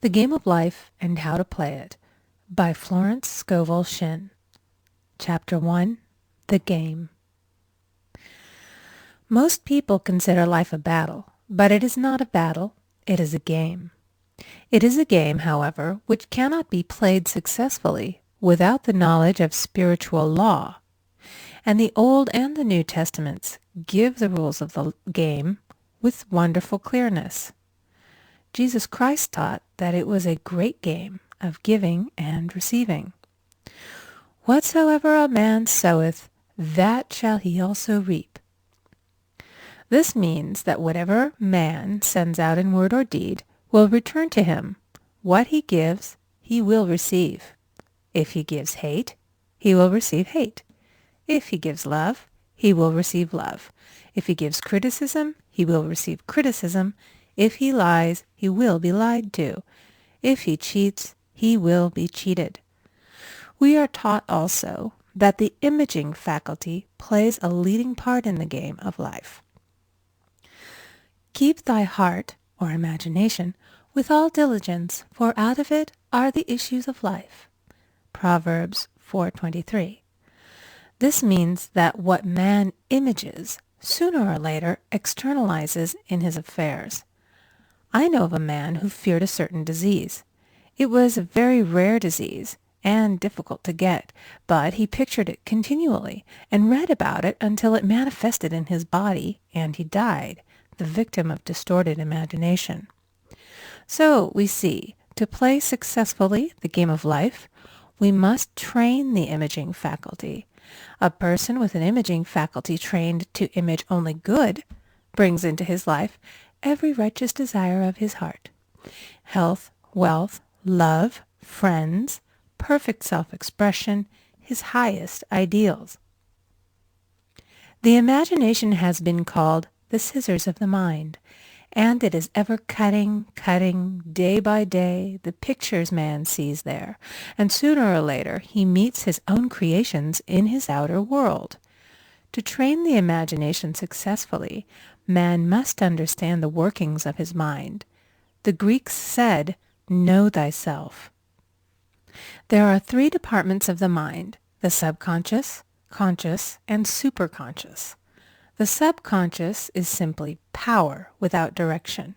The Game of Life and How to Play It by Florence Scovel Shinn. Chapter 1. The Game. Most people consider life a battle, but it is not a battle, it is a game. It is a game, however, which cannot be played successfully without the knowledge of spiritual law. And the Old and the New Testaments give the rules of the game with wonderful clearness. Jesus Christ taught that it was a great game of giving and receiving. Whatsoever a man soweth, that shall he also reap. This means that whatever man sends out in word or deed will return to him. What he gives, he will receive. If he gives hate, he will receive hate. If he gives love, he will receive love. If he gives criticism, he will receive criticism. If he lies, he will be lied to. If he cheats, he will be cheated. We are taught also that the imaging faculty plays a leading part in the game of life. Keep thy heart, or imagination, with all diligence, for out of it are the issues of life. Proverbs 4:23. This means that what man images, sooner or later externalizes in his affairs. I know of a man who feared a certain disease. It was a very rare disease and difficult to get, but he pictured it continually and read about it until it manifested in his body, and he died, the victim of distorted imagination. So we see, to play successfully the game of life, we must train the imaging faculty. A person with an imaging faculty trained to image only good brings into his life every righteous desire of his heart. Health, wealth, love, friends, perfect self-expression, his highest ideals. The imagination has been called the scissors of the mind, and it is ever cutting, day by day, the pictures man sees there, and sooner or later he meets his own creations in his outer world. To train the imagination successfully, man must understand the workings of his mind. The Greeks said, "Know thyself." There are three departments of the mind: the subconscious, conscious, and superconscious. The subconscious is simply power without direction.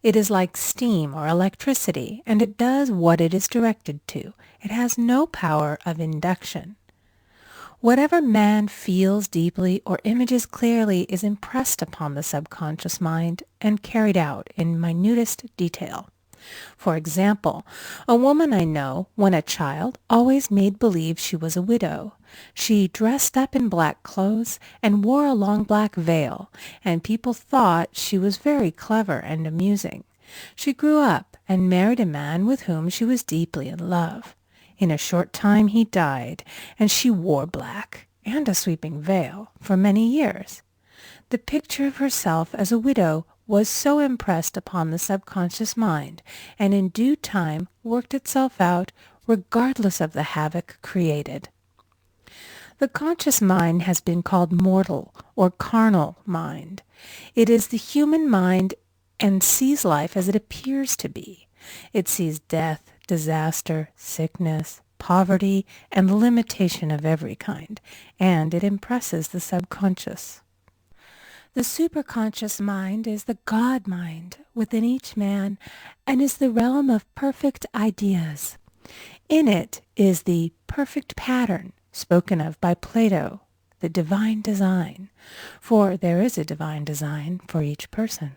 It is like steam or electricity, and it does what it is directed to. It has no power of induction. Whatever man feels deeply or images clearly is impressed upon the subconscious mind and carried out in minutest detail. For example, a woman I know, when a child, always made believe she was a widow. She dressed up in black clothes and wore a long black veil, and people thought she was very clever and amusing. She grew up and married a man with whom she was deeply in love. In a short time he died, and she wore black and a sweeping veil for many years. The picture of herself as a widow was so impressed upon the subconscious mind, and in due time worked itself out regardless of the havoc created. The conscious mind has been called mortal or carnal mind. It is the human mind and sees life as it appears to be. It sees death, disaster, sickness, poverty, and the limitation of every kind, and it impresses the subconscious. The superconscious mind is the God mind within each man and is the realm of perfect ideas. In it is the perfect pattern spoken of by Plato, the divine design, for there is a divine design for each person.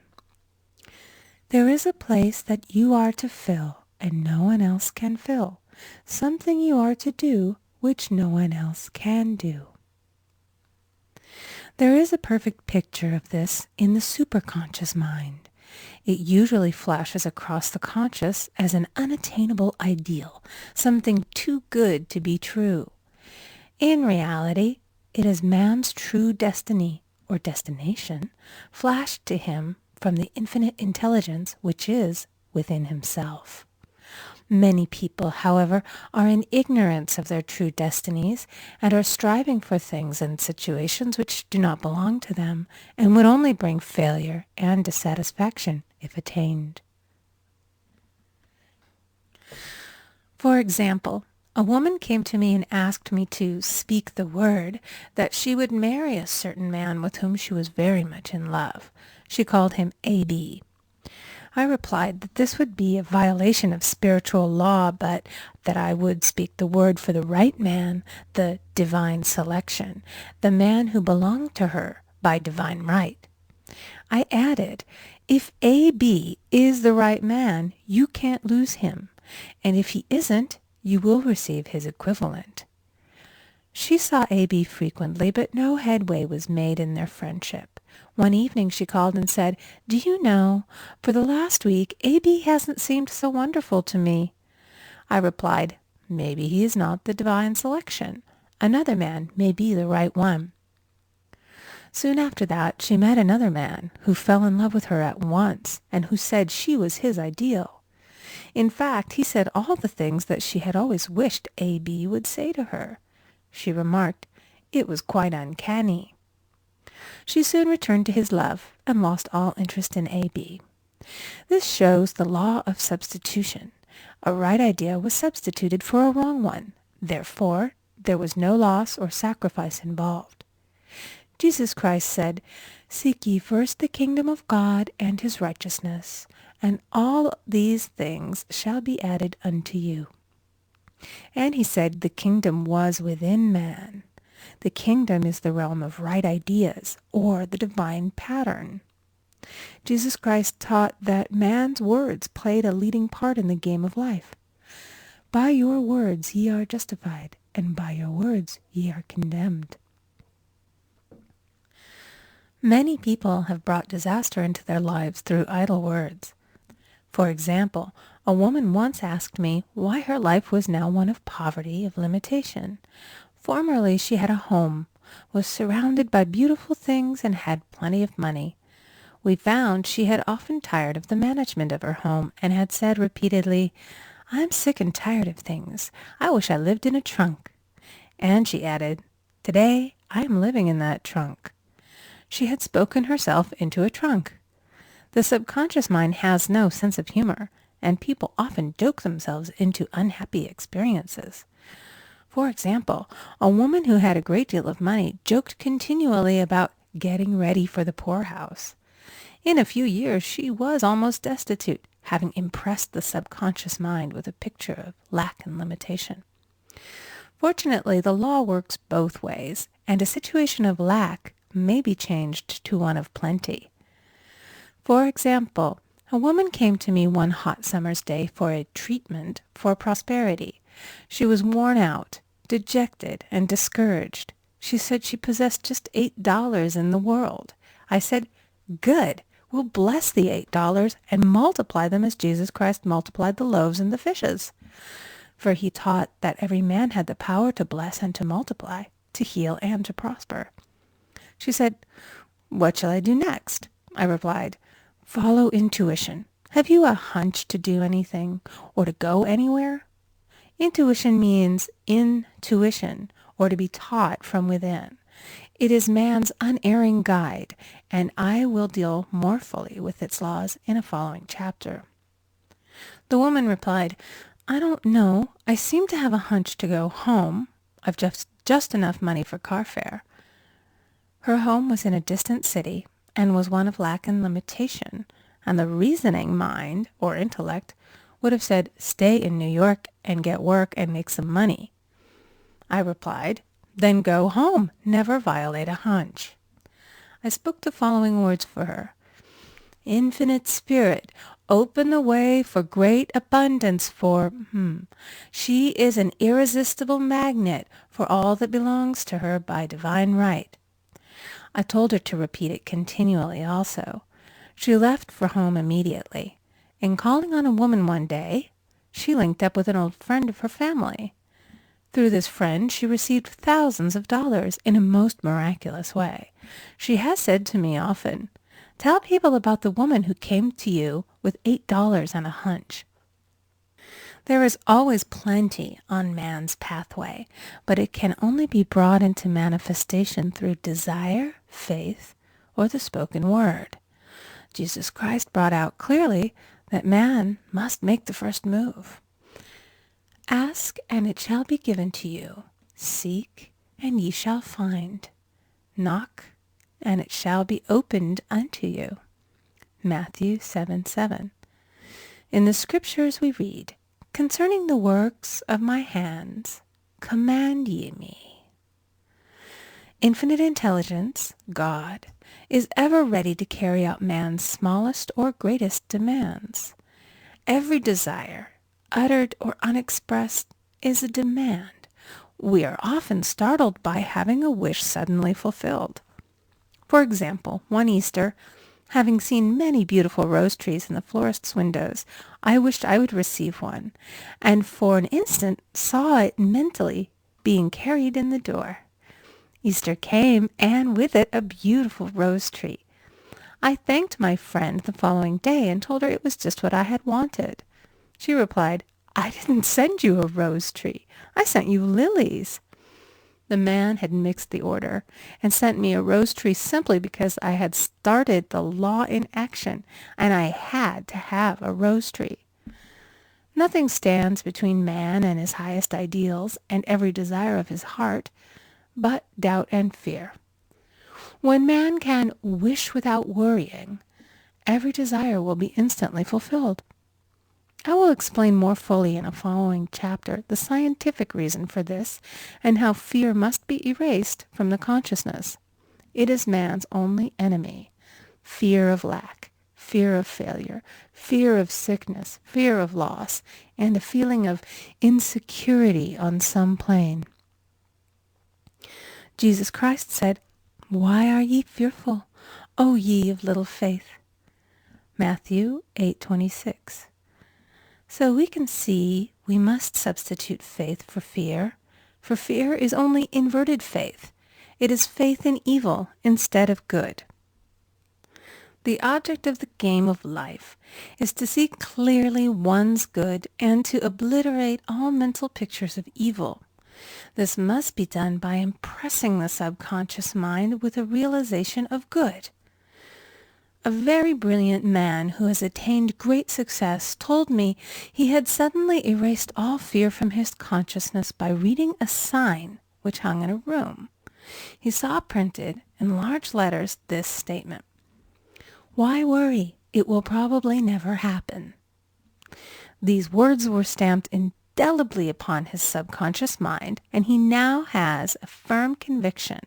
There is a place that you are to fill and no one else can fill, something you are to do which no one else can do. There is a perfect picture of this in the superconscious mind. It usually flashes across the conscious as an unattainable ideal, something too good to be true. In reality, it is man's true destiny, or destination, flashed to him from the infinite intelligence which is within himself. Many people, however, are in ignorance of their true destinies and are striving for things and situations which do not belong to them and would only bring failure and dissatisfaction if attained. For example, a woman came to me and asked me to speak the word that she would marry a certain man with whom she was very much in love. She called him A.B. I replied that this would be a violation of spiritual law, but that I would speak the word for the right man, the divine selection, the man who belonged to her by divine right. I added, if A.B. is the right man, you can't lose him, and if he isn't, you will receive his equivalent. She saw A.B. frequently, but no headway was made in their friendship. One evening she called and said, "Do you know, for the last week A.B. hasn't seemed so wonderful to me." I replied, "Maybe he is not the divine selection. Another man may be the right one." Soon after that she met another man who fell in love with her at once and who said she was his ideal. In fact, he said all the things that she had always wished A.B. would say to her. She remarked, it was quite uncanny. She soon returned to his love and lost all interest in A.B. This shows the law of substitution. A right idea was substituted for a wrong one. Therefore, there was no loss or sacrifice involved. Jesus Christ said, "Seek ye first the kingdom of God and his righteousness, and all these things shall be added unto you." And he said the kingdom was within man. The kingdom is the realm of right ideas, or the divine pattern. Jesus Christ taught that man's words played a leading part in the game of life. By your words ye are justified, and by your words ye are condemned. Many people have brought disaster into their lives through idle words. For example, a woman once asked me why her life was now one of poverty, of limitation. Formerly she had a home, was surrounded by beautiful things, and had plenty of money. We found she had often tired of the management of her home, and had said repeatedly, "I'm sick and tired of things. I wish I lived in a trunk." And she added, "Today I am living in that trunk." She had spoken herself into a trunk. The subconscious mind has no sense of humor, and people often joke themselves into unhappy experiences. For example, a woman who had a great deal of money joked continually about getting ready for the poorhouse. In a few years she was almost destitute, having impressed the subconscious mind with a picture of lack and limitation. Fortunately, the law works both ways, and a situation of lack may be changed to one of plenty. For example, a woman came to me one hot summer's day for a treatment for prosperity. She was worn out, dejected, and discouraged. She said she possessed just $8 in the world. I said, "Good, we'll bless the $8 and multiply them as Jesus Christ multiplied the loaves and the fishes." For he taught that every man had the power to bless and to multiply, to heal and to prosper. She said, "What shall I do next?" I replied, "Follow intuition. Have you a hunch to do anything or to go anywhere?" Intuition means intuition, or to be taught from within. It is man's unerring guide, and I will deal more fully with its laws in a following chapter. The woman replied, "I don't know. I seem to have a hunch to go home. I've just enough money for car fare." Her home was in a distant city, and was one of lack and limitation, and the reasoning mind, or intellect, would have said, "Stay in New York and get work and make some money." I replied, "Then go home. Never violate a hunch." I spoke the following words for her. "Infinite Spirit, open the way for great abundance for She is an irresistible magnet for all that belongs to her by divine right." I told her to repeat it continually also. She left for home immediately. In calling on a woman one day, she linked up with an old friend of her family. Through this friend she received thousands of dollars in a most miraculous way. She has said to me often, "Tell people about the woman who came to you with $8 and a hunch." There is always plenty on man's pathway, but it can only be brought into manifestation through desire, faith, or the spoken word. Jesus Christ brought out clearly that man must make the first move. Ask, and it shall be given to you. Seek, and ye shall find. Knock, and it shall be opened unto you. Matthew 7:7. In the Scriptures we read, concerning the works of my hands, command ye me. Infinite intelligence, God, is ever ready to carry out man's smallest or greatest demands. Every desire, uttered or unexpressed, is a demand. We are often startled by having a wish suddenly fulfilled. For example, one Easter, having seen many beautiful rose trees in the florist's windows, I wished I would receive one, and for an instant saw it mentally being carried in the door. Easter came, and with it a beautiful rose tree. I thanked my friend the following day and told her it was just what I had wanted. She replied, I didn't send you a rose tree. I sent you lilies. The man had mixed the order and sent me a rose tree simply because I had started the law in action, and I had to have a rose tree. Nothing stands between man and his highest ideals and every desire of his heart but doubt and fear. When man can wish without worrying, every desire will be instantly fulfilled. I will explain more fully in a following chapter the scientific reason for this and how fear must be erased from the consciousness. It is man's only enemy. Fear of lack, fear of failure, fear of sickness, fear of loss, and a feeling of insecurity on some plane. Jesus Christ said, Why are ye fearful, O ye of little faith? Matthew 8:26. So we can see we must substitute faith for fear is only inverted faith. It is faith in evil instead of good. The object of the game of life is to see clearly one's good and to obliterate all mental pictures of evil. This must be done by impressing the subconscious mind with a realization of good. A very brilliant man who has attained great success told me he had suddenly erased all fear from his consciousness by reading a sign which hung in a room. He saw printed in large letters this statement, Why worry? It will probably never happen. These words were stamped indelibly upon his subconscious mind, and he now has a firm conviction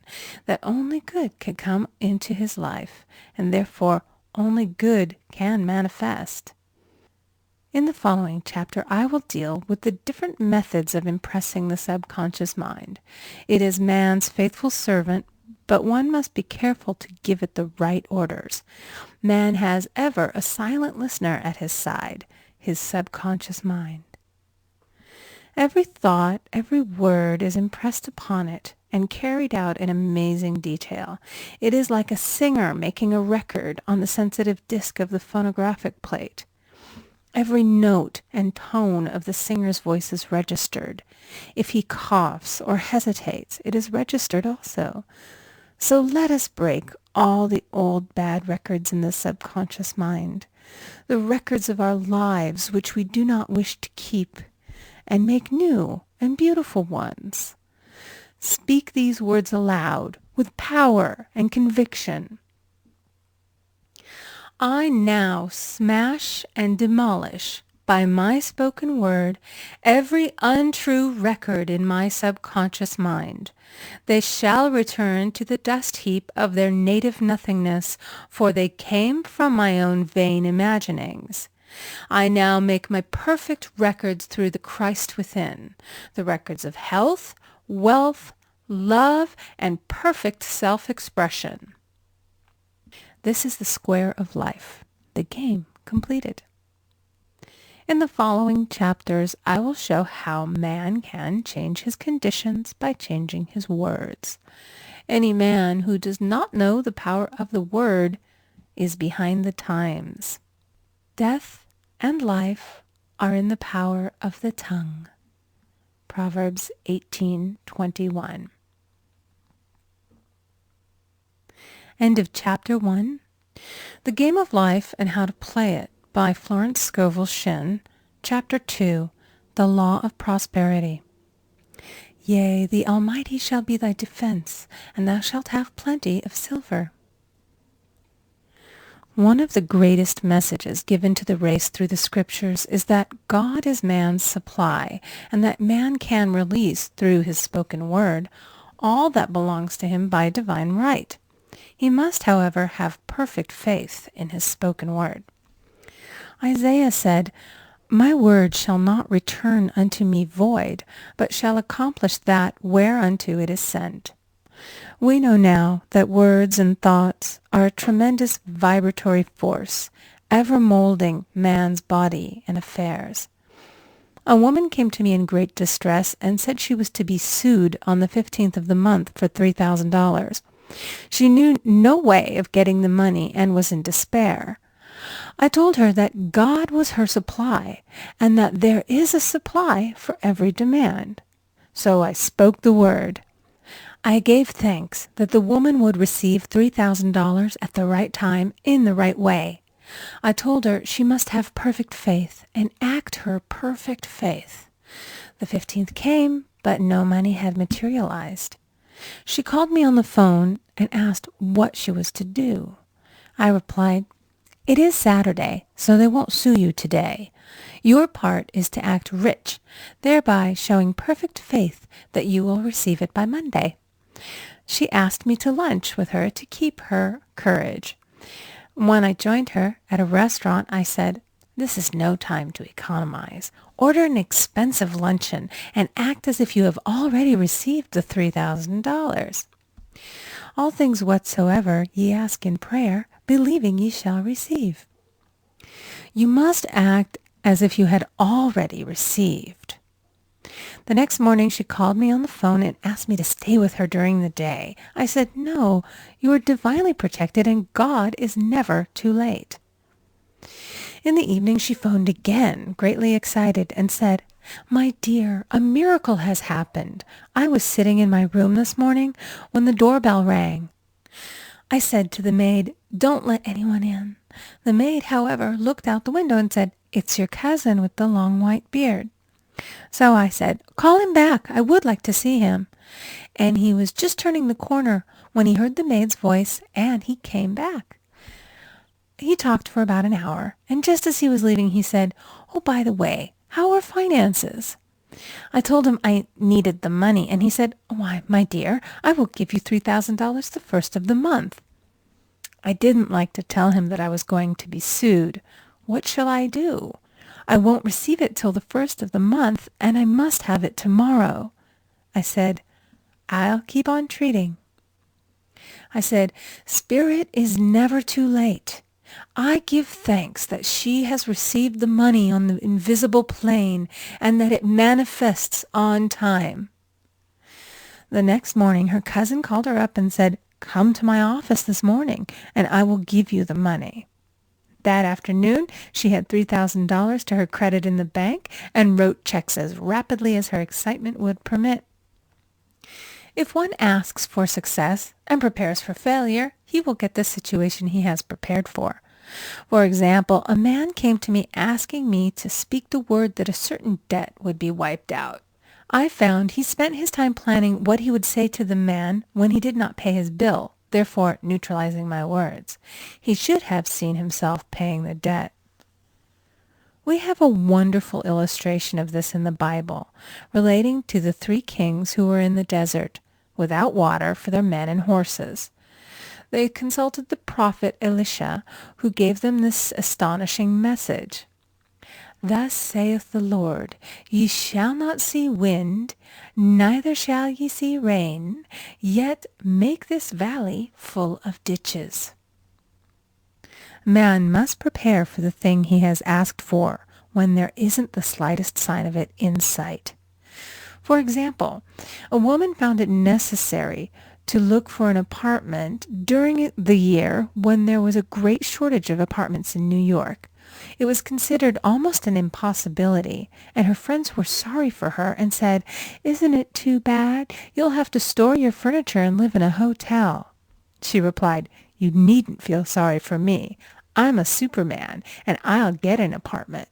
that only good can come into his life, and therefore only good can manifest. In the following chapter, I will deal with the different methods of impressing the subconscious mind. It is man's faithful servant, but one must be careful to give it the right orders. Man has ever a silent listener at his side, his subconscious mind. Every thought, every word is impressed upon it and carried out in amazing detail. It is like a singer making a record on the sensitive disc of the phonographic plate. Every note and tone of the singer's voice is registered. If he coughs or hesitates, it is registered also. So let us break all the old bad records in the subconscious mind, the records of our lives which we do not wish to keep, and make new and beautiful ones. Speak these words aloud with power and conviction. I now smash and demolish by my spoken word every untrue record in my subconscious mind. They shall return to the dust heap of their native nothingness, for they came from my own vain imaginings. I now make my perfect records through the Christ within, the records of health, wealth, love, and perfect self-expression. This is the square of life, the game completed. In the following chapters, I will show how man can change his conditions by changing his words. Any man who does not know the power of the word is behind the times. Death and life are in the power of the tongue. Proverbs 18:21. End of Chapter 1. The Game of Life and How to Play It by Florence Scovel Shinn. Chapter 2. the law of prosperity. Yea, the Almighty shall be thy defense, and thou shalt have plenty of silver. One of the greatest messages given to the race through the scriptures is that God is man's supply, and that man can release through his spoken word all that belongs to him by divine right. He must, however, have perfect faith in his spoken word. Isaiah said, My word shall not return unto me void, but shall accomplish that whereunto it is sent. We know now that words and thoughts are a tremendous vibratory force, ever molding man's body and affairs. A woman came to me in great distress and said she was to be sued on the 15th of the month for $3,000. She knew no way of getting the money and was in despair. I told her that God was her supply, and that there is a supply for every demand. So I spoke the word. I gave thanks that the woman would receive $3,000 at the right time in the right way. I told her she must have perfect faith and act her perfect faith. The 15th came, but no money had materialized. She called me on the phone and asked what she was to do. I replied, It is Saturday, so they won't sue you today. Your part is to act rich, thereby showing perfect faith that you will receive it by Monday. She asked me to lunch with her to keep her courage. When I joined her at a restaurant, I said, This is no time to economize. Order an expensive luncheon and act as if you have already received the $3,000. All things whatsoever ye ask in prayer, believing ye shall receive. You must act as if you had already received. The next morning she called me on the phone and asked me to stay with her during the day. I said, No, you are divinely protected and God is never too late. In the evening she phoned again, greatly excited, and said, My dear, a miracle has happened. I was sitting in my room this morning when the doorbell rang. I said to the maid, Don't let anyone in. The maid, however, looked out the window and said, It's your cousin with the long white beard. So I said, Call him back. I would like to see him. And he was just turning the corner when he heard the maid's voice, and he came back. He talked for about an hour, and just as he was leaving, he said, Oh, by the way, how are finances? I told him I needed the money, and he said, Why, my dear, I will give you $3,000 the first of the month. I didn't like to tell him that I was going to be sued. What shall I do? I won't receive it till the first of the month, and I must have it tomorrow. I said, I'll keep on treating. I said, Spirit is never too late. I give thanks that she has received the money on the invisible plane and that it manifests on time. The next morning, her cousin called her up and said, Come to my office this morning, and I will give you the money. That afternoon, she had $3,000 to her credit in the bank and wrote checks as rapidly as her excitement would permit. If one asks for success and prepares for failure, he will get the situation he has prepared for. For example, a man came to me asking me to speak the word that a certain debt would be wiped out. I found he spent his time planning what he would say to the man when he did not pay his bill, therefore neutralizing my words. He should have seen himself paying the debt. We have a wonderful illustration of this in the Bible, relating to the 3 kings who were in the desert, without water for their men and horses. They consulted the prophet Elisha, who gave them this astonishing message. Thus saith the Lord, Ye shall not see wind, neither shall ye see rain, yet make this valley full of ditches. Man must prepare for the thing he has asked for when there isn't the slightest sign of it in sight. For example, a woman found it necessary to look for an apartment during the year when there was a great shortage of apartments in New York. It was considered almost an impossibility, and her friends were sorry for her and said, Isn't it too bad? You'll have to store your furniture and live in a hotel. She replied, You needn't feel sorry for me. I'm a Superman, and I'll get an apartment.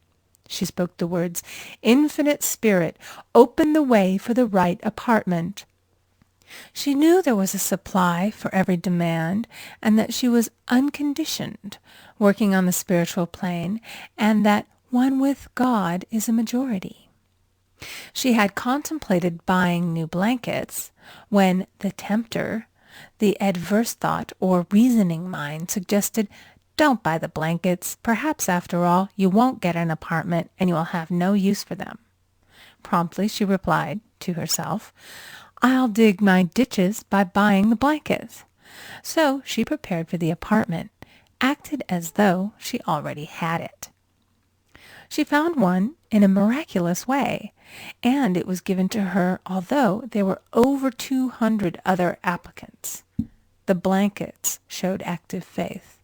She spoke the words, "Infinite Spirit, open the way for the right apartment." She knew there was a supply for every demand, and that she was unconditioned, working on the spiritual plane, and that one with God is a majority. She had contemplated buying new blankets when the tempter, the adverse thought or reasoning mind, suggested, "Don't buy the blankets. Perhaps, after all, you won't get an apartment and you will have no use for them." Promptly she replied to herself, "I'll dig my ditches by buying the blankets." So she prepared for the apartment, acted as though she already had it. She found one in a miraculous way, and it was given to her although there were over 200 other applicants. The blankets showed active faith.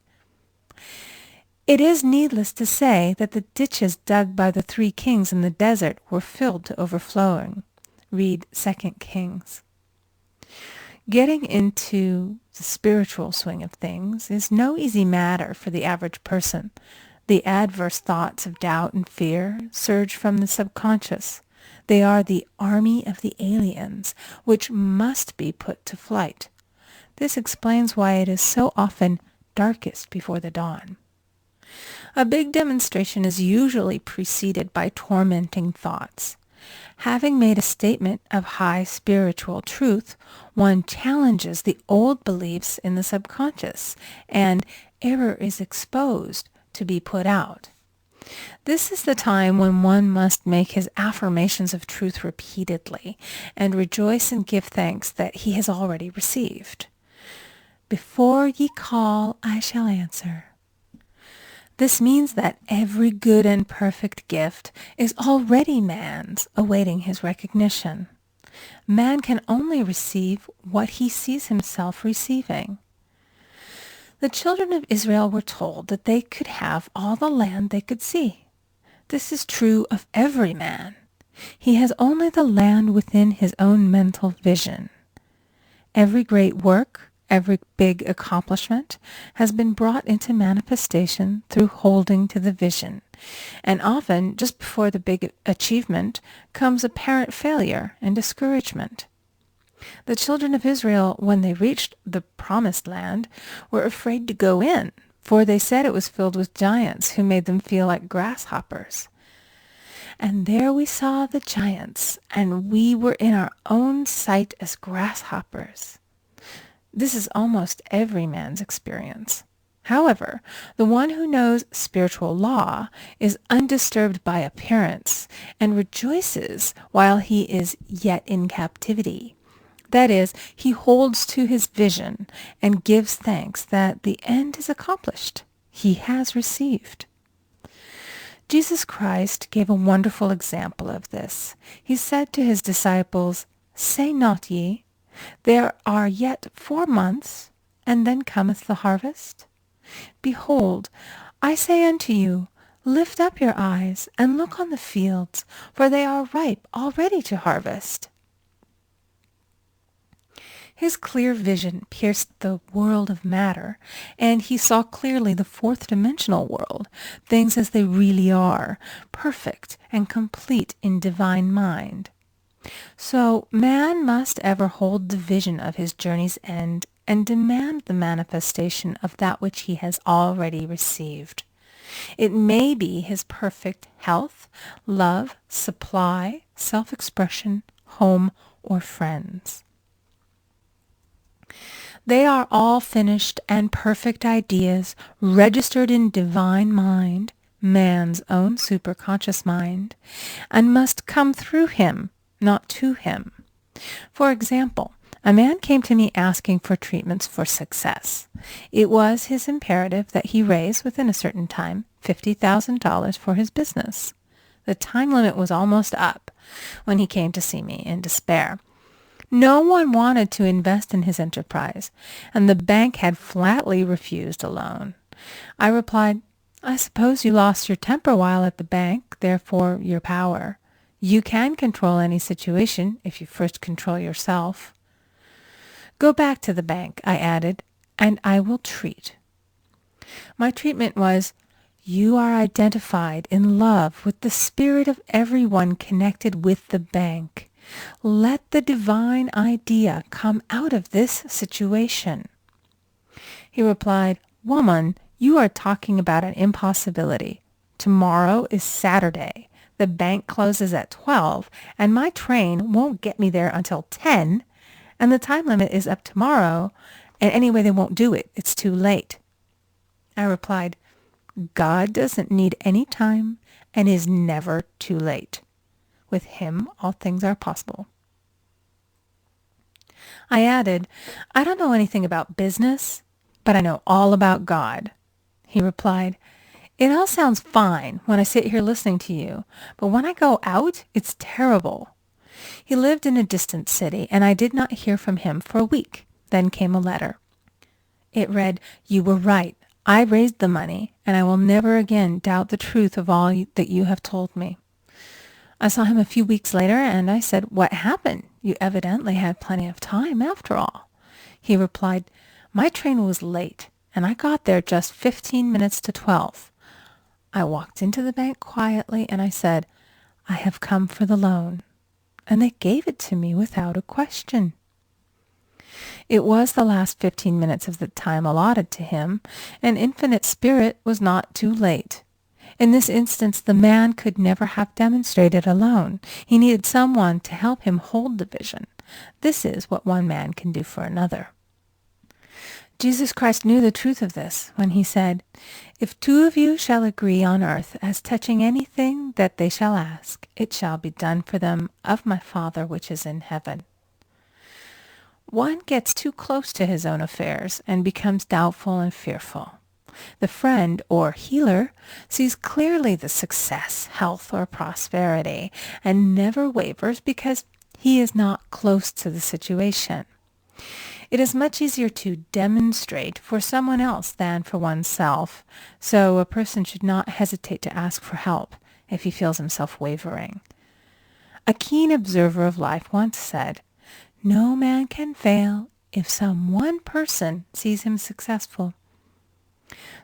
It is needless to say that the ditches dug by the 3 kings in the desert were filled to overflowing. Read 2 Kings. Getting into the spiritual swing of things is no easy matter for the average person. The adverse thoughts of doubt and fear surge from the subconscious. They are the army of the aliens, which must be put to flight. This explains why it is so often darkest before the dawn. A big demonstration is usually preceded by tormenting thoughts. Having made a statement of high spiritual truth, one challenges the old beliefs in the subconscious, and error is exposed to be put out. This is the time when one must make his affirmations of truth repeatedly, and rejoice and give thanks that he has already received. "Before ye call, I shall answer." This means that every good and perfect gift is already man's, awaiting his recognition. Man can only receive what he sees himself receiving. The children of Israel were told that they could have all the land they could see. This is true of every man. He has only the land within his own mental vision. Every great work, every big accomplishment has been brought into manifestation through holding to the vision, and often just before the big achievement comes apparent failure and discouragement. The children of Israel, when they reached the promised land, were afraid to go in, for they said it was filled with giants who made them feel like grasshoppers. "And there we saw the giants, and we were in our own sight as grasshoppers." This is almost every man's experience. However, the one who knows spiritual law is undisturbed by appearance and rejoices while he is yet in captivity. That is, he holds to his vision and gives thanks that the end is accomplished. He has received. Jesus Christ gave a wonderful example of this. He said to his disciples, "Say not ye, there are yet 4 months, and then cometh the harvest? Behold, I say unto you, lift up your eyes, and look on the fields, for they are ripe already to harvest." His clear vision pierced the world of matter, and he saw clearly the 4th-dimensional world, things as they really are, perfect and complete in divine mind. So man must ever hold the vision of his journey's end and demand the manifestation of that which he has already received. It may be his perfect health, love, supply, self-expression, home, or friends. They are all finished and perfect ideas registered in divine mind, man's own superconscious mind, and must come through him, not to him. For example, a man came to me asking for treatments for success. It was his imperative that he raise, within a certain time, $50,000 for his business. The time limit was almost up when he came to see me in despair. No one wanted to invest in his enterprise, and the bank had flatly refused a loan. I replied, "I suppose you lost your temper while at the bank, therefore your power. You can control any situation if you first control yourself." "Go back to the bank," I added, "and I will treat." My treatment was, You are identified in love with the spirit of everyone connected with the bank. Let the divine idea come out of this situation." He replied, "Woman, you are talking about an impossibility. Tomorrow is Saturday. The bank closes at 12, and my train won't get me there until 10, and the time limit is up tomorrow, and anyway they won't do it. It's too late." I replied, "God doesn't need any time and is never too late. With him, all things are possible." I added, "I don't know anything about business, but I know all about God." He replied, "It all sounds fine when I sit here listening to you, but when I go out, it's terrible." He lived in a distant city, and I did not hear from him for a week. Then came a letter. It read, "You were right. I raised the money, and I will never again doubt the truth of all that you have told me." I saw him a few weeks later, and I said, "What happened? You evidently had plenty of time after all." He replied, "My train was late, and I got there just 15 minutes to 12. I walked into the bank quietly, and I said, 'I have come for the loan.' And they gave it to me without a question." It was the last 15 minutes of the time allotted to him, and Infinite Spirit was not too late. In this instance, the man could never have demonstrated alone. He needed someone to help him hold the vision. This is what one man can do for another. Jesus Christ knew the truth of this when he said, "If two of you shall agree on earth as touching anything that they shall ask, it shall be done for them of my Father which is in heaven." One gets too close to his own affairs and becomes doubtful and fearful. The friend or healer sees clearly the success, health, or prosperity and never wavers because he is not close to the situation. It is much easier to demonstrate for someone else than for oneself, so a person should not hesitate to ask for help if he feels himself wavering. A keen observer of life once said, "No man can fail if some one person sees him successful."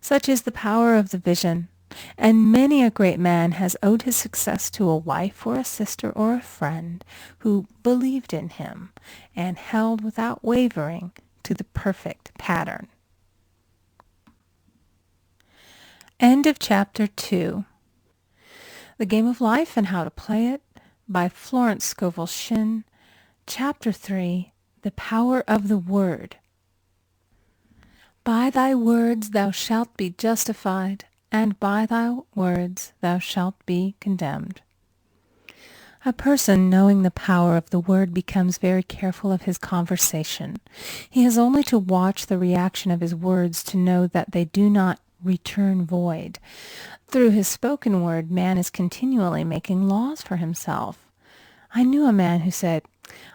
Such is the power of the vision, and many a great man has owed his success to a wife or a sister or a friend who believed in him and held without wavering to the perfect pattern. End of Chapter 2. The Game of Life and How to Play It by Florence Scovel Shinn. Chapter 3. The Power of the Word. By thy words thou shalt be justified, and by thy words thou shalt be condemned. A person knowing the power of the word becomes very careful of his conversation. He has only to watch the reaction of his words to know that they do not return void. Through his spoken word, man is continually making laws for himself. I knew a man who said,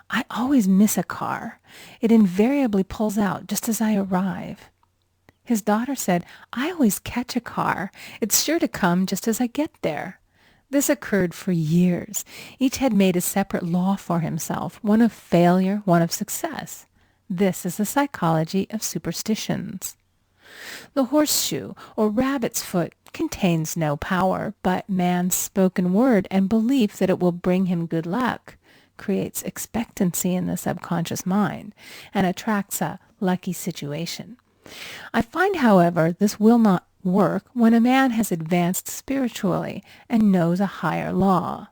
"I always miss a car. It invariably pulls out just as I arrive." His daughter said, "I always catch a car. It's sure to come just as I get there." This occurred for years. Each had made a separate law for himself, one of failure, one of success. This is the psychology of superstitions. The horseshoe or rabbit's foot contains no power, but man's spoken word and belief that it will bring him good luck creates expectancy in the subconscious mind and attracts a lucky situation. I find, however, this will not work when a man has advanced spiritually and knows a higher law.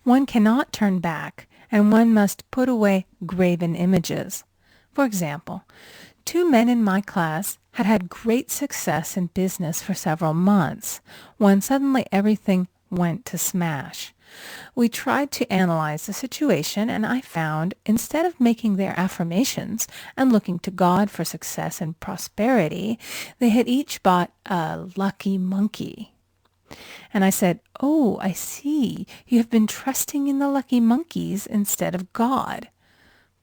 One cannot turn back, and one must put away graven images. For example, 2 men in my class had had great success in business for several months, when suddenly everything went to smash. We tried to analyze the situation, and I found, instead of making their affirmations and looking to God for success and prosperity, they had each bought a lucky monkey. And I said, "Oh, I see. You have been trusting in the lucky monkeys instead of God.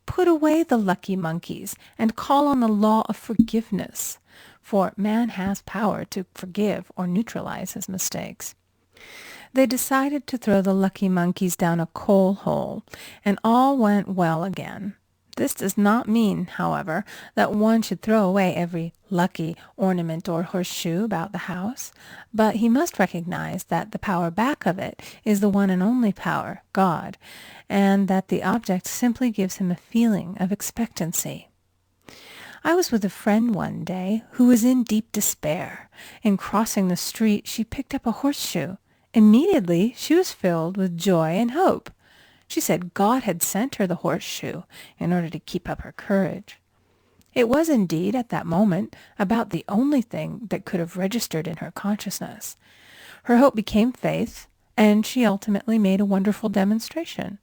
Put away the lucky monkeys and call on the law of forgiveness, for man has power to forgive or neutralize his mistakes." They decided to throw the lucky monkeys down a coal hole, and all went well again. This does not mean, however, that one should throw away every lucky ornament or horseshoe about the house, but he must recognize that the power back of it is the one and only power, God, and that the object simply gives him a feeling of expectancy. I was with a friend one day who was in deep despair. In crossing the street, she picked up a horseshoe. Immediately, she was filled with joy and hope. She said God had sent her the horseshoe in order to keep up her courage. It was indeed, at that moment, about the only thing that could have registered in her consciousness. Her hope became faith, and she ultimately made a wonderful demonstration.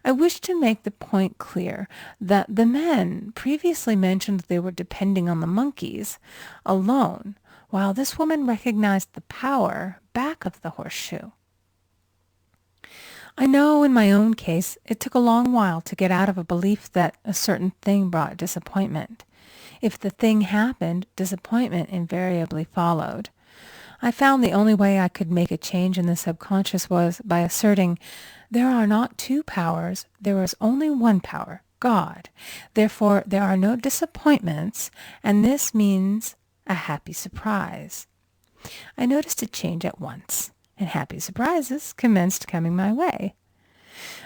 I wish to make the point clear that the men previously mentioned they were depending on the monkeys alone, while this woman recognized the power back of the horseshoe. I know in my own case it took a long while to get out of a belief that a certain thing brought disappointment. If the thing happened, disappointment invariably followed. I found the only way I could make a change in the subconscious was by asserting, there are not two powers, there is only one power, God. Therefore, there are no disappointments, and this means a happy surprise. I noticed a change at once, and happy surprises commenced coming my way.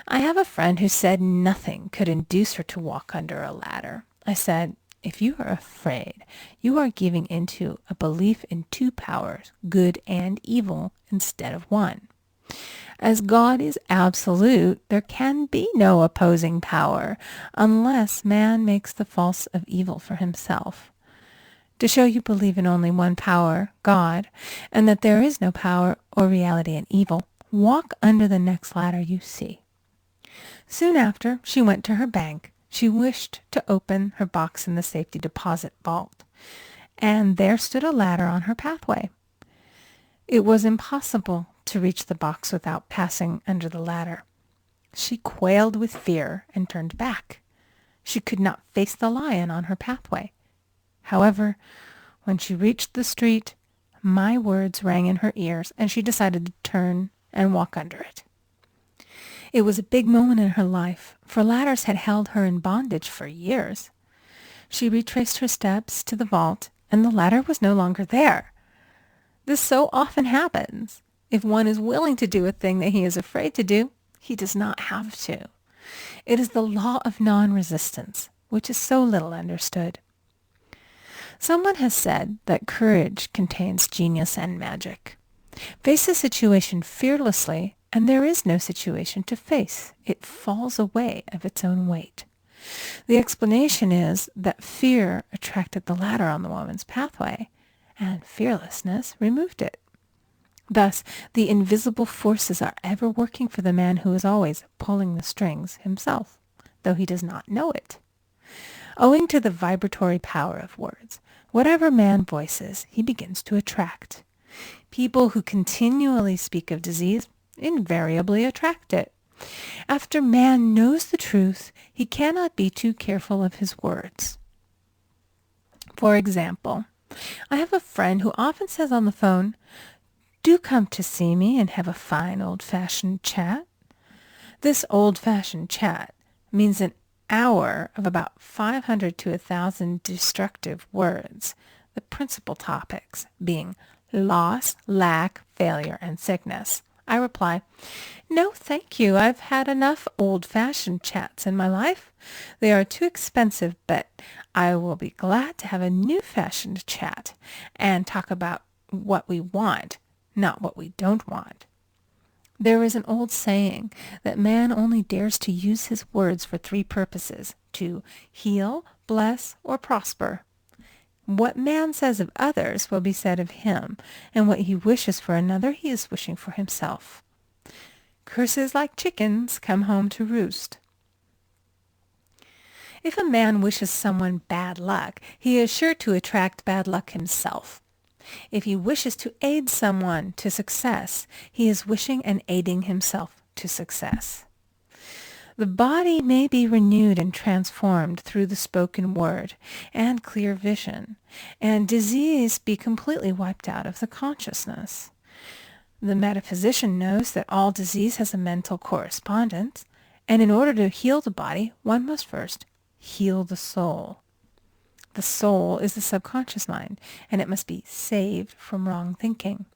I have a friend who said nothing could induce her to walk under a ladder. I said, if you are afraid, you are giving into a belief in two powers, good and evil, instead of one. As God is absolute, there can be no opposing power, unless man makes the false of evil for himself. To show you believe in only one power, God, and that there is no power or reality in evil, walk under the next ladder you see. Soon after, she went to her bank. She wished to open her box in the safety deposit vault, and there stood a ladder on her pathway. It was impossible to reach the box without passing under the ladder. She quailed with fear and turned back. She could not face the lion on her pathway. However, when she reached the street, my words rang in her ears, and she decided to turn and walk under it. It was a big moment in her life, for ladders had held her in bondage for years. She retraced her steps to the vault, and the ladder was no longer there. This so often happens. If one is willing to do a thing that he is afraid to do, he does not have to. It is the law of non-resistance, which is so little understood. Someone has said that courage contains genius and magic. Face a situation fearlessly, and there is no situation to face. It falls away of its own weight. The explanation is that fear attracted the ladder on the woman's pathway, and fearlessness removed it. Thus, the invisible forces are ever working for the man who is always pulling the strings himself, though he does not know it. Owing to the vibratory power of words, whatever man voices, he begins to attract. People who continually speak of disease invariably attract it. After man knows the truth, he cannot be too careful of his words. For example, I have a friend who often says on the phone, "Do come to see me and have a fine old-fashioned chat." This old-fashioned chat means an hour of about 500 to 1,000 destructive words, the principal topics being loss, lack, failure, and sickness. I reply, "No, thank you. I've had enough old-fashioned chats in my life. They are too expensive, but I will be glad to have a new-fashioned chat and talk about what we want, not what we don't want." There is an old saying that man only dares to use his words for three purposes: to heal, bless, or prosper. What man says of others will be said of him, and what he wishes for another he is wishing for himself. Curses like chickens come home to roost. If a man wishes someone bad luck, he is sure to attract bad luck himself. If he wishes to aid someone to success, he is wishing and aiding himself to success. The body may be renewed and transformed through the spoken word and clear vision, and disease be completely wiped out of the consciousness. The metaphysician knows that all disease has a mental correspondence, and in order to heal the body, one must first heal the soul. The soul is the subconscious mind, and it must be saved from wrong thinking.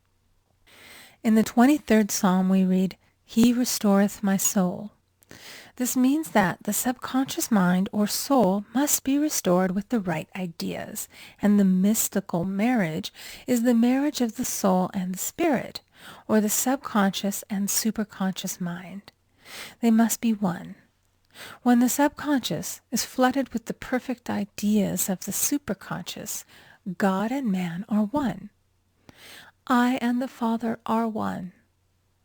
In the 23rd Psalm we read, "He restoreth my soul." This means that the subconscious mind or soul must be restored with the right ideas, and the mystical marriage is the marriage of the soul and the spirit, or the subconscious and superconscious mind. They must be one. When the subconscious is flooded with the perfect ideas of the superconscious, God and man are one. I and the Father are one.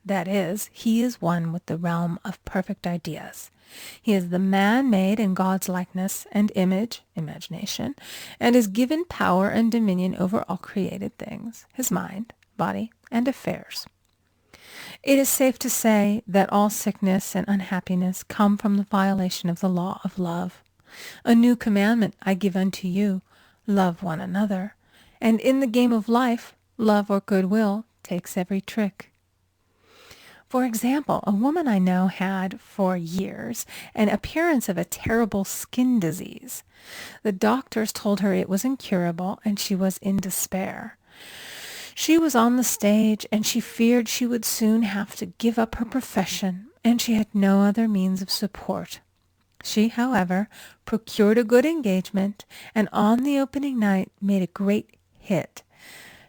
That is, he is one with the realm of perfect ideas. He is the man made in God's likeness and image, imagination, and is given power and dominion over all created things, his mind, body, and affairs. It is safe to say that all sickness and unhappiness come from the violation of the law of love. A new commandment I give unto you, love one another. And in the game of life, love or goodwill takes every trick. For example, a woman I know had, for years, an appearance of a terrible skin disease. The doctors told her it was incurable, and she was in despair. She was on the stage, and she feared she would soon have to give up her profession, and she had no other means of support. She, however, procured a good engagement, and on the opening night made a great hit.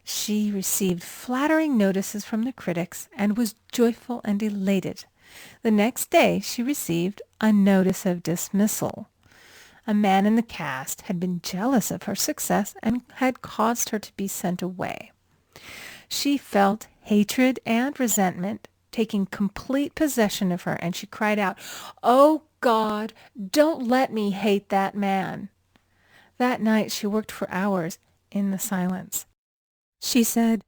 She received flattering notices from the critics and was joyful and elated. The next day she received a notice of dismissal. A man in the cast had been jealous of her success and had caused her to be sent away. She felt hatred and resentment taking complete possession of her, and she cried out, "Oh God, don't let me hate that man." That night she worked for hours in the silence. She said,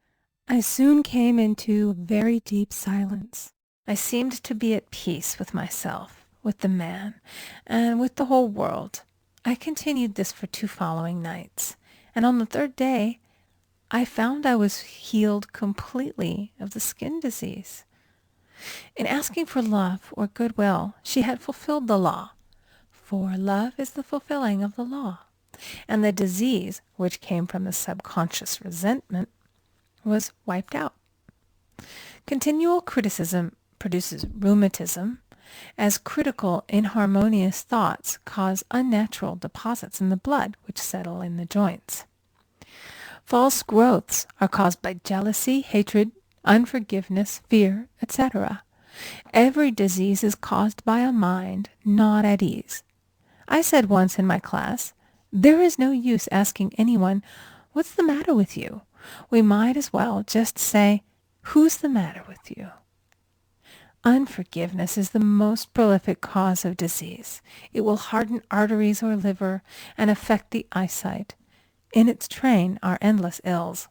"I soon came into very deep silence. I seemed to be at peace with myself, with the man, and with the whole world. I continued this for 2 following nights, and on the 3rd day I found I was healed completely of the skin disease." In asking for love or goodwill, she had fulfilled the law, for love is the fulfilling of the law, and the disease, which came from the subconscious resentment, was wiped out. Continual criticism produces rheumatism, as critical, inharmonious thoughts cause unnatural deposits in the blood which settle in the joints. False growths are caused by jealousy, hatred, unforgiveness, fear, etc. Every disease is caused by a mind not at ease. I said once in my class, there is no use asking anyone, "What's the matter with you?" We might as well just say, "Who's the matter with you?" Unforgiveness is the most prolific cause of disease. It will harden arteries or liver and affect the eyesight. In its train are endless ills.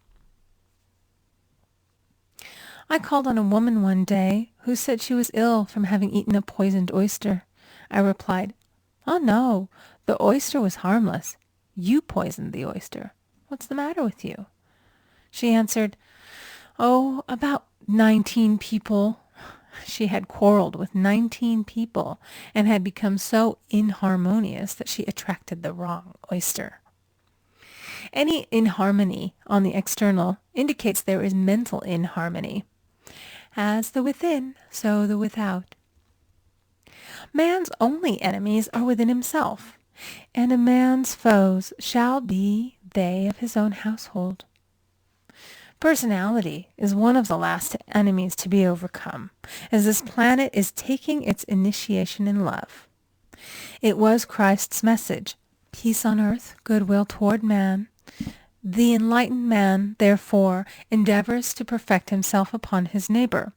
I called on a woman one day who said she was ill from having eaten a poisoned oyster. I replied, "Oh no, the oyster was harmless. You poisoned the oyster. What's the matter with you?" She answered, "Oh, about 19 people." She had quarreled with 19 people and had become so inharmonious that she attracted the wrong oyster. Any inharmony on the external indicates there is mental inharmony. As the within, so the without. Man's only enemies are within himself, and a man's foes shall be they of his own household. Personality is one of the last enemies to be overcome, as this planet is taking its initiation in love. It was Christ's message, peace on earth, goodwill toward man. The enlightened man, therefore, endeavors to perfect himself upon his neighbor.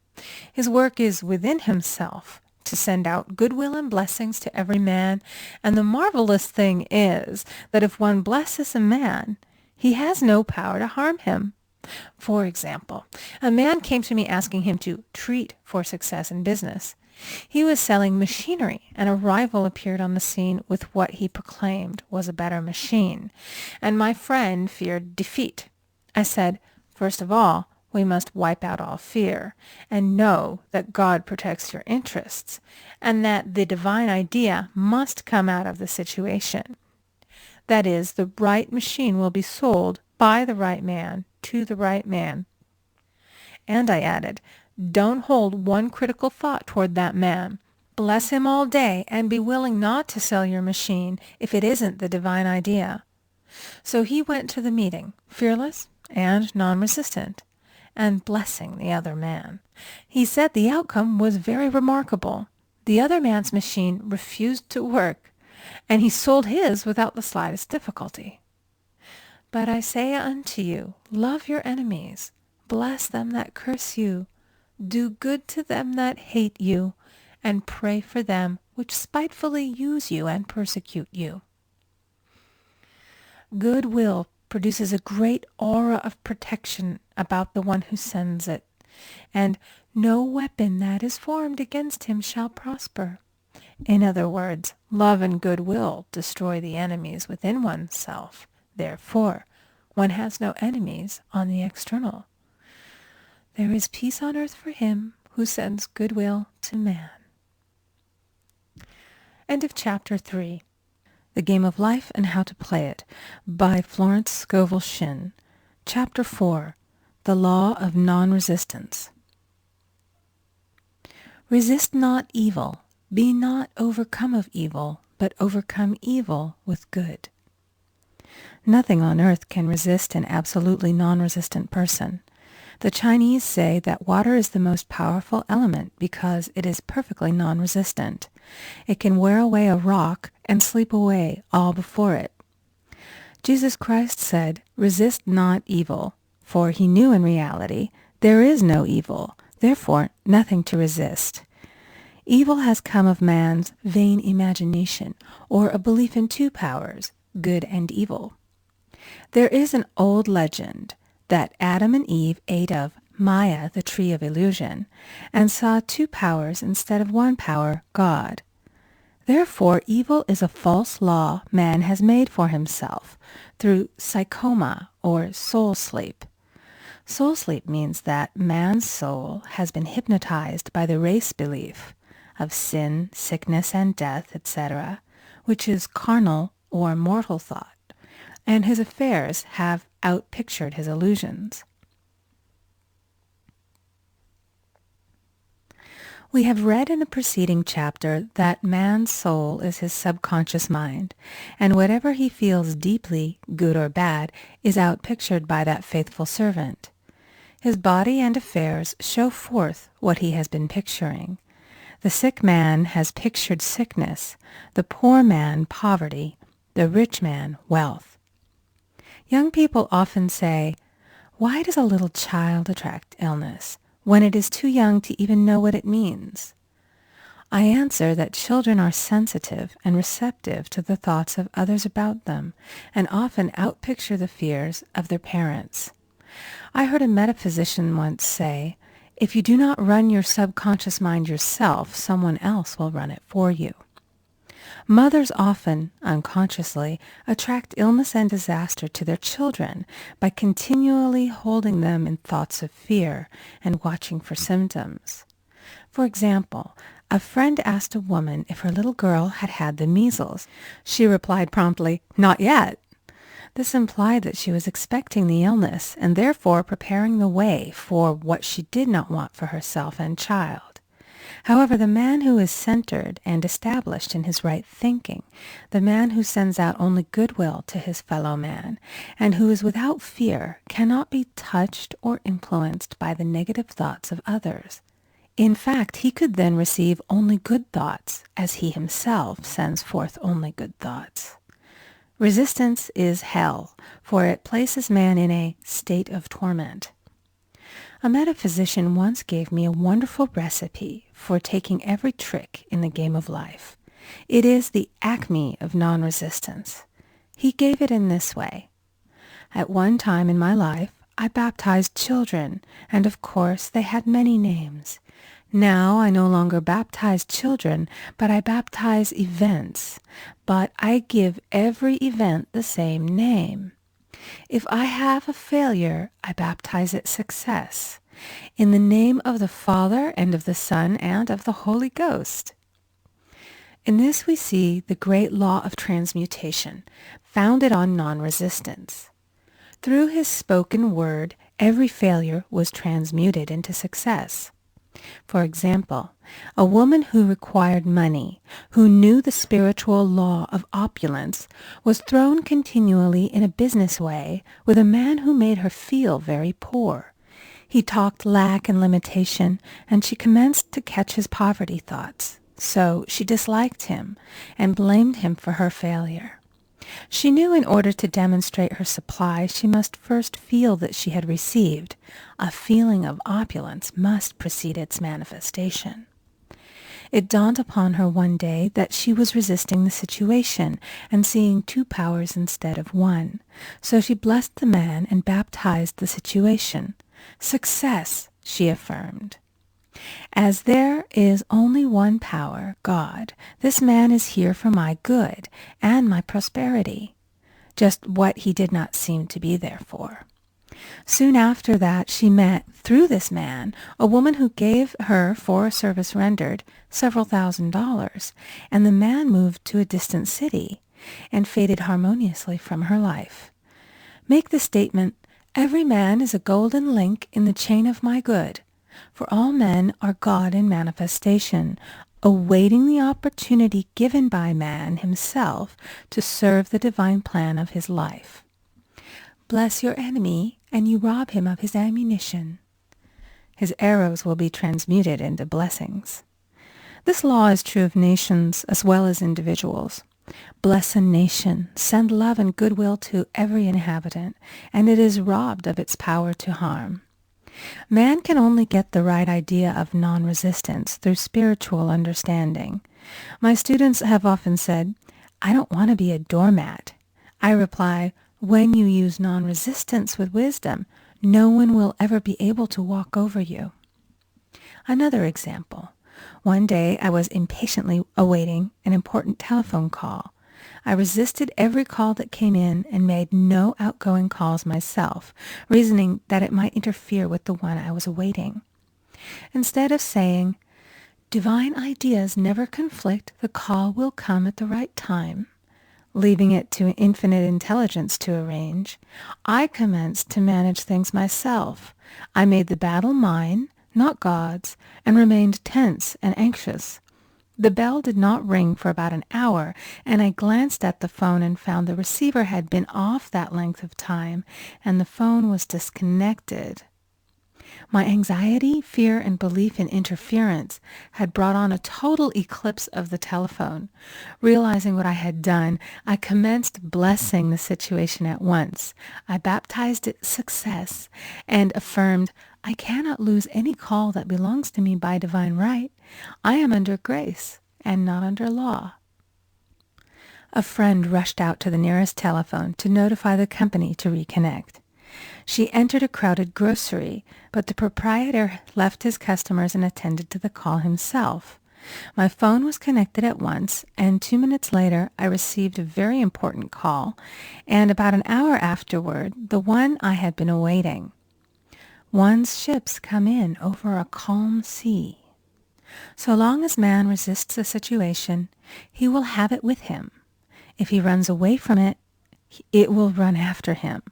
His work is within himself, to send out goodwill and blessings to every man, and the marvelous thing is that if one blesses a man, he has no power to harm him. For example, a man came to me asking him to treat for success in business. He was selling machinery, and a rival appeared on the scene with what he proclaimed was a better machine, and my friend feared defeat. I said, "First of all, we must wipe out all fear and know that God protects your interests and that the divine idea must come out of the situation. That is, the right machine will be sold by the right man to the right man. And I added, don't hold one critical thought toward that man. Bless him all day and be willing not to sell your machine if it isn't the divine idea. So he went to the meeting, fearless and non-resistant, and blessing the other man. He said the outcome was very remarkable. The other man's machine refused to work, and he sold his without the slightest difficulty. But I say unto you, love your enemies, bless them that curse you, do good to them that hate you, and pray for them which spitefully use you and persecute you. Goodwill produces a great aura of protection about the one who sends it, and no weapon that is formed against him shall prosper. In other words, love and goodwill destroy the enemies within oneself. Therefore, one has no enemies on the external. There is peace on earth for him who sends goodwill to man. End of chapter 3. The Game of Life and How to Play It by Florence Scovel Shinn. Chapter 4. The Law of Non-Resistance. Resist not evil. Be not overcome of evil, but overcome evil with good. Nothing on earth can resist an absolutely non-resistant person. The Chinese say that water is the most powerful element because it is perfectly non-resistant. It can wear away a rock and sleep away all before it. Jesus Christ said, resist not evil, for he knew in reality there is no evil, therefore nothing to resist. Evil has come of man's vain imagination, or a belief in two powers, good and evil. There is an old legend that Adam and Eve ate of Maya, the tree of illusion, and saw two powers instead of one power, God. Therefore, evil is a false law man has made for himself through psychoma, or soul sleep. Soul sleep means that man's soul has been hypnotized by the race belief of sin, sickness, and death, etc., which is carnal or mortal thought, and his affairs have outpictured his illusions. We have read in the preceding chapter that man's soul is his subconscious mind, and whatever he feels deeply, good or bad, is outpictured by that faithful servant. His body and affairs show forth what he has been picturing. The sick man has pictured sickness, the poor man poverty, the rich man wealth. Young people often say, "Why does a little child attract illness when it is too young to even know what it means?" I answer that children are sensitive and receptive to the thoughts of others about them, and often outpicture the fears of their parents. I heard a metaphysician once say, "If you do not run your subconscious mind yourself, someone else will run it for you." Mothers often, unconsciously, attract illness and disaster to their children by continually holding them in thoughts of fear and watching for symptoms. For example, a friend asked a woman if her little girl had had the measles. She replied promptly, "Not yet." This implied that she was expecting the illness and therefore preparing the way for what she did not want for herself and child. However, the man who is centered and established in his right thinking, the man who sends out only goodwill to his fellow man, and who is without fear, cannot be touched or influenced by the negative thoughts of others. In fact, he could then receive only good thoughts, as he himself sends forth only good thoughts. Resistance is hell, for it places man in a state of torment. A metaphysician once gave me a wonderful recipe for taking every trick in the game of life. It is the acme of non-resistance. He gave it in this way. At one time in my life, I baptized children, and of course they had many names. Now I no longer baptize children, but I baptize events. But I give every event the same name. If I have a failure, I baptize it success. In the name of the Father, and of the Son, and of the Holy Ghost. In this we see the great law of transmutation, founded on non-resistance. Through his spoken word, every failure was transmuted into success. For example, a woman who required money, who knew the spiritual law of opulence, was thrown continually in a business way with a man who made her feel very poor. He talked lack and limitation, and she commenced to catch his poverty thoughts. So she disliked him and blamed him for her failure. She knew in order to demonstrate her supply, she must first feel that she had received. A feeling of opulence must precede its manifestation. It dawned upon her one day that she was resisting the situation and seeing two powers instead of one. So she blessed the man and baptized the situation. Success, she affirmed. As there is only one power, God, this man is here for my good and my prosperity, just what he did not seem to be there for. Soon after that, she met, through this man, a woman who gave her, for a service rendered, several $1,000s, and the man moved to a distant city and faded harmoniously from her life. Make the statement, every man is a golden link in the chain of my good. For all men are God in manifestation, awaiting the opportunity given by man himself to serve the divine plan of his life. Bless your enemy, and you rob him of his ammunition. His arrows will be transmuted into blessings. This law is true of nations as well as individuals. Bless a nation, send love and goodwill to every inhabitant, and it is robbed of its power to harm. Man can only get the right idea of non-resistance through spiritual understanding. My students have often said, I don't want to be a doormat. I reply, when you use non-resistance with wisdom, no one will ever be able to walk over you. Another example. One day I was impatiently awaiting an important telephone call. I resisted every call that came in and made no outgoing calls myself, reasoning that it might interfere with the one I was awaiting. Instead of saying, divine ideas never conflict, the call will come at the right time, leaving it to infinite intelligence to arrange, I commenced to manage things myself. I made the battle mine, not God's, and remained tense and anxious. The bell did not ring for about an hour, and I glanced at the phone and found the receiver had been off that length of time, and the phone was disconnected. My anxiety, fear, and belief in interference had brought on a total eclipse of the telephone. Realizing what I had done, I commenced blessing the situation at once. I baptized it success and affirmed, I cannot lose any call that belongs to me by divine right. I am under grace and not under law. A friend rushed out to the nearest telephone to notify the company to reconnect. She entered a crowded grocery, but the proprietor left his customers and attended to the call himself. My phone was connected at once, and 2 minutes later I received a very important call, and about an hour afterward, the one I had been awaiting. One's ships come in over a calm sea. So long as man resists a situation, he will have it with him. If he runs away from it, it will run after him.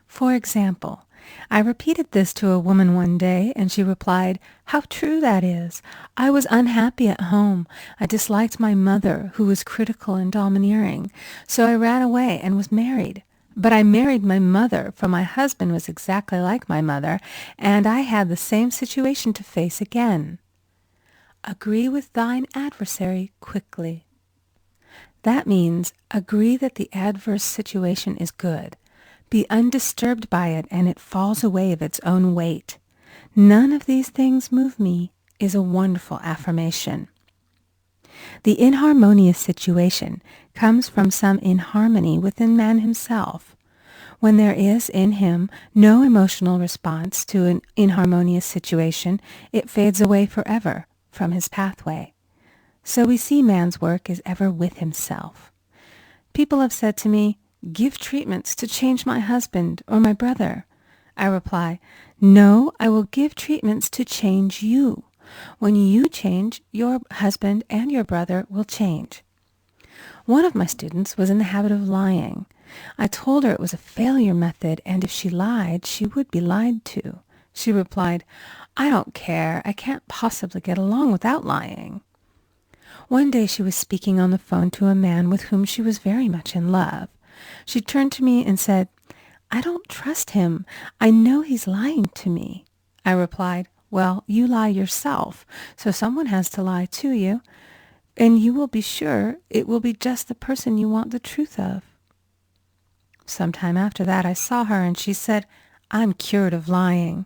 For example, I repeated this to a woman one day, and she replied, "How true that is. I was unhappy at home. I disliked my mother, who was critical and domineering. So I ran away and was married. But I married my mother, for my husband was exactly like my mother, and I had the same situation to face again. Agree with thine adversary quickly." That means agree that the adverse situation is good. Be undisturbed by it, and it falls away of its own weight. None of these things move me is a wonderful affirmation. The inharmonious situation comes from some inharmony within man himself. When there is in him no emotional response to an inharmonious situation, it fades away forever from his pathway. So we see man's work is ever with himself. People have said to me, give treatments to change my husband or my brother. I reply, no, I will give treatments to change you. When you change, your husband and your brother will change. One of my students was in the habit of lying. I told her it was a failure method, and if she lied, she would be lied to. She replied, I don't care. I can't possibly get along without lying. One day she was speaking on the phone to a man with whom she was very much in love. She turned to me and said, I don't trust him. I know he's lying to me. I replied, well, you lie yourself, so someone has to lie to you, and you will be sure it will be just the person you want the truth of. Some time after that I saw her, and she said, I'm cured of lying.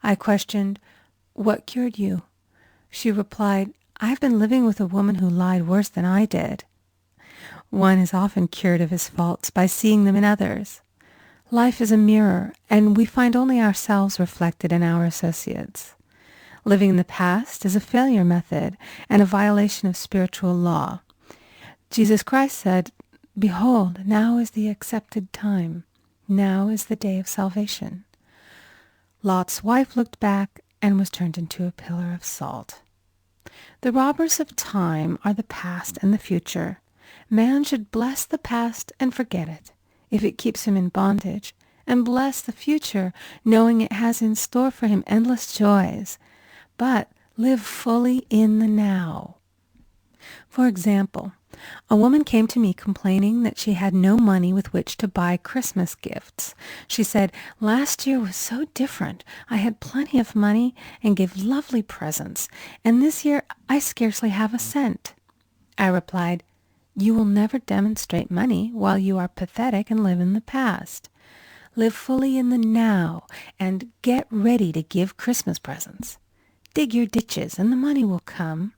I questioned, what cured you? She replied, I've been living with a woman who lied worse than I did. One is often cured of his faults by seeing them in others. Life is a mirror, and we find only ourselves reflected in our associates. Living in the past is a failure method and a violation of spiritual law. Jesus Christ said, behold, now is the accepted time. Now is the day of salvation. Lot's wife looked back and was turned into a pillar of salt. The robbers of time are the past and the future. Man should bless the past and forget it, if it keeps him in bondage, and bless the future, knowing it has in store for him endless joys, but live fully in the now. For example, a woman came to me complaining that she had no money with which to buy Christmas gifts. She said, last year was so different. I had plenty of money and gave lovely presents, and this year I scarcely have a cent. I replied, you will never demonstrate money while you are pathetic and live in the past. Live fully in the now and get ready to give Christmas presents. Dig your ditches and the money will come.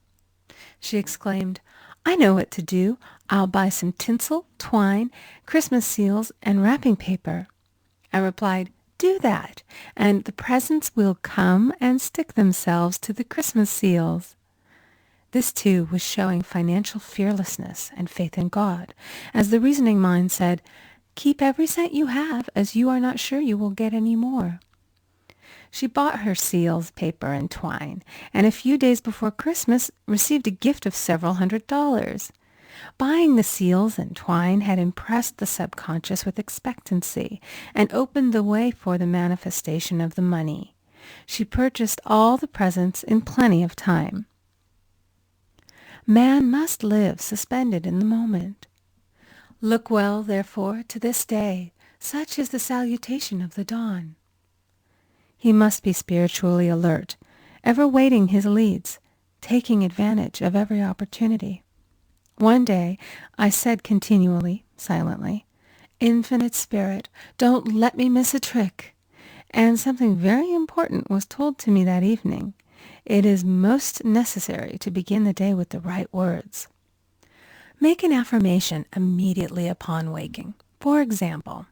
She exclaimed, I know what to do. I'll buy some tinsel, twine, Christmas seals, and wrapping paper. I replied, do that, and the presents will come and stick themselves to the Christmas seals. This, too, was showing financial fearlessness and faith in God, as the reasoning mind said, keep every cent you have, as you are not sure you will get any more. She bought her seals, paper, and twine, and a few days before Christmas received a gift of several $100s. Buying the seals and twine had impressed the subconscious with expectancy and opened the way for the manifestation of the money. She purchased all the presents in plenty of time. Man must live suspended in the moment. Look well, therefore, to this day. Such is the salutation of the dawn. He must be spiritually alert, ever waiting his leads, taking advantage of every opportunity. One day I said continually, silently, Infinite Spirit, don't let me miss a trick. And something very important was told to me that evening. It is most necessary to begin the day with the right words. Make an affirmation immediately upon waking. For example,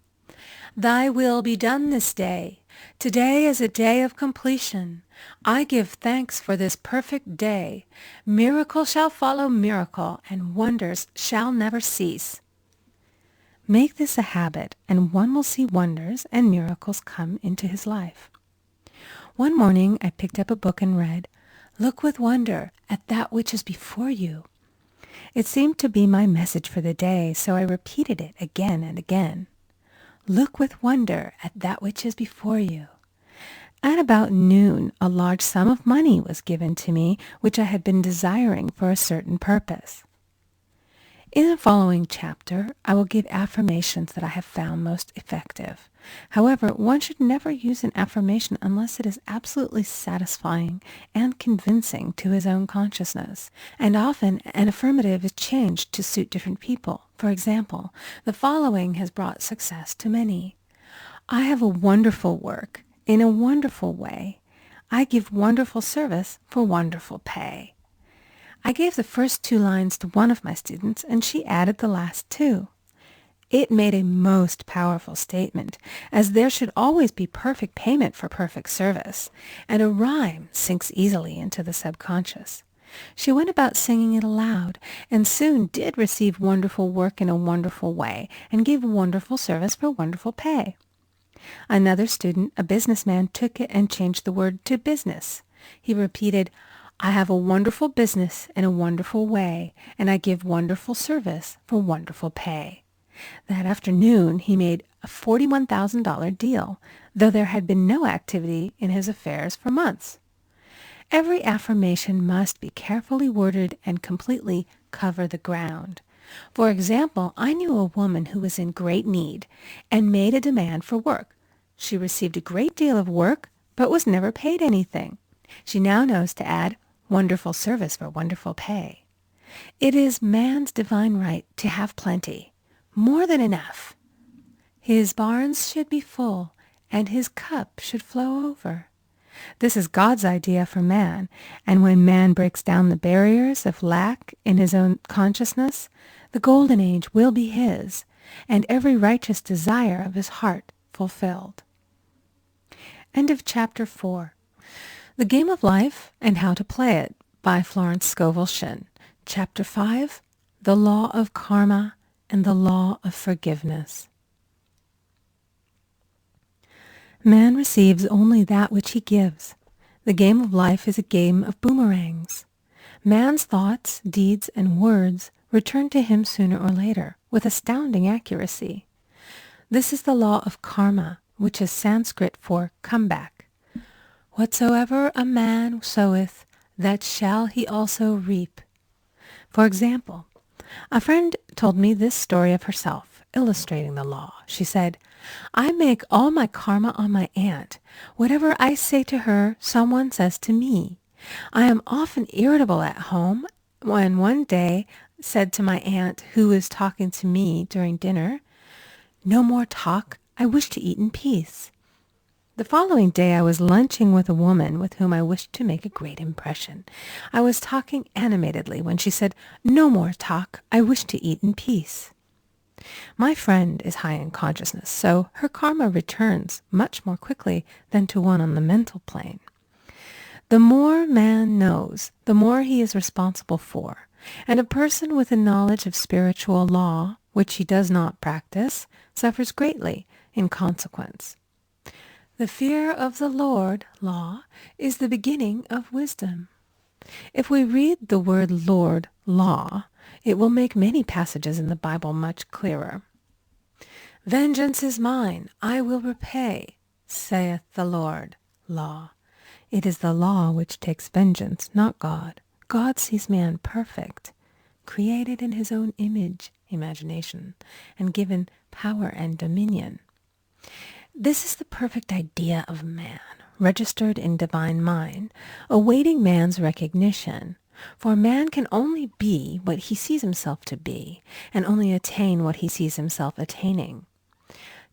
Thy will be done this day. Today is a day of completion. I give thanks for this perfect day. Miracle shall follow miracle, and wonders shall never cease. Make this a habit, and one will see wonders and miracles come into his life. One morning I picked up a book and read, Look with wonder at that which is before you. It seemed to be my message for the day, so I repeated it again and again. Look with wonder at that which is before you. At about noon, a large sum of money was given to me, which I had been desiring for a certain purpose. In the following chapter, I will give affirmations that I have found most effective. However, one should never use an affirmation unless it is absolutely satisfying and convincing to his own consciousness. And often, an affirmative is changed to suit different people. For example, the following has brought success to many. I have a wonderful work in a wonderful way. I give wonderful service for wonderful pay. I gave the first 2 lines to one of my students, and she added the last 2. It made a most powerful statement, as there should always be perfect payment for perfect service, and a rhyme sinks easily into the subconscious. She went about singing it aloud, and soon did receive wonderful work in a wonderful way, and gave wonderful service for wonderful pay. Another student, a businessman, took it and changed the word to business. He repeated, I have a wonderful business in a wonderful way, and I give wonderful service for wonderful pay. That afternoon he made a $41,000 deal, though there had been no activity in his affairs for months. Every affirmation must be carefully worded and completely cover the ground. For example, I knew a woman who was in great need and made a demand for work. She received a great deal of work, but was never paid anything. She now knows to add wonderful service for wonderful pay. It is man's divine right to have plenty, more than enough. His barns should be full, and his cup should flow over. This is God's idea for man, and when man breaks down the barriers of lack in his own consciousness, the golden age will be his, and every righteous desire of his heart fulfilled. End of chapter 4. The Game of Life and How to Play It by Florence Scovel Shinn. Chapter 5, The Law of Karma and the Law of Forgiveness. Man receives only that which he gives. The game of life is a game of boomerangs. Man's thoughts, deeds, and words return to him sooner or later with astounding accuracy. This is the law of karma, which is Sanskrit for comeback. Whatsoever a man soweth, that shall he also reap. For example, a friend told me this story of herself, illustrating the law. She said, I make all my karma on my aunt. Whatever I say to her, someone says to me. I am often irritable at home when one day said to my aunt, who was talking to me during dinner, no more talk, I wish to eat in peace. The following day I was lunching with a woman with whom I wished to make a great impression. I was talking animatedly when she said, no more talk, I wish to eat in peace. My friend is high in consciousness, so her karma returns much more quickly than to one on the mental plane. The more man knows, the more he is responsible for, and a person with a knowledge of spiritual law, which he does not practice, suffers greatly in consequence. The fear of the Lord, law, is the beginning of wisdom. If we read the word Lord, law, it will make many passages in the Bible much clearer. Vengeance is mine, I will repay, saith the Lord, law. It is the law which takes vengeance, not God. God sees man perfect, created in his own image, imagination, and given power and dominion. This is the perfect idea of man, registered in divine mind, awaiting man's recognition. For man can only be what he sees himself to be, and only attain what he sees himself attaining.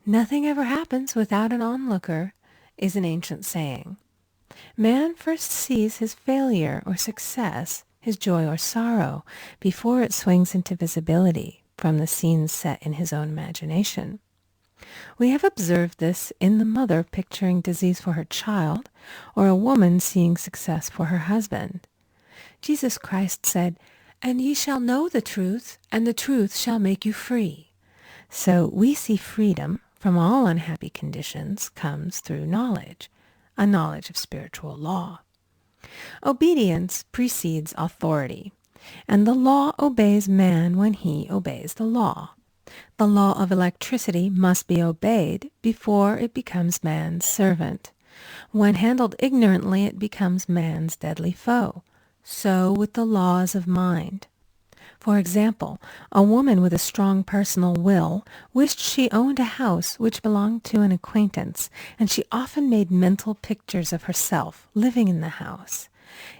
Nothing ever happens without an onlooker, is an ancient saying. Man first sees his failure or success, his joy or sorrow, before it swings into visibility from the scenes set in his own imagination. We have observed this in the mother picturing disease for her child, or a woman seeing success for her husband. Jesus Christ said, and ye shall know the truth, and the truth shall make you free. So we see freedom from all unhappy conditions comes through knowledge, a knowledge of spiritual law. Obedience precedes authority, and the law obeys man when he obeys the law. The law of electricity must be obeyed before it becomes man's servant. When handled ignorantly, it becomes man's deadly foe. So with the laws of mind. For example, a woman with a strong personal will wished she owned a house which belonged to an acquaintance, and she often made mental pictures of herself living in the house.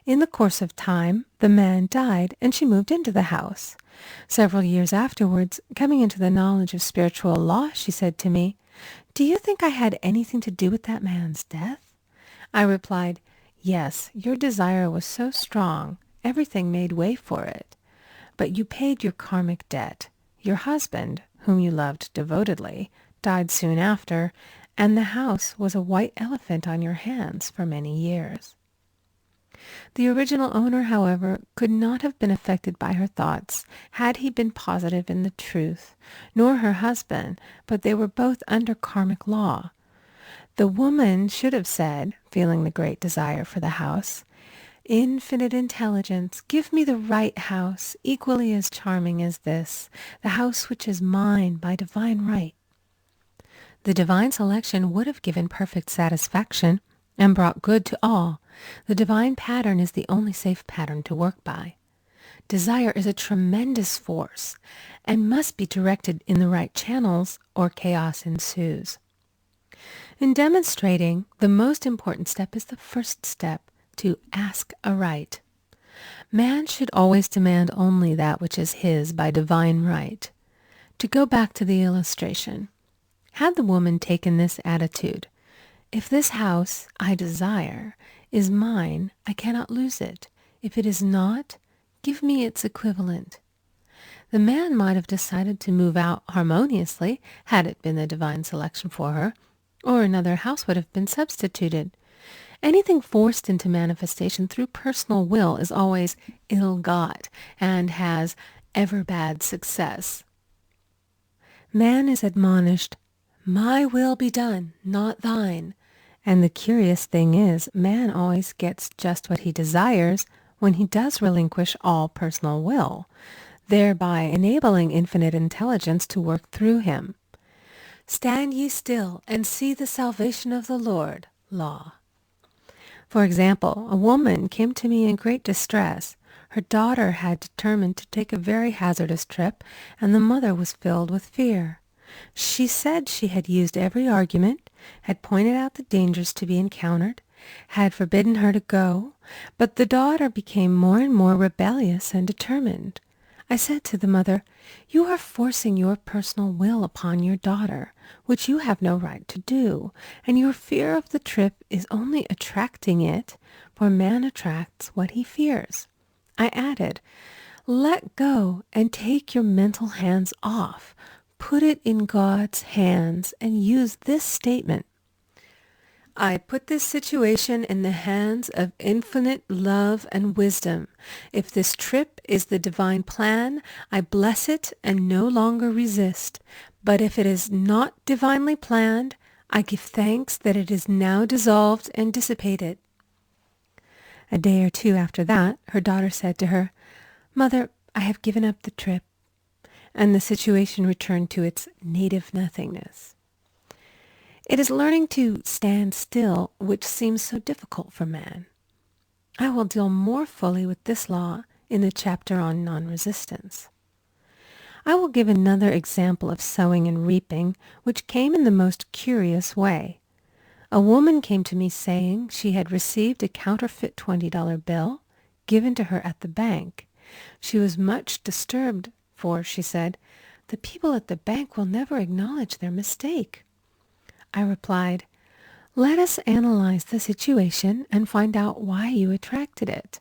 In the course of time, the man died, and she moved into the house. Several years afterwards, coming into the knowledge of spiritual law, she said to me, do you think I had anything to do with that man's death? I replied, yes, your desire was so strong, everything made way for it. But you paid your karmic debt. Your husband, whom you loved devotedly, died soon after, and the house was a white elephant on your hands for many years. The original owner, however, could not have been affected by her thoughts had he been positive in the truth, nor her husband, but they were both under karmic law. The woman should have said, feeling the great desire for the house, "Infinite intelligence, give me the right house, equally as charming as this, the house which is mine by divine right." The divine selection would have given perfect satisfaction and brought good to all. The divine pattern is the only safe pattern to work by. Desire is a tremendous force and must be directed in the right channels or chaos ensues. In demonstrating, the most important step is the first step, to ask aright. Man should always demand only that which is his by divine right. To go back to the illustration, had the woman taken this attitude, "If this house I desire is mine, I cannot lose it. If it is not, give me its equivalent," the man might have decided to move out harmoniously had it been the divine selection for her, or another house would have been substituted. Anything forced into manifestation through personal will is always ill-got and has ever bad success. Man is admonished, "My will be done, not thine." And the curious thing is, man always gets just what he desires when he does relinquish all personal will, thereby enabling infinite intelligence to work through him. "Stand ye still and see the salvation of the Lord." Law. For example, a woman came to me in great distress. Her daughter had determined to take a very hazardous trip, and the mother was filled with fear. She said she had used every argument, had pointed out the dangers to be encountered, had forbidden her to go, but the daughter became more and more rebellious and determined. I said to the mother, "You are forcing your personal will upon your daughter, which you have no right to do, and your fear of the trip is only attracting it, for man attracts what he fears." I added, "Let go and take your mental hands off. Put it in God's hands and use this statement: I put this situation in the hands of infinite love and wisdom. If this trip is the divine plan, I bless it and no longer resist. But if it is not divinely planned, I give thanks that it is now dissolved and dissipated." A day or two after that, her daughter said to her, "Mother, I have given up the trip," and the situation returned to its native nothingness. It is learning to stand still which seems so difficult for man. I will deal more fully with this law in the chapter on non-resistance. I will give another example of sowing and reaping, which came in the most curious way. A woman came to me saying she had received a counterfeit $20 bill given to her at the bank. She was much disturbed, for, she said, "The people at the bank will never acknowledge their mistake." I replied, "Let us analyze the situation and find out why you attracted it."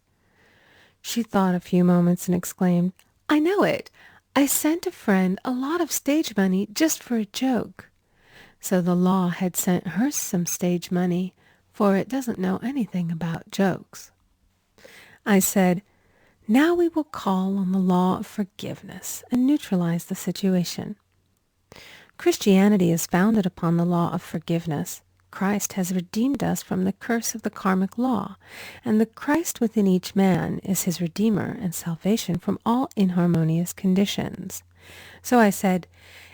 She thought a few moments and exclaimed, "I know it. I sent a friend a lot of stage money just for a joke." So the law had sent her some stage money, for it doesn't know anything about jokes. I said, "Now we will call on the law of forgiveness and neutralize the situation. Christianity is founded upon the law of forgiveness. Christ has redeemed us from the curse of the karmic law, and the Christ within each man is his redeemer and salvation from all inharmonious conditions. So I said,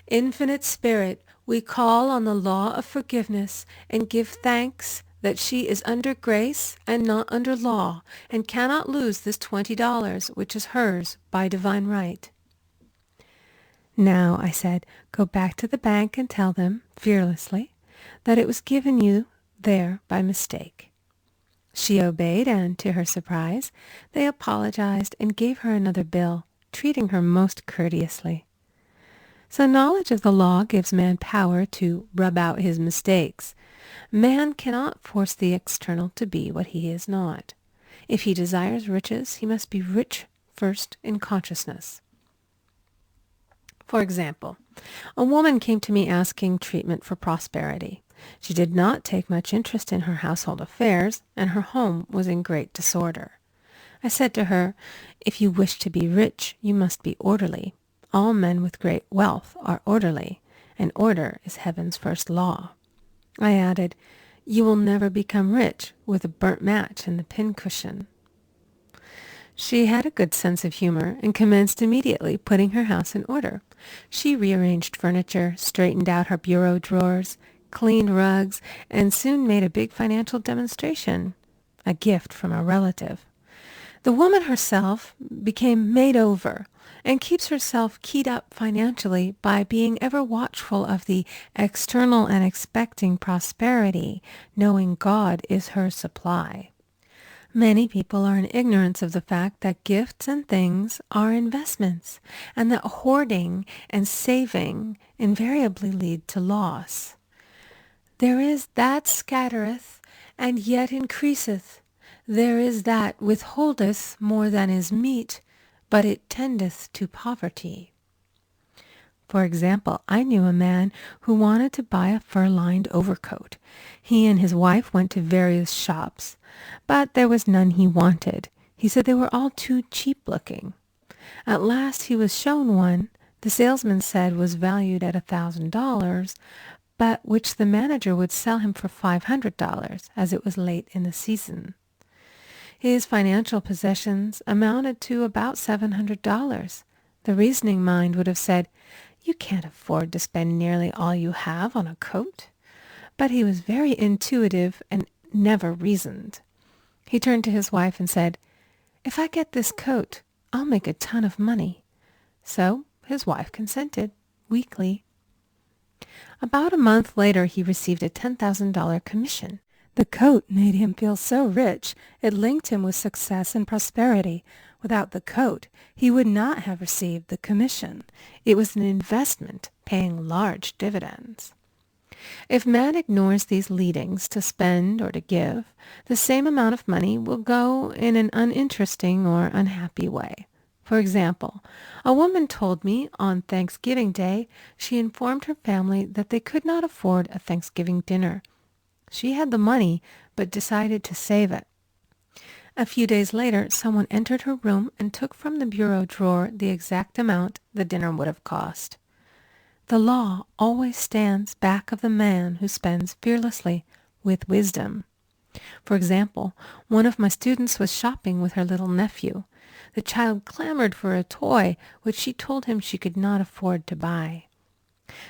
"Infinite Spirit, we call on the law of forgiveness and give thanks that she is under grace and not under law, and cannot lose this $20, which is hers by divine right." Now, I said, go back to the bank and tell them, fearlessly, that it was given you there by mistake. She obeyed, and, to her surprise, they apologized and gave her another bill, treating her most courteously. So knowledge of the law gives man power to rub out his mistakes. Man cannot force the external to be what he is not. If he desires riches, he must be rich first in consciousness. For example, a woman came to me asking treatment for prosperity. She did not take much interest in her household affairs, and her home was in great disorder. I said to her, "If you wish to be rich, you must be orderly. All men with great wealth are orderly, and order is heaven's first law." I added, "You will never become rich with a burnt match in the pincushion." She had a good sense of humor and commenced immediately putting her house in order. She rearranged furniture, straightened out her bureau drawers, cleaned rugs, and soon made a big financial demonstration, a gift from a relative. The woman herself became made over and keeps herself keyed up financially by being ever watchful of the external and expecting prosperity, knowing God is her supply. Many people are in ignorance of the fact that gifts and things are investments, and that hoarding and saving invariably lead to loss. There is that scattereth, and yet increaseth. There is that withholdeth more than is meet, but it tendeth to poverty. For example, I knew a man who wanted to buy a fur-lined overcoat. He and his wife went to various shops, but there was none he wanted. He said they were all too cheap-looking. At last he was shown one the salesman said was valued at $1,000, but which the manager would sell him for $500, as it was late in the season. His financial possessions amounted to about $700. The reasoning mind would have said, "You can't afford to spend nearly all you have on a coat." But he was very intuitive and never reasoned. He turned to his wife and said, "If I get this coat, I'll make a ton of money." So his wife consented, weakly. About a month later, he received a $10,000 commission. The coat made him feel so rich, it linked him with success and prosperity. Without the coat, he would not have received the commission. It was an investment, paying large dividends. If man ignores these leadings to spend or to give, the same amount of money will go in an uninteresting or unhappy way. For example, a woman told me on Thanksgiving Day she informed her family that they could not afford a Thanksgiving dinner. She had the money, but decided to save it. A few days later, someone entered her room and took from the bureau drawer the exact amount the dinner would have cost. The law always stands back of the man who spends fearlessly with wisdom. For example, one of my students was shopping with her little nephew. The child clamored for a toy, which she told him she could not afford to buy.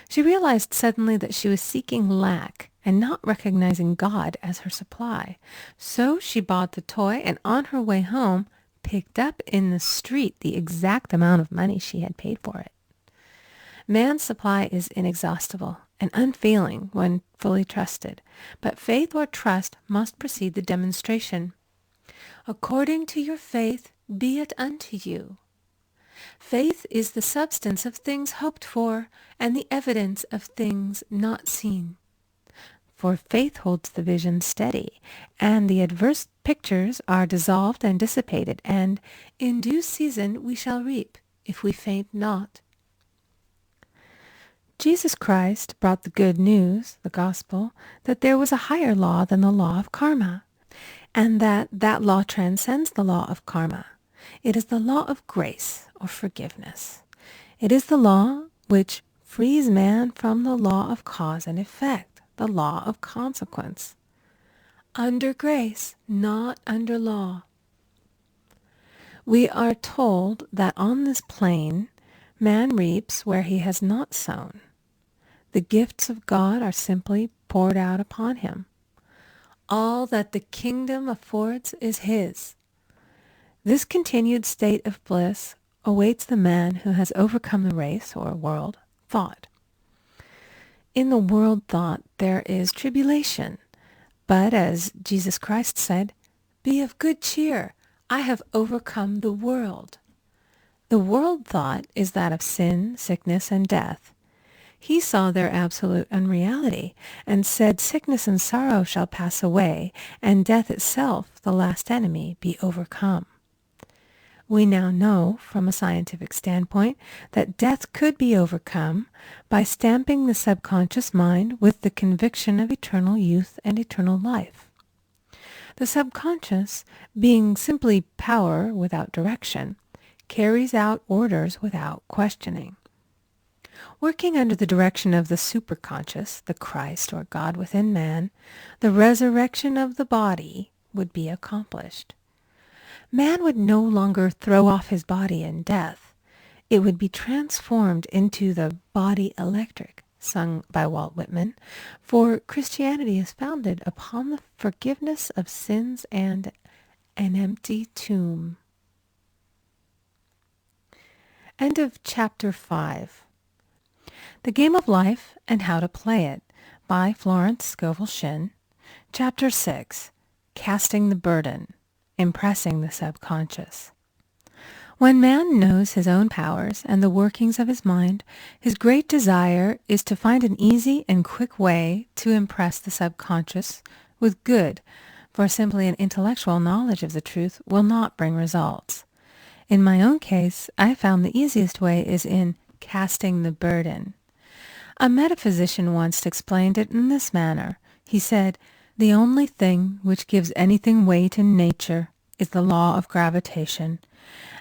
She realized suddenly that she was seeking lack and not recognizing God as her supply. So she bought the toy and on her way home picked up in the street the exact amount of money she had paid for it. Man's supply is inexhaustible and unfailing when fully trusted, but faith or trust must precede the demonstration. "According to your faith be it unto you." Faith is the substance of things hoped for and the evidence of things not seen. For faith holds the vision steady, and the adverse pictures are dissolved and dissipated, and in due season we shall reap, if we faint not. Jesus Christ brought the good news, the gospel, that there was a higher law than the law of karma, and that law transcends the law of karma. It is the law of grace or forgiveness. It is the law which frees man from the law of cause and effect, the law of consequence. Under grace, not under law. We are told that on this plane, man reaps where he has not sown. The gifts of God are simply poured out upon him. All that the kingdom affords is his. This continued state of bliss awaits the man who has overcome the race or world thought. In the world thought there is tribulation, but as Jesus Christ said, "Be of good cheer, I have overcome the world." The world thought is that of sin, sickness, and death. He saw their absolute unreality and said, "Sickness and sorrow shall pass away, and death itself, the last enemy, be overcome." We now know, from a scientific standpoint, that death could be overcome by stamping the subconscious mind with the conviction of eternal youth and eternal life. The subconscious, being simply power without direction, carries out orders without questioning. Working under the direction of the superconscious, the Christ or God within man, the resurrection of the body would be accomplished. Man would no longer throw off his body in death. It would be transformed into the body electric, sung by Walt Whitman, for Christianity is founded upon the forgiveness of sins and an empty tomb. End of chapter 5. The Game of Life and How to Play It by Florence Scovel Shinn. Chapter 6. Casting the Burden. Impressing the Subconscious. When man knows his own powers and the workings of his mind, his great desire is to find an easy and quick way to impress the subconscious with good, for simply an intellectual knowledge of the truth will not bring results. In my own case, I found the easiest way is in casting the burden. A metaphysician once explained it in this manner. He said, "The only thing which gives anything weight in nature is the law of gravitation,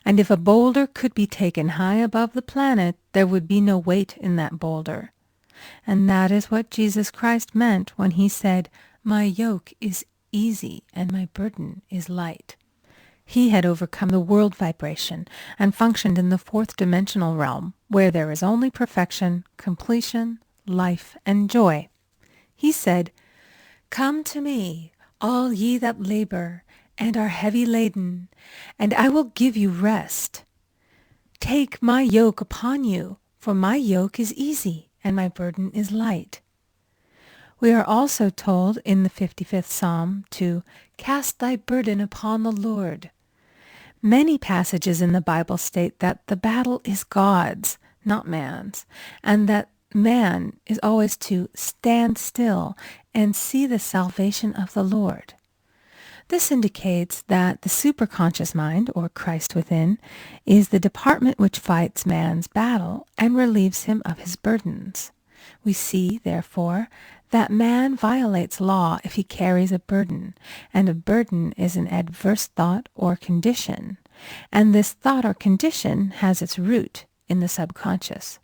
and if a boulder could be taken high above the planet, there would be no weight in that boulder." And that is what Jesus Christ meant when he said, "My yoke is easy and my burden is light." He had overcome the world vibration and functioned in the fourth dimensional realm, where there is only perfection, completion, life, and joy. He said, "Come to me, all ye that labor and are heavy laden, and I will give you rest. Take my yoke upon you, for my yoke is easy and my burden is light." We are also told in the 55th Psalm to cast thy burden upon the Lord. Many passages in the Bible state that the battle is God's, not man's, and that man is always to stand still and see the salvation of the Lord. This indicates that the superconscious mind, or Christ within, is the department which fights man's battle and relieves him of his burdens. We see, therefore, that man violates law if he carries a burden, and a burden is an adverse thought or condition, and this thought or condition has its root in the subconscious.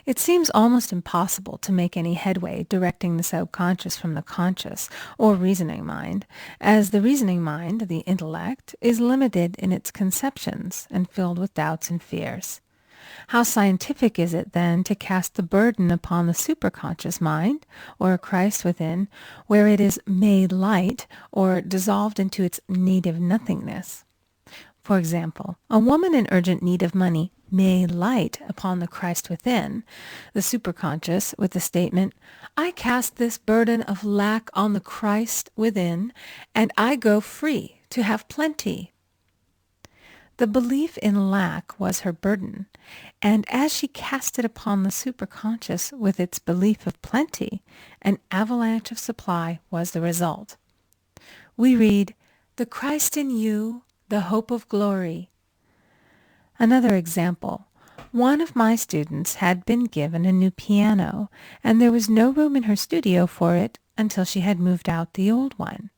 It seems almost impossible to make any headway directing the subconscious from the conscious or reasoning mind, as the reasoning mind, the intellect, is limited in its conceptions and filled with doubts and fears. How scientific is it, then, to cast the burden upon the superconscious mind, or Christ within, where it is made light or dissolved into its native nothingness? For example, a woman in urgent need of money may light upon the Christ within, the superconscious, with the statement, "I cast this burden of lack on the Christ within, and I go free to have plenty." The belief in lack was her burden, and as she cast it upon the superconscious with its belief of plenty, an avalanche of supply was the result. We read, "The Christ in you, the hope of glory." Another example. One of my students had been given a new piano, and there was no room in her studio for it until she had moved out the old one.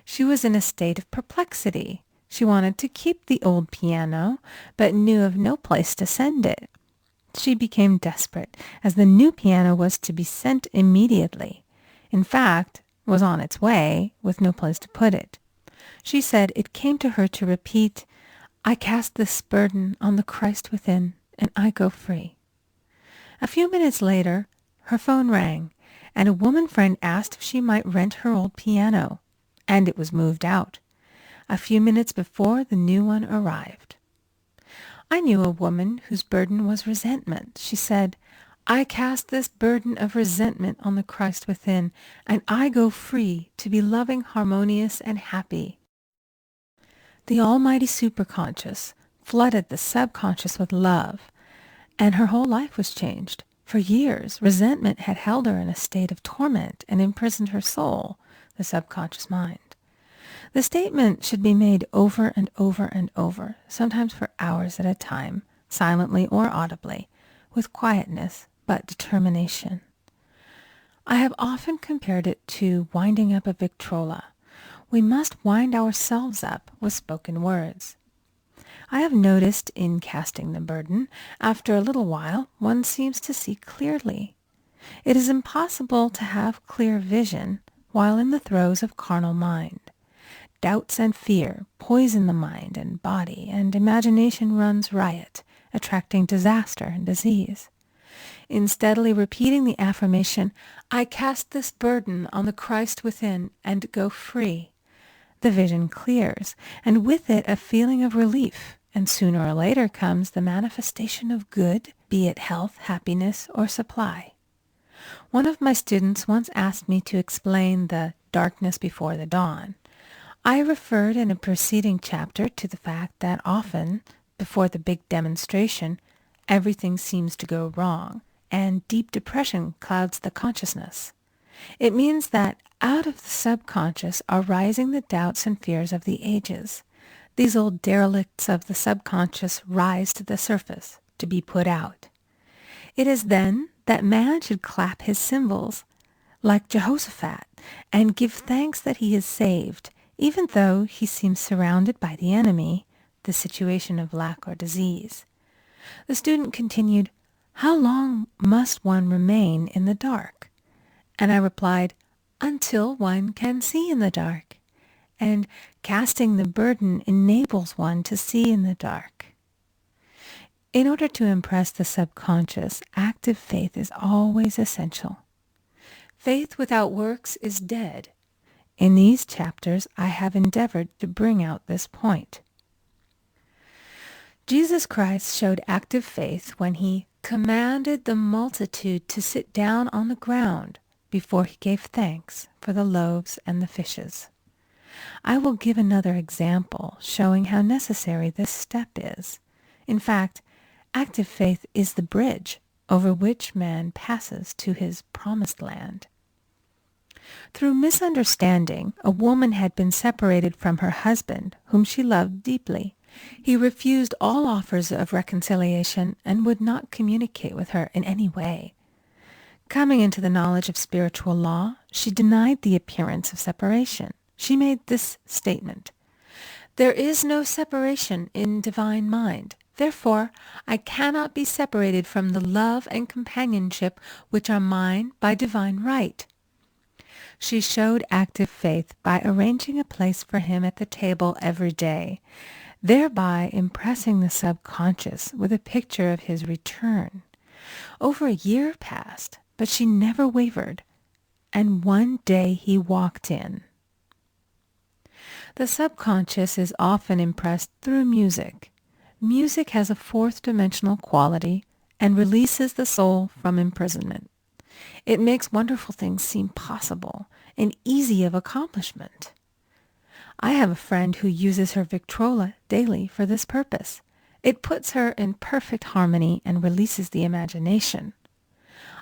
She was in a state of perplexity. She wanted to keep the old piano, but knew of no place to send it. She became desperate, as the new piano was to be sent immediately. In fact, was on its way, with no place to put it. She said it came to her to repeat, "I cast this burden on the Christ within, and I go free." A few minutes later, her phone rang, and a woman friend asked if she might rent her old piano, and it was moved out. A few minutes before, the new one arrived. I knew a woman whose burden was resentment. She said, "I cast this burden of resentment on the Christ within, and I go free to be loving, harmonious, and happy." The almighty superconscious flooded the subconscious with love, and her whole life was changed. For years, resentment had held her in a state of torment and imprisoned her soul, the subconscious mind. The statement should be made over and over and over, sometimes for hours at a time, silently or audibly, with quietness but determination. I have often compared it to winding up a Victrola. We must wind ourselves up with spoken words. I have noticed in casting the burden, after a little while, one seems to see clearly. It is impossible to have clear vision while in the throes of carnal mind. Doubts and fear poison the mind and body, and imagination runs riot, attracting disaster and disease. In steadily repeating the affirmation, I cast this burden on the Christ within and go free, the vision clears, and with it a feeling of relief, and sooner or later comes the manifestation of good, be it health, happiness, or supply. One of my students once asked me to explain the darkness before the dawn. I referred in a preceding chapter to the fact that often, before the big demonstration, everything seems to go wrong, and deep depression clouds the consciousness. It means that out of the subconscious are rising the doubts and fears of the ages. These old derelicts of the subconscious rise to the surface, to be put out. It is then that man should clap his cymbals, like Jehoshaphat, and give thanks that he is saved, even though he seems surrounded by the enemy, the situation of lack or disease. The student continued, how long must one remain in the dark? And I replied, until one can see in the dark. And casting the burden enables one to see in the dark. In order to impress the subconscious, active faith is always essential. Faith without works is dead. In these chapters, I have endeavored to bring out this point. Jesus Christ showed active faith when he commanded the multitude to sit down on the ground before he gave thanks for the loaves and the fishes. I will give another example showing how necessary this step is. In fact, active faith is the bridge over which man passes to his promised land. Through misunderstanding, a woman had been separated from her husband, whom she loved deeply. He refused all offers of reconciliation and would not communicate with her in any way. Coming into the knowledge of spiritual law, she denied the appearance of separation. She made this statement, there is no separation in divine mind. Therefore, I cannot be separated from the love and companionship which are mine by divine right. She showed active faith by arranging a place for him at the table every day, thereby impressing the subconscious with a picture of his return. Over a year passed, but she never wavered, and one day he walked in. The subconscious is often impressed through music. Music has a fourth-dimensional quality and releases the soul from imprisonment. It makes wonderful things seem possible and easy of accomplishment. I have a friend who uses her Victrola daily for this purpose. It puts her in perfect harmony and releases the imagination.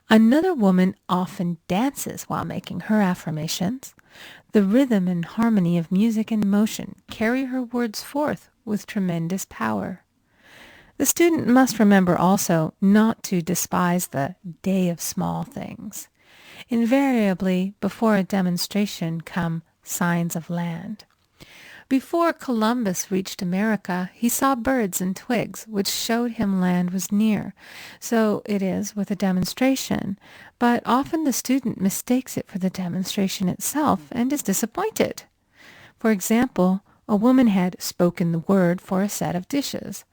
Another woman often dances while making her affirmations. The rhythm and harmony of music and motion carry her words forth with tremendous power. The student must remember also not to despise the day of small things. Invariably, before a demonstration come signs of land. Before Columbus reached America, he saw birds and twigs, which showed him land was near. So it is with a demonstration, but often the student mistakes it for the demonstration itself and is disappointed. For example, a woman had spoken the word for a set of dishes.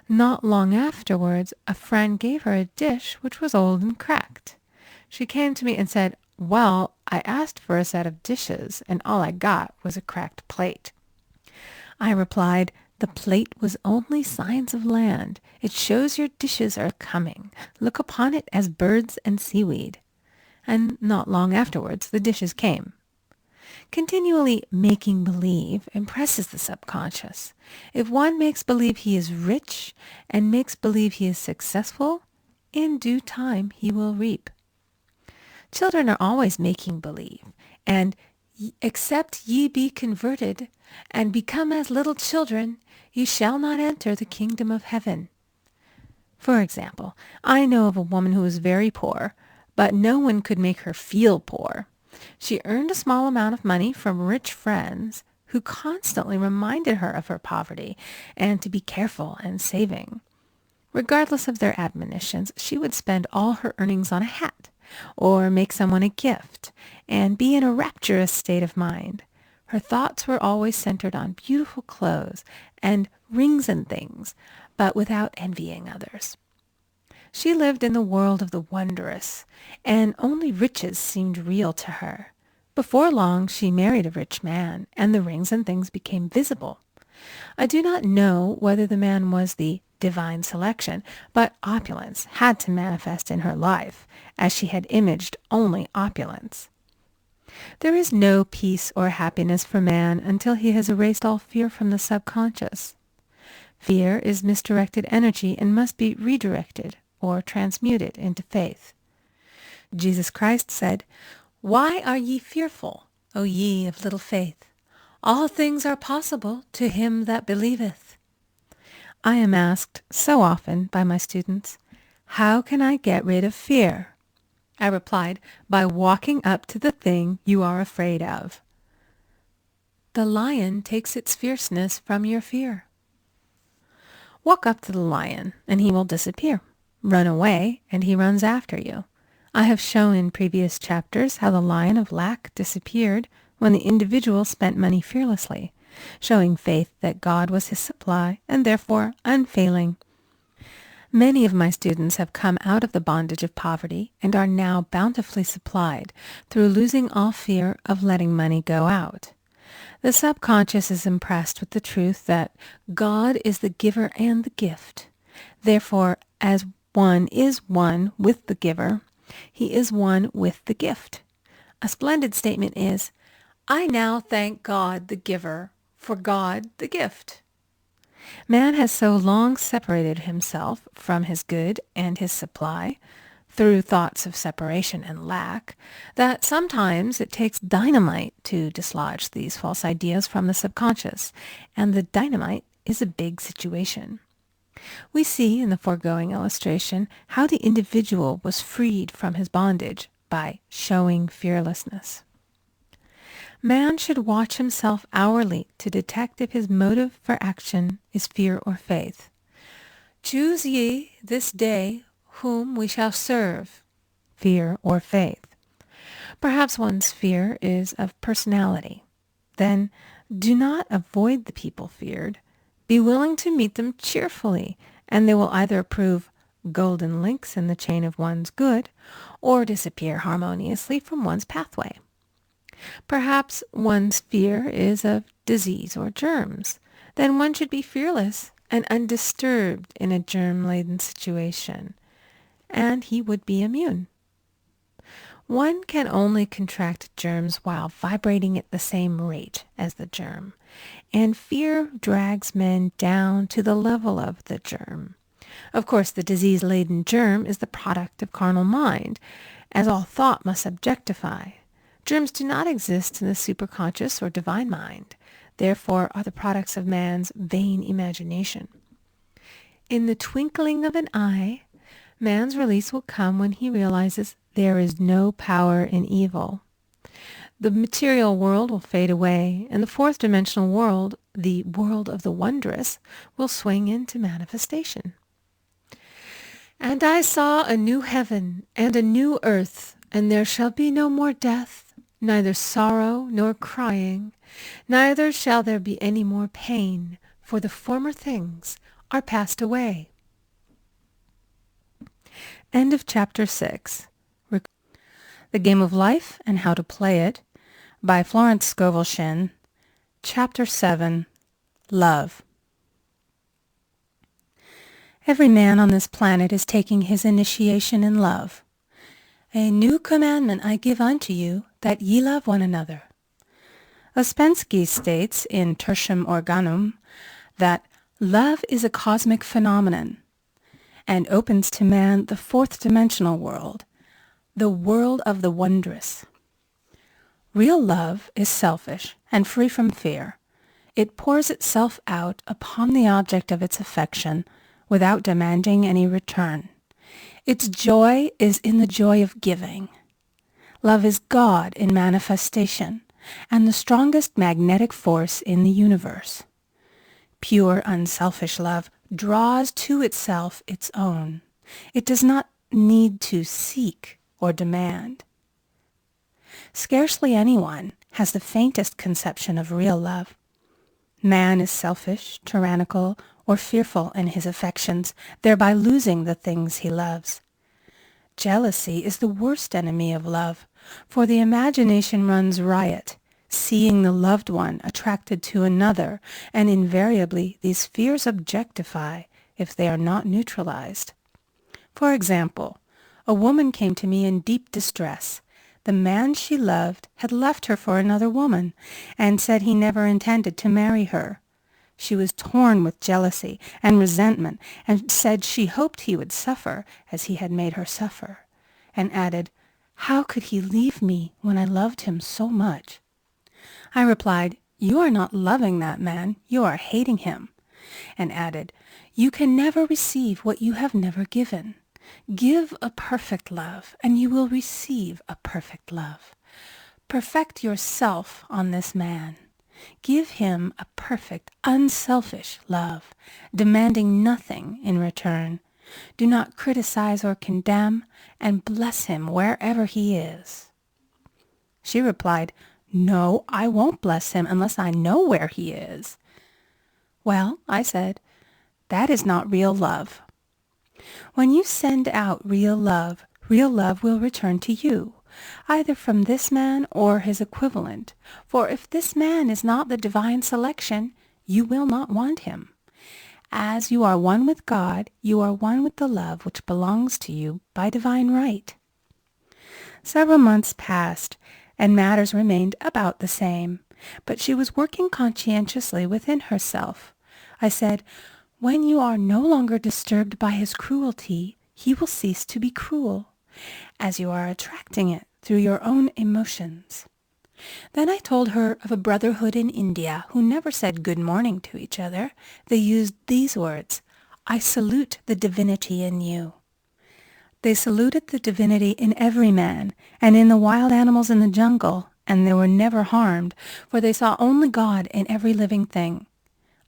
Not long afterwards, a friend gave her a dish which was old and cracked. She came to me and said, well, I asked for a set of dishes, and all I got was a cracked plate. I replied, the plate was only signs of land. It shows your dishes are coming. Look upon it as birds and seaweed. And not long afterwards, the dishes came. Continually making believe impresses the subconscious. If one makes believe he is rich and makes believe he is successful, in due time he will reap. Children are always making believe, and Except ye be converted, and become as little children, ye shall not enter the kingdom of heaven. For example, I know of a woman who was very poor, but no one could make her feel poor. She earned a small amount of money from rich friends who constantly reminded her of her poverty and to be careful and saving. Regardless of their admonitions, she would spend all her earnings on a hat or make someone a gift and be in a rapturous state of mind. Her thoughts were always centered on beautiful clothes and rings and things, but without envying others. She lived in the world of the wondrous, and only riches seemed real to her. Before long, she married a rich man, and the rings and things became visible. I do not know whether the man was the divine selection, but opulence had to manifest in her life, as she had imaged only opulence. There is no peace or happiness for man until he has erased all fear from the subconscious. Fear is misdirected energy and must be redirected or transmuted into faith. Jesus Christ said, "Why are ye fearful, O ye of little faith? All things are possible to him that believeth." I am asked so often by my students, "How can I get rid of fear?" I replied, by walking up to the thing you are afraid of. The lion takes its fierceness from your fear. Walk up to the lion, and he will disappear. Run away, and he runs after you. I have shown in previous chapters how the lion of lack disappeared when the individual spent money fearlessly, showing faith that God was his supply and therefore unfailing. Many of my students have come out of the bondage of poverty and are now bountifully supplied through losing all fear of letting money go out. The subconscious is impressed with the truth that God is the giver and the gift. Therefore, as one is one with the giver, he is one with the gift. A splendid statement is, "I now thank God the giver for God the gift." Man has so long separated himself from his good and his supply, through thoughts of separation and lack, that sometimes it takes dynamite to dislodge these false ideas from the subconscious, and the dynamite is a big situation. We see in the foregoing illustration how the individual was freed from his bondage by showing fearlessness. Man should watch himself hourly to detect if his motive for action is fear or faith. "Choose ye this day whom we shall serve," fear or faith. Perhaps one's fear is of personality. Then do not avoid the people feared. Be willing to meet them cheerfully, and they will either prove golden links in the chain of one's good, or disappear harmoniously from one's pathway. Perhaps one's fear is of disease or germs. Then one should be fearless and undisturbed in a germ-laden situation, and he would be immune. One can only contract germs while vibrating at the same rate as the germ, and fear drags men down to the level of the germ. Of course, the disease-laden germ is the product of carnal mind, as all thought must objectify. Germs do not exist in the superconscious or divine mind, therefore are the products of man's vain imagination. In the twinkling of an eye, man's release will come when he realizes there is no power in evil. The material world will fade away, and the fourth dimensional world, the world of the wondrous, will swing into manifestation. "And I saw a new heaven and a new earth, and there shall be no more death, neither sorrow nor crying, neither shall there be any more pain, for the former things are passed away." End of chapter 6. The Game of Life and How to Play It by Florence Scovel Shinn. Chapter 7. Love. Every man on this planet is taking his initiation in love. "A new commandment I give unto you, that ye love one another." Ouspensky states in Tertium Organum that love is a cosmic phenomenon and opens to man the fourth dimensional world, the world of the wondrous. Real love is selfish and free from fear. It pours itself out upon the object of its affection without demanding any return. Its joy is in the joy of giving. Love is God in manifestation and the strongest magnetic force in the universe. Pure, unselfish love draws to itself its own. It does not need to seek or demand. Scarcely anyone has the faintest conception of real love. Man is selfish, tyrannical, or fearful in his affections, thereby losing the things he loves. Jealousy is the worst enemy of love, for the imagination runs riot, seeing the loved one attracted to another, and invariably these fears objectify if they are not neutralized. For example, a woman came to me in deep distress. The man she loved had left her for another woman, and said he never intended to marry her. She was torn with jealousy and resentment, and said she hoped he would suffer as he had made her suffer, and added, "How could he leave me when I loved him so much?" I replied, "You are not loving that man, you are hating him," and added, "You can never receive what you have never given. Give a perfect love, and you will receive a perfect love. Perfect yourself on this man. Give him a perfect, unselfish love, demanding nothing in return. Do not criticize or condemn, and bless him wherever he is." She replied, "No, I won't bless him unless I know where he is." "Well," I said, "that is not real love. When you send out real love will return to you, either from this man or his equivalent, for if this man is not the divine selection, you will not want him. As you are one with God, you are one with the love which belongs to you by divine right." Several months passed, and matters remained about the same, but she was working conscientiously within herself. I said, "When you are no longer disturbed by his cruelty, he will cease to be cruel, as you are attracting it through your own emotions." Then I told her of a brotherhood in India who never said good morning to each other. They used these words, "I salute the divinity in you." They saluted the divinity in every man, and in the wild animals in the jungle, and they were never harmed, for they saw only God in every living thing.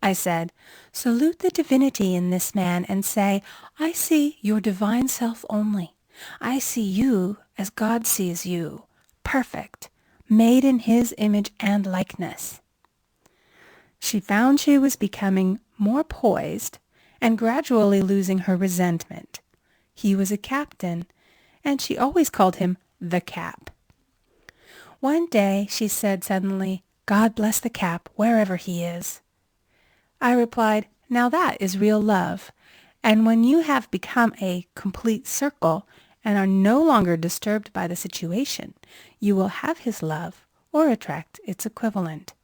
I said, "Salute the divinity in this man and say, 'I see your divine self only. I see you as God sees you, perfect, made in his image and likeness.'" She found she was becoming more poised and gradually losing her resentment. He was a captain, and she always called him the Cap. One day she said suddenly, "God bless the Cap wherever he is." I replied, "Now that is real love, and when you have become a complete circle and are no longer disturbed by the situation, you will have his love or attract its equivalent."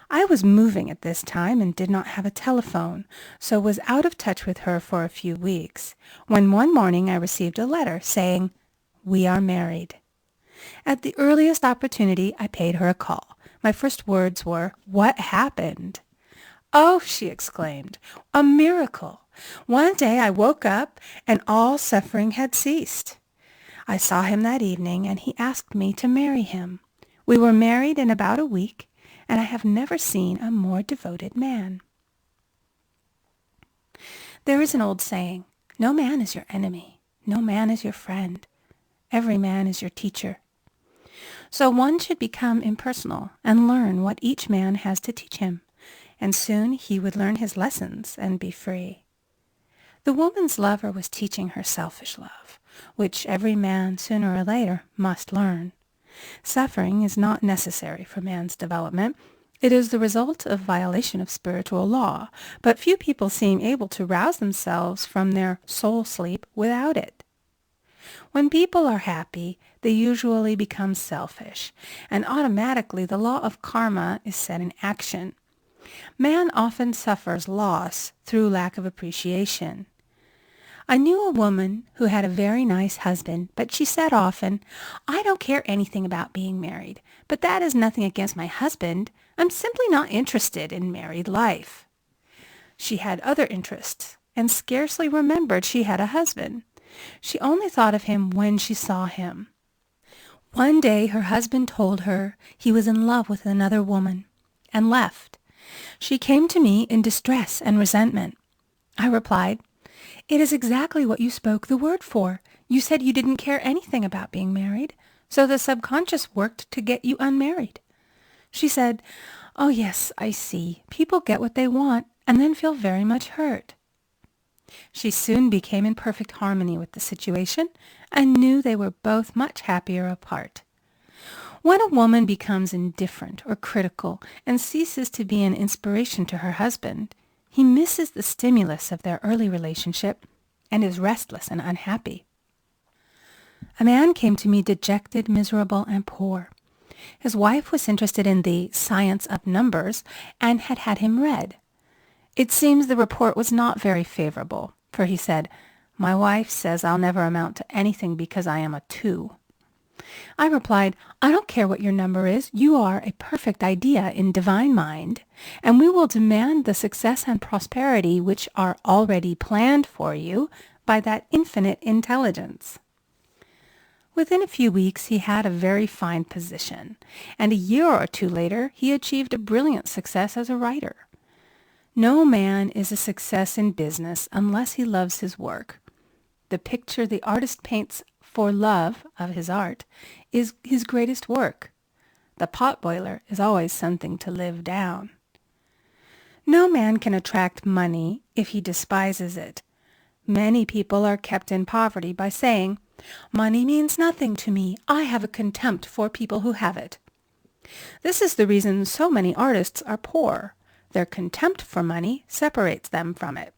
I was moving at this time and did not have a telephone, so was out of touch with her for a few weeks, when one morning I received a letter saying, "We are married." At the earliest opportunity I paid her a call. My first words were, "What happened?" "Oh," she exclaimed, "a miracle! One day I woke up and all suffering had ceased. I saw him that evening and he asked me to marry him. We were married in about a week, and I have never seen a more devoted man." There is an old saying, "No man is your enemy, no man is your friend, every man is your teacher." So one should become impersonal and learn what each man has to teach him, and soon he would learn his lessons and be free. The woman's lover was teaching her selfish love, which every man sooner or later must learn. Suffering is not necessary for man's development. It is the result of violation of spiritual law, but few people seem able to rouse themselves from their soul sleep without it. When people are happy, they usually become selfish, and automatically the law of karma is set in action. Man often suffers loss through lack of appreciation. I knew a woman who had a very nice husband, but she said often, "I don't care anything about being married, but that is nothing against my husband. I'm simply not interested in married life." She had other interests, and scarcely remembered she had a husband. She only thought of him when she saw him. One day her husband told her he was in love with another woman, and left. She came to me in distress and resentment. I replied, "It is exactly what you spoke the word for. You said you didn't care anything about being married, so the subconscious worked to get you unmarried." She said, "Oh yes, I see. People get what they want and then feel very much hurt." She soon became in perfect harmony with the situation and knew they were both much happier apart. When a woman becomes indifferent or critical and ceases to be an inspiration to her husband, he misses the stimulus of their early relationship and is restless and unhappy. A man came to me dejected, miserable, and poor. His wife was interested in the science of numbers and had had him read. It seems the report was not very favorable, for he said, "My wife says I'll never amount to anything because I am a 2. I replied, "I don't care what your number is. You are a perfect idea in divine mind, and we will demand the success and prosperity which are already planned for you by that infinite intelligence." Within a few weeks he had a very fine position, and a year or two later he achieved a brilliant success as a writer. No man is a success in business unless he loves his work. The picture the artist paints for love of his art is his greatest work. The potboiler is always something to live down. No man can attract money if he despises it. Many people are kept in poverty by saying, "Money means nothing to me. I have a contempt for people who have it." This is the reason so many artists are poor. Their contempt for money separates them from it.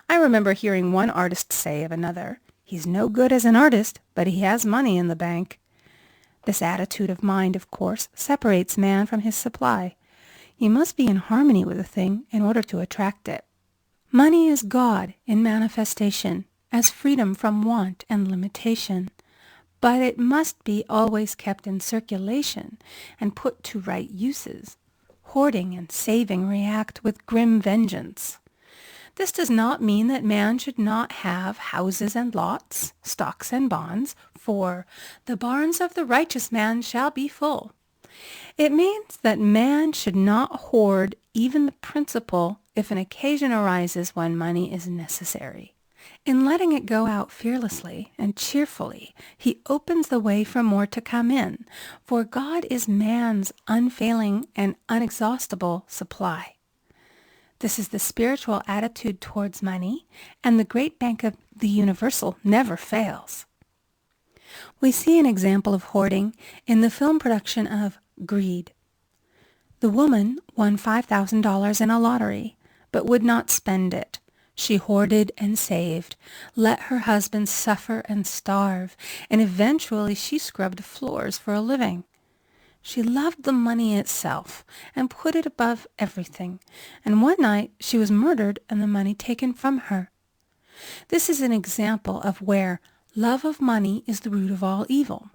I remember hearing one artist say of another, "He's no good as an artist, but he has money in the bank." This attitude of mind, of course, separates man from his supply. He must be in harmony with a thing in order to attract it. Money is God in manifestation, as freedom from want and limitation. But it must be always kept in circulation and put to right uses. Hoarding and saving react with grim vengeance. This does not mean that man should not have houses and lots, stocks and bonds, for "the barns of the righteous man shall be full." It means that man should not hoard even the principal if an occasion arises when money is necessary. In letting it go out fearlessly and cheerfully, he opens the way for more to come in, for God is man's unfailing and unexhaustible supply. This is the spiritual attitude towards money, and the great bank of the universal never fails. We see an example of hoarding in the film production of Greed. The woman won $5,000 in a lottery, but would not spend it. She hoarded and saved, let her husband suffer and starve, and eventually she scrubbed floors for a living. She loved the money itself and put it above everything, and one night she was murdered and the money taken from her. This is an example of where love of money is the root of all evil.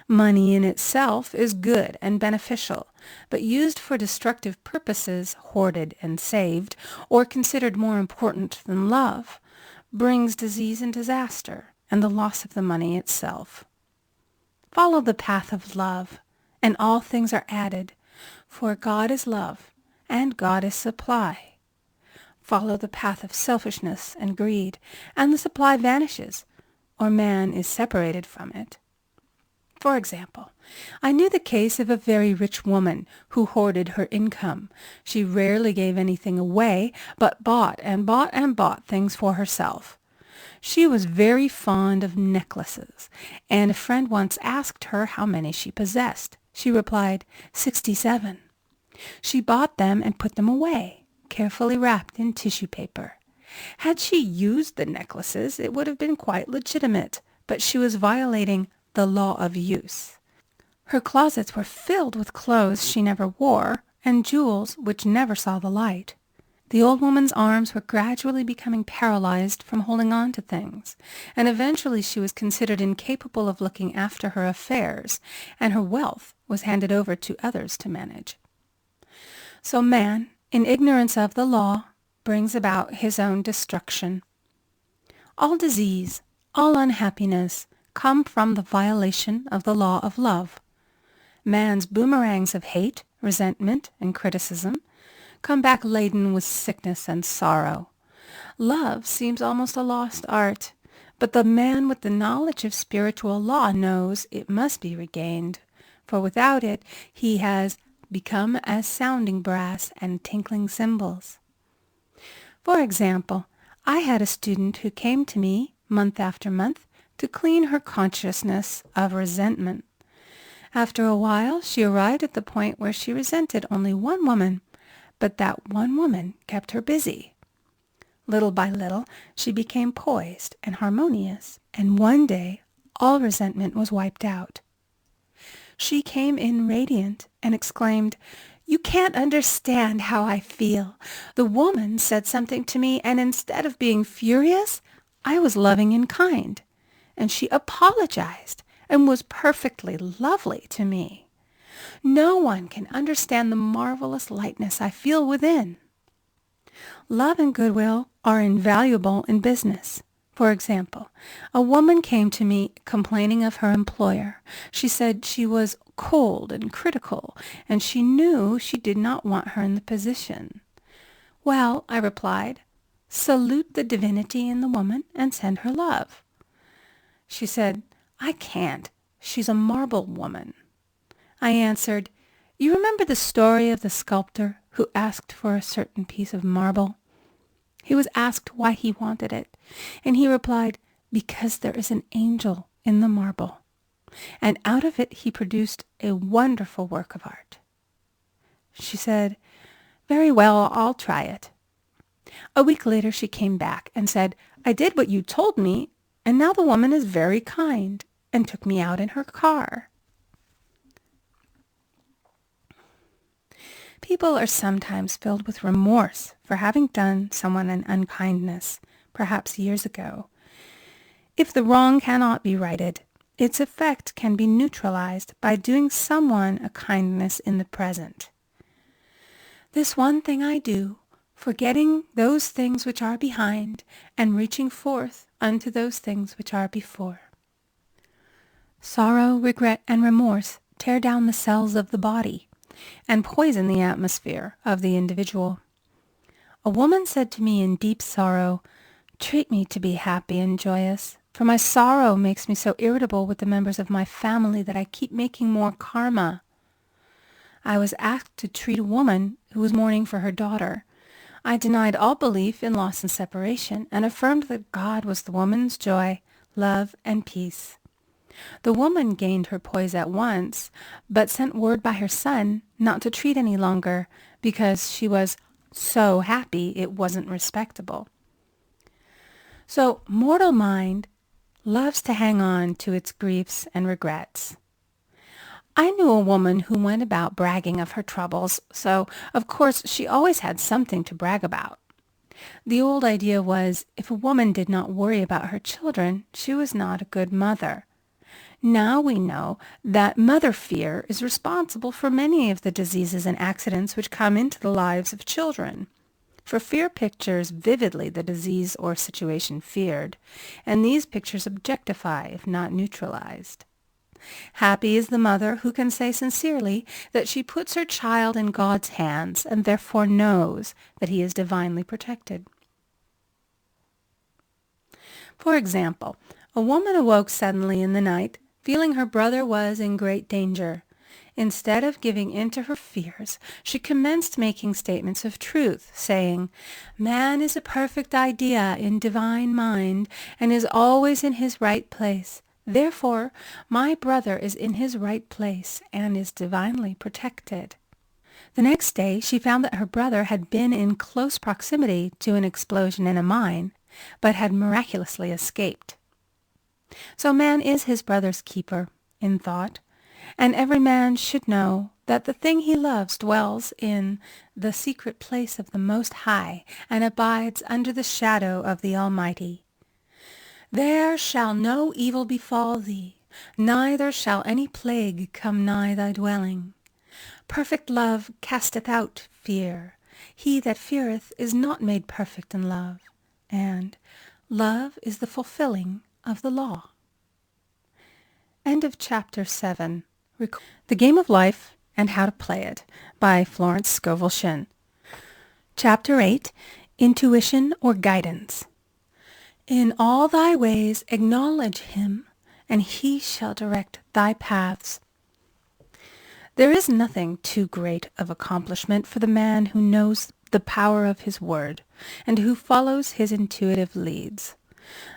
Money in itself is good and beneficial, but used for destructive purposes, hoarded and saved, or considered more important than love, brings disease and disaster, and the loss of the money itself. Follow the path of love, and all things are added, for God is love, and God is supply. Follow the path of selfishness and greed, and the supply vanishes, or man is separated from it. For example, I knew the case of a very rich woman who hoarded her income. She rarely gave anything away, but bought and bought and bought things for herself. She was very fond of necklaces, and a friend once asked her how many she possessed. She replied, 67. She bought them and put them away, carefully wrapped in tissue paper. Had she used the necklaces, it would have been quite legitimate, but she was violating the law of use. Her closets were filled with clothes she never wore and jewels which never saw the light. The old woman's arms were gradually becoming paralyzed from holding on to things, and eventually she was considered incapable of looking after her affairs, and her wealth was handed over to others to manage. So man, in ignorance of the law, brings about his own destruction. All disease, all unhappiness, come from the violation of the law of love. Man's boomerangs of hate, resentment, and criticism come back laden with sickness and sorrow. Love seems almost a lost art, but the man with the knowledge of spiritual law knows it must be regained, for without it he has become as sounding brass and tinkling cymbals. For example, I had a student who came to me month after month to clean her consciousness of resentment. After a while, she arrived at the point where she resented only one woman, but that one woman kept her busy. Little by little, she became poised and harmonious, and one day all resentment was wiped out. She came in radiant and exclaimed, "You can't understand how I feel. The woman said something to me, and instead of being furious, I was loving and kind, and she apologized and was perfectly lovely to me. No one can understand the marvelous lightness I feel within." Love and goodwill are invaluable in business. For example, a woman came to me complaining of her employer. She said she was cold and critical, and she knew she did not want her in the position. "Well," I replied, "salute the divinity in the woman and send her love." She said, "I can't. She's a marble woman." I answered, "You remember the story of the sculptor who asked for a certain piece of marble? He was asked why he wanted it, and he replied, 'Because there is an angel in the marble.' And out of it he produced a wonderful work of art." She said, "Very well, I'll try it." A week later she came back and said, "I did what you told me, and now the woman is very kind," and took me out in her car. People are sometimes filled with remorse for having done someone an unkindness, perhaps years ago. If the wrong cannot be righted, its effect can be neutralized by doing someone a kindness in the present. "This one thing I do, forgetting those things which are behind, and reaching forth unto those things which are before." Sorrow, regret, and remorse tear down the cells of the body and poison the atmosphere of the individual. A woman said to me in deep sorrow, "Treat me to be happy and joyous, for my sorrow makes me so irritable with the members of my family that I keep making more karma." I was asked to treat a woman who was mourning for her daughter. I denied all belief in loss and separation, and affirmed that God was the woman's joy, love, and peace. The woman gained her poise at once, but sent word by her son not to treat any longer, because she was so happy it wasn't respectable. So mortal mind loves to hang on to its griefs and regrets. I knew a woman who went about bragging of her troubles, so of course she always had something to brag about. The old idea was, if a woman did not worry about her children, she was not a good mother. Now we know that mother fear is responsible for many of the diseases and accidents which come into the lives of children. For fear pictures vividly the disease or situation feared, and these pictures objectify if not neutralized. Happy is the mother who can say sincerely that she puts her child in God's hands and therefore knows that he is divinely protected. For example, a woman awoke suddenly in the night, feeling her brother was in great danger. Instead of giving in to her fears, she commenced making statements of truth, saying, "Man is a perfect idea in divine mind, and is always in his right place. Therefore, my brother is in his right place and is divinely protected." The next day, she found that her brother had been in close proximity to an explosion in a mine, but had miraculously escaped. So man is his brother's keeper, in thought, and every man should know that the thing he loves dwells in the secret place of the Most High, and abides under the shadow of the Almighty. There shall no evil befall thee, neither shall any plague come nigh thy dwelling. Perfect love casteth out fear. He that feareth is not made perfect in love. And love is the fulfilling of the law. End of Chapter 7. The Game of Life and How to Play It by Florence Scovel Shinn. Chapter 8. Intuition or Guidance. In all thy ways acknowledge him, and he shall direct thy paths. There is nothing too great of accomplishment for the man who knows the power of his word, and who follows his intuitive leads.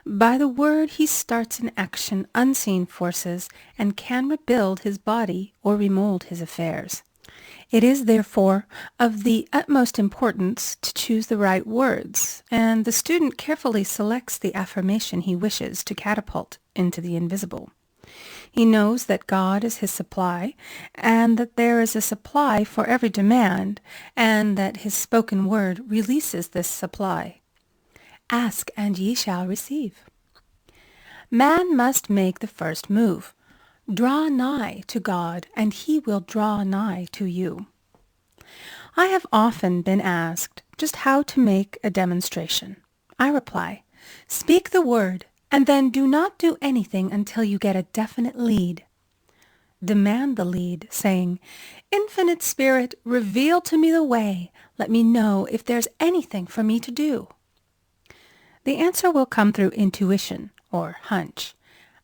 By the word he starts in action unseen forces, and can rebuild his body or remold his affairs. It is therefore of the utmost importance to choose the right words, and the student carefully selects the affirmation he wishes to catapult into the invisible. He knows that God is his supply, and that there is a supply for every demand, and that his spoken word releases this supply. Ask, and ye shall receive. Man must make the first move. Draw nigh to God, and he will draw nigh to you. I have often been asked just how to make a demonstration. I reply, speak the word, and then do not do anything until you get a definite lead. Demand the lead, saying, Infinite Spirit, reveal to me the way. Let me know if there's anything for me to do. The answer will come through intuition, or hunch,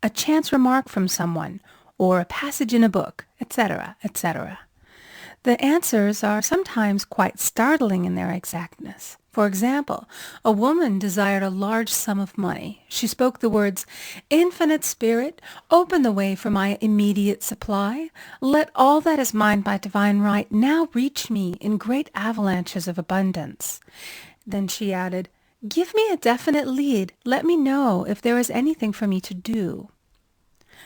a chance remark from someone, or a passage in a book, etc., etc. The answers are sometimes quite startling in their exactness. For example, a woman desired a large sum of money. She spoke the words, Infinite Spirit, open the way for my immediate supply. Let all that is mine by divine right now reach me in great avalanches of abundance. Then she added, Give me a definite lead. Let me know if there is anything for me to do.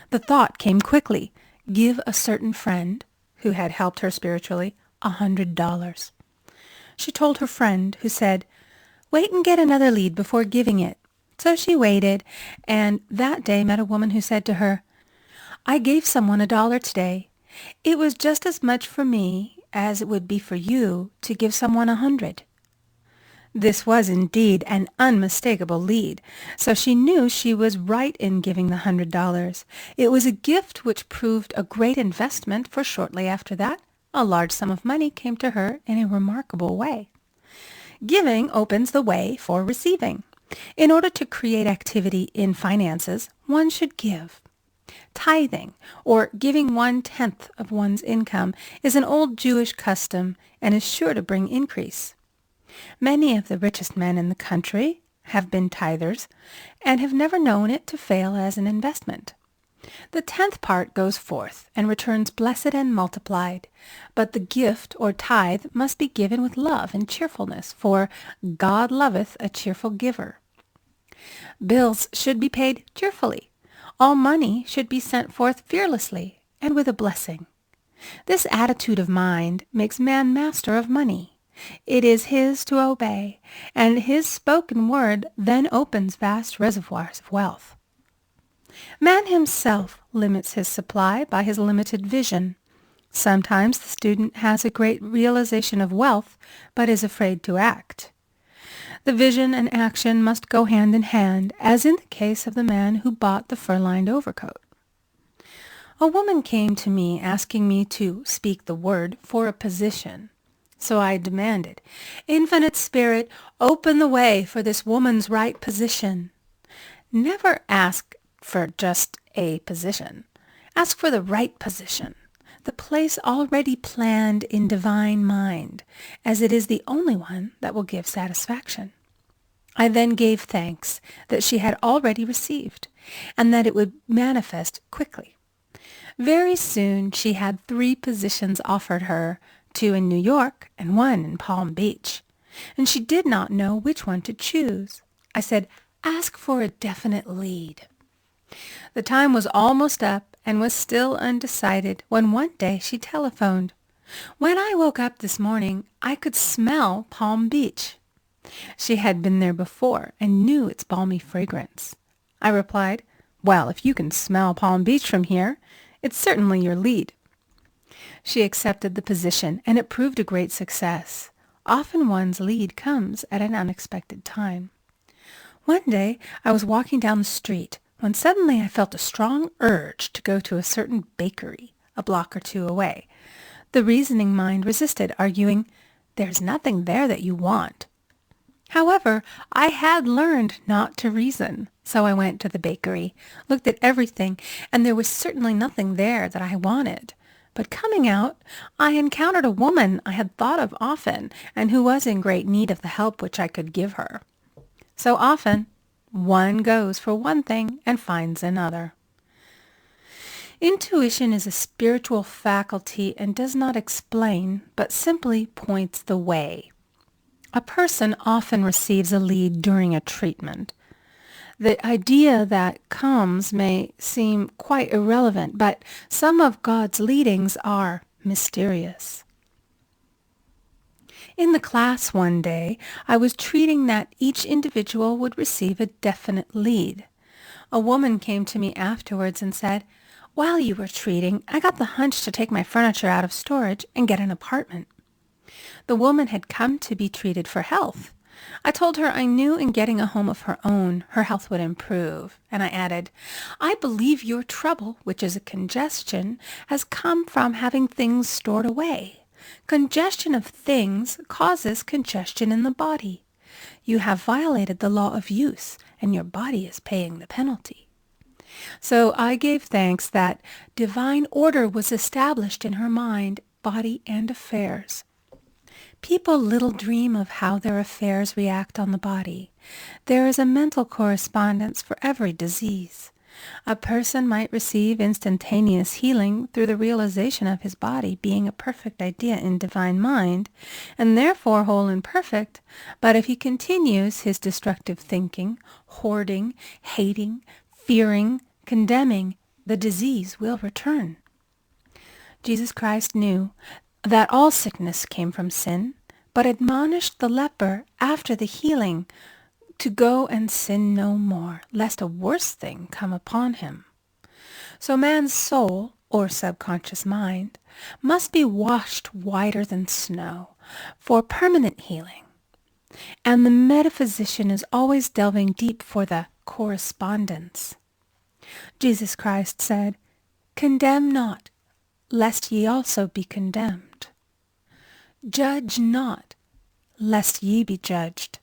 The thought came quickly. Give a certain friend, who had helped her spiritually, $100. She told her friend, who said, Wait and get another lead before giving it. So she waited, and that day met a woman who said to her, I gave someone $1 today. It was just as much for me as it would be for you to give someone 100. This was indeed an unmistakable lead, so she knew she was right in giving the $100. It was a gift which proved a great investment, for shortly after that, a large sum of money came to her in a remarkable way. Giving opens the way for receiving. In order to create activity in finances, one should give. Tithing, or giving 1/10 of one's income, is an old Jewish custom and is sure to bring increase. Many of the richest men in the country have been tithers and have never known it to fail as an investment. The 10th part goes forth and returns blessed and multiplied, but the gift or tithe must be given with love and cheerfulness, for God loveth a cheerful giver. Bills should be paid cheerfully. All money should be sent forth fearlessly and with a blessing. This attitude of mind makes man master of money. It is his to obey, and his spoken word then opens vast reservoirs of wealth. Man himself limits his supply by his limited vision. Sometimes the student has a great realization of wealth, but is afraid to act. The vision and action must go hand in hand, as in the case of the man who bought the fur-lined overcoat. A woman came to me asking me to speak the word for a position. So I demanded, Infinite Spirit, open the way for this woman's right position. Never ask for just a position. Ask for the right position, the place already planned in divine mind, as it is the only one that will give satisfaction. I then gave thanks that she had already received, and that it would manifest quickly. Very soon she had 3 positions offered her, 2 in New York and 1 in Palm Beach, and she did not know which one to choose. I said, ask for a definite lead. The time was almost up and was still undecided when one day she telephoned. When I woke up this morning, I could smell Palm Beach. She had been there before and knew its balmy fragrance. I replied, "Well, if you can smell Palm Beach from here, it's certainly your lead." She accepted the position, and it proved a great success. Often one's lead comes at an unexpected time. One day I was walking down the street when suddenly I felt a strong urge to go to a certain bakery a block or two away. The reasoning mind resisted, arguing, "There's nothing there that you want." However, I had learned not to reason, so I went to the bakery, looked at everything, and there was certainly nothing there that I wanted. But coming out, I encountered a woman I had thought of often, and who was in great need of the help which I could give her. So often, one goes for one thing and finds another. Intuition is a spiritual faculty and does not explain, but simply points the way. A person often receives a lead during a treatment. The idea that comes may seem quite irrelevant, but some of God's leadings are mysterious. In the class one day, I was treating that each individual would receive a definite lead. A woman came to me afterwards and said, "While you were treating, I got the hunch to take my furniture out of storage and get an apartment." The woman had come to be treated for health. I told her I knew in getting a home of her own, her health would improve, and I added, "I believe your trouble, which is a congestion, has come from having things stored away. Congestion of things causes congestion in the body. You have violated the law of use, and your body is paying the penalty." So I gave thanks that divine order was established in her mind, body, and affairs. People little dream of how their affairs react on the body. There is a mental correspondence for every disease. A person might receive instantaneous healing through the realization of his body being a perfect idea in divine mind, and therefore whole and perfect, but if he continues his destructive thinking, hoarding, hating, fearing, condemning, the disease will return. Jesus Christ knew that all sickness came from sin, but admonished the leper after the healing to go and sin no more, lest a worse thing come upon him. So man's soul, or subconscious mind, must be washed whiter than snow for permanent healing. And the metaphysician is always delving deep for the correspondence. Jesus Christ said, "Condemn not, lest ye also be condemned. Judge not, lest ye be judged."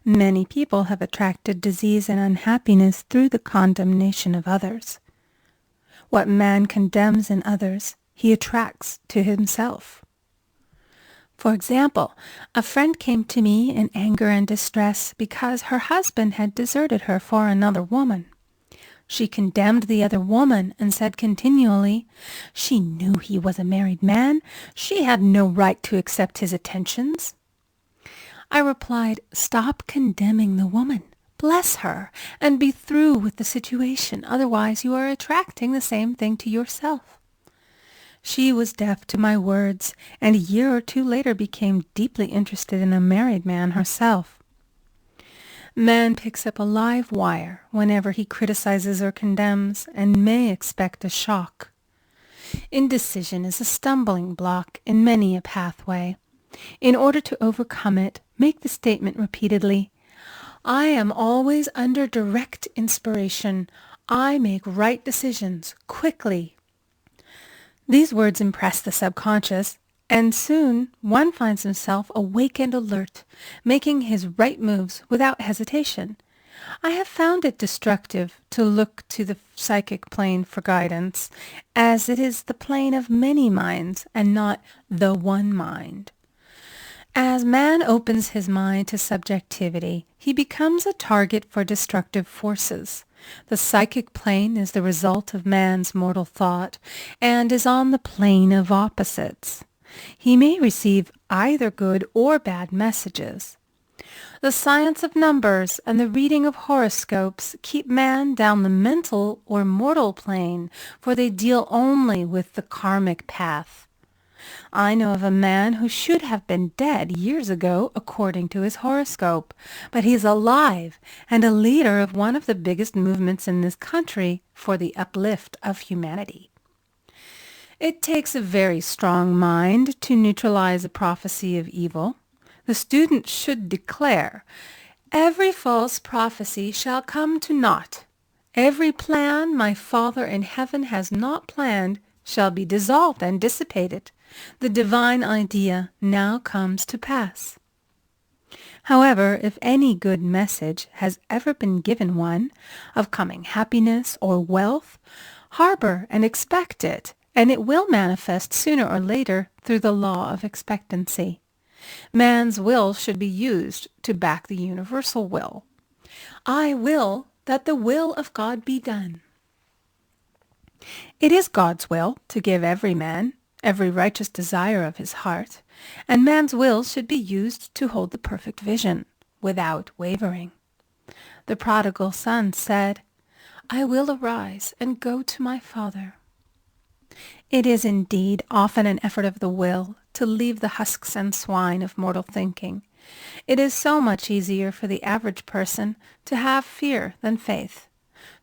Many people have attracted disease and unhappiness through the condemnation of others. What man condemns in others, he attracts to himself. For example, a friend came to me in anger and distress because her husband had deserted her for another woman. She condemned the other woman and said continually, "She knew he was a married man. She had no right to accept his attentions." I replied, "Stop condemning the woman. Bless her, and be through with the situation. Otherwise you are attracting the same thing to yourself." She was deaf to my words, and a year or two later became deeply interested in a married man herself. Man picks up a live wire whenever he criticizes or condemns, and may expect a shock. Indecision is a stumbling block in many a pathway. In order to overcome it, make the statement repeatedly, "I am always under direct inspiration. I make right decisions quickly." These words impress the subconscious, and soon one finds himself awake and alert, making his right moves without hesitation. I have found it destructive to look to the psychic plane for guidance, as it is the plane of many minds and not the one mind. As man opens his mind to subjectivity, he becomes a target for destructive forces. The psychic plane is the result of man's mortal thought and is on the plane of opposites. He may receive either good or bad messages. The science of numbers and the reading of horoscopes keep man down the mental or mortal plane, for they deal only with the karmic path. I know of a man who should have been dead years ago according to his horoscope, but he's alive and a leader of one of the biggest movements in this country for the uplift of humanity. It takes a very strong mind to neutralize a prophecy of evil. The student should declare, "Every false prophecy shall come to naught. Every plan my Father in heaven has not planned shall be dissolved and dissipated. The divine idea now comes to pass." However, if any good message has ever been given one, of coming happiness or wealth, harbor and expect it, and it will manifest sooner or later through the law of expectancy. Man's will should be used to back the universal will. I will that the will of God be done. It is God's will to give every man every righteous desire of his heart, and man's will should be used to hold the perfect vision, without wavering. The prodigal son said, "I will arise and go to my father." It is indeed often an effort of the will to leave the husks and swine of mortal thinking. It is so much easier for the average person to have fear than faith.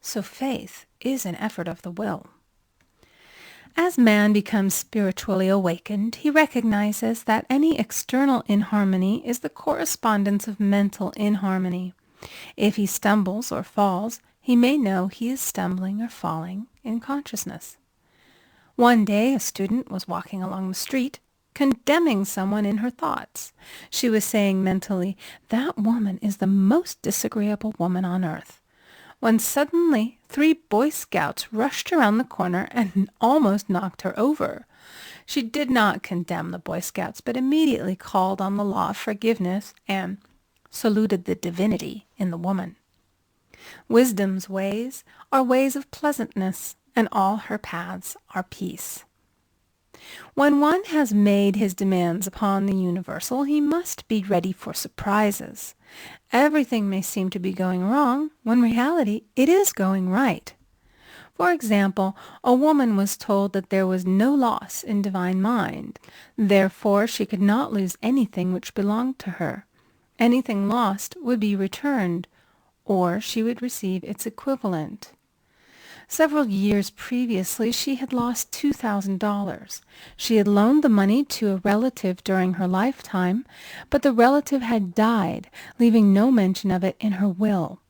So faith is an effort of the will. As man becomes spiritually awakened, he recognizes that any external inharmony is the correspondence of mental inharmony. If he stumbles or falls, he may know he is stumbling or falling in consciousness. One day a student was walking along the street, condemning someone in her thoughts. She was saying mentally, "That woman is the most disagreeable woman on earth," when suddenly 3 Boy Scouts rushed around the corner and almost knocked her over. She did not condemn the Boy Scouts, but immediately called on the law of forgiveness and saluted the divinity in the woman. Wisdom's ways are ways of pleasantness, and all her paths are peace. When one has made his demands upon the universal, he must be ready for surprises. Everything may seem to be going wrong, when in reality it is going right. For example, a woman was told that there was no loss in divine mind. Therefore, she could not lose anything which belonged to her. Anything lost would be returned, or she would receive its equivalent. Several years previously, she had lost $2,000. She had loaned the money to a relative during her lifetime, but the relative had died, leaving no mention of it in her will.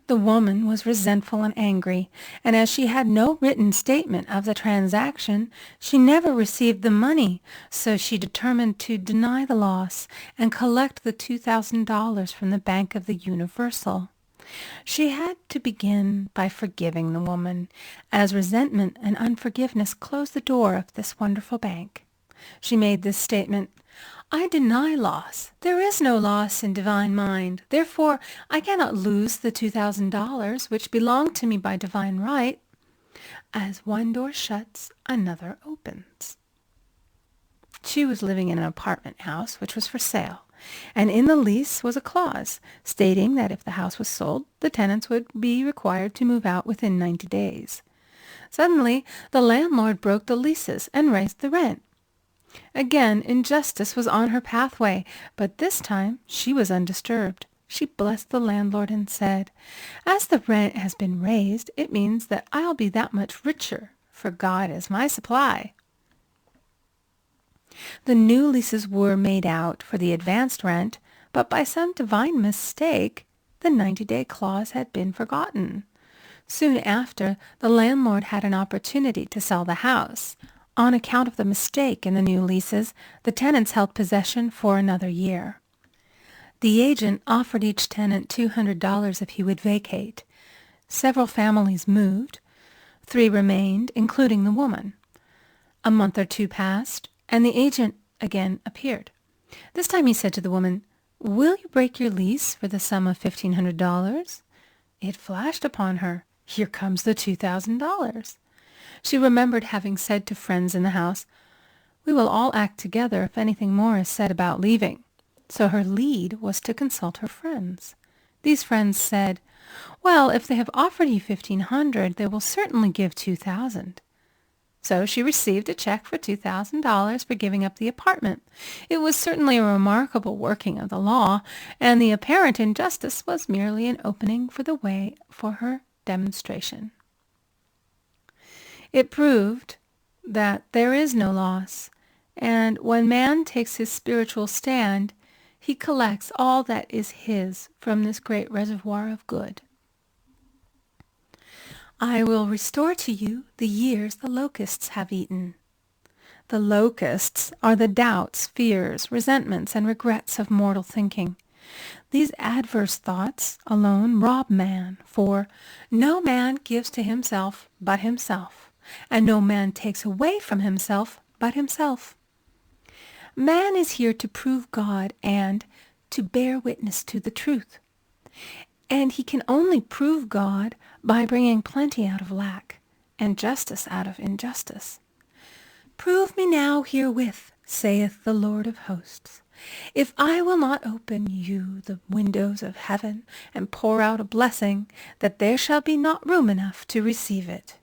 The woman was resentful and angry, and as she had no written statement of the transaction, she never received the money, so she determined to deny the loss and collect the $2,000 from the Bank of the Universal. She had to begin by forgiving the woman, as resentment and unforgiveness closed the door of this wonderful bank. She made this statement, "I deny loss. There is no loss in divine mind. Therefore, I cannot lose the $2,000 which belong to me by divine right. As one door shuts, another opens." She was living in an apartment house which was for sale, and in the lease was a clause stating that if the house was sold, the tenants would be required to move out within 90 days. Suddenly, the landlord broke the leases and raised the rent. Again, injustice was on her pathway, but this time she was undisturbed. She blessed the landlord and said, "As the rent has been raised, it means that I'll be that much richer, for God is my supply." The new leases were made out for the advanced rent, but by some divine mistake, the 90-day clause had been forgotten. Soon after, the landlord had an opportunity to sell the house. On account of the mistake in the new leases, the tenants held possession for another year. The agent offered each tenant $200 if he would vacate. Several families moved. 3 remained, including the woman. A month or 2 passed, and the agent again appeared. This time he said to the woman, "Will you break your lease for the sum of $1,500? It flashed upon her, "Here comes the $2,000. She remembered having said to friends in the house, "We will all act together if anything more is said about leaving." So her lead was to consult her friends. These friends said, "Well, if they have offered you $1,500, they will certainly give $2,000. So she received a check for $2,000 for giving up the apartment. It was certainly a remarkable working of the law, and the apparent injustice was merely an opening for the way for her demonstration. It proved that there is no loss, and when man takes his spiritual stand, he collects all that is his from this great reservoir of good. I will restore to you the years the locusts have eaten. The locusts are the doubts, fears, resentments, and regrets of mortal thinking. These adverse thoughts alone rob man, for no man gives to himself but himself, and no man takes away from himself but himself. Man is here to prove God and to bear witness to the truth. And he can only prove God by bringing plenty out of lack and justice out of injustice. Prove me now herewith, saith the Lord of hosts, if I will not open you the windows of heaven and pour out a blessing, that there shall be not room enough to receive it.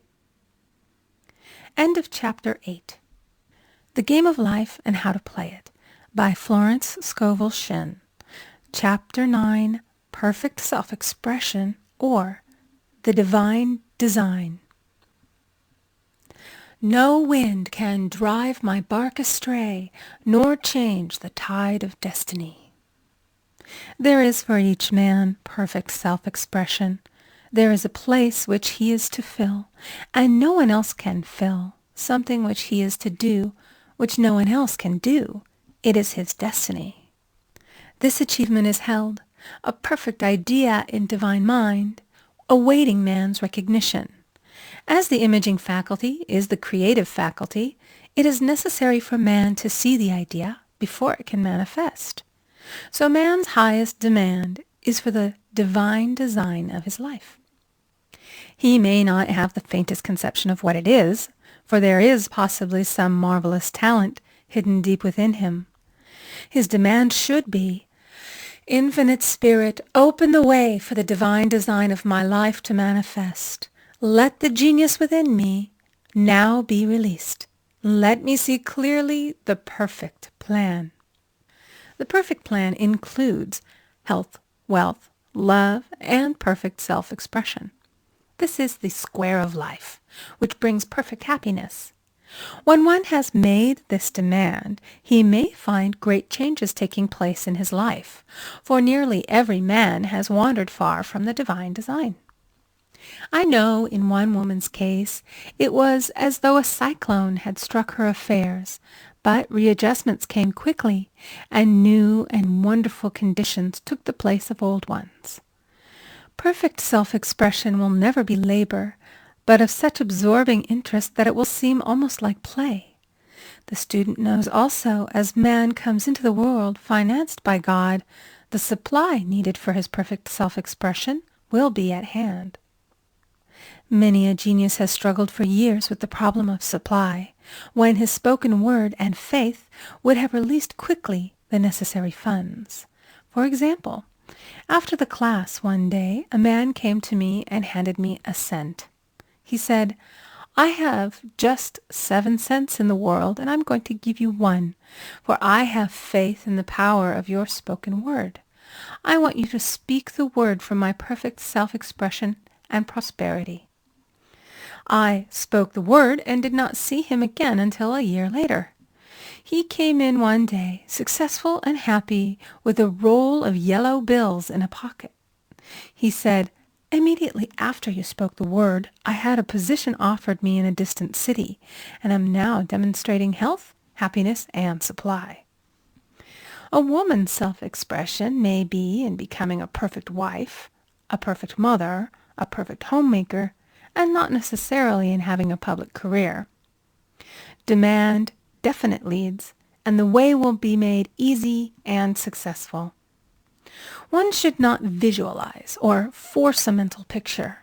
End of chapter 8. The Game of Life and How to Play It by Florence Scovel Shinn. Chapter 9, Perfect Self-Expression, or The Divine Design. No wind can drive my bark astray, nor change the tide of destiny. There is for each man perfect self-expression. There is a place which he is to fill, and no one else can fill, something which he is to do, which no one else can do. It is his destiny. This achievement is held, a perfect idea in divine mind, awaiting man's recognition. As the imaging faculty is the creative faculty, it is necessary for man to see the idea before it can manifest. So man's highest demand is for the divine design of his life. He may not have the faintest conception of what it is, for there is possibly some marvelous talent hidden deep within him. His demand should be, Infinite Spirit, open the way for the divine design of my life to manifest. Let the genius within me now be released. Let me see clearly the perfect plan. The perfect plan includes health, wealth, love, and perfect self-expression. This is the square of life, which brings perfect happiness. When one has made this demand, he may find great changes taking place in his life, for nearly every man has wandered far from the divine design. I know in one woman's case it was as though a cyclone had struck her affairs, but readjustments came quickly, and new and wonderful conditions took the place of old ones. Perfect self-expression will never be labor, but of such absorbing interest that it will seem almost like play. The student knows also, as man comes into the world financed by God, the supply needed for his perfect self-expression will be at hand. Many a genius has struggled for years with the problem of supply, when his spoken word and faith would have released quickly the necessary funds. For example, after the class one day, a man came to me and handed me a cent. He said, I have just 7 cents in the world, and I'm going to give you 1, for I have faith in the power of your spoken word. I want you to speak the word for my perfect self-expression and prosperity. I spoke the word and did not see him again until a year later. He came in one day, successful and happy, with a roll of yellow bills in a pocket. He said, Immediately after you spoke the word, I had a position offered me in a distant city, and am now demonstrating health, happiness, and supply. A woman's self-expression may be in becoming a perfect wife, a perfect mother, a perfect homemaker, and not necessarily in having a public career. Demand definite leads, and the way will be made easy and successful. One should not visualize or force a mental picture.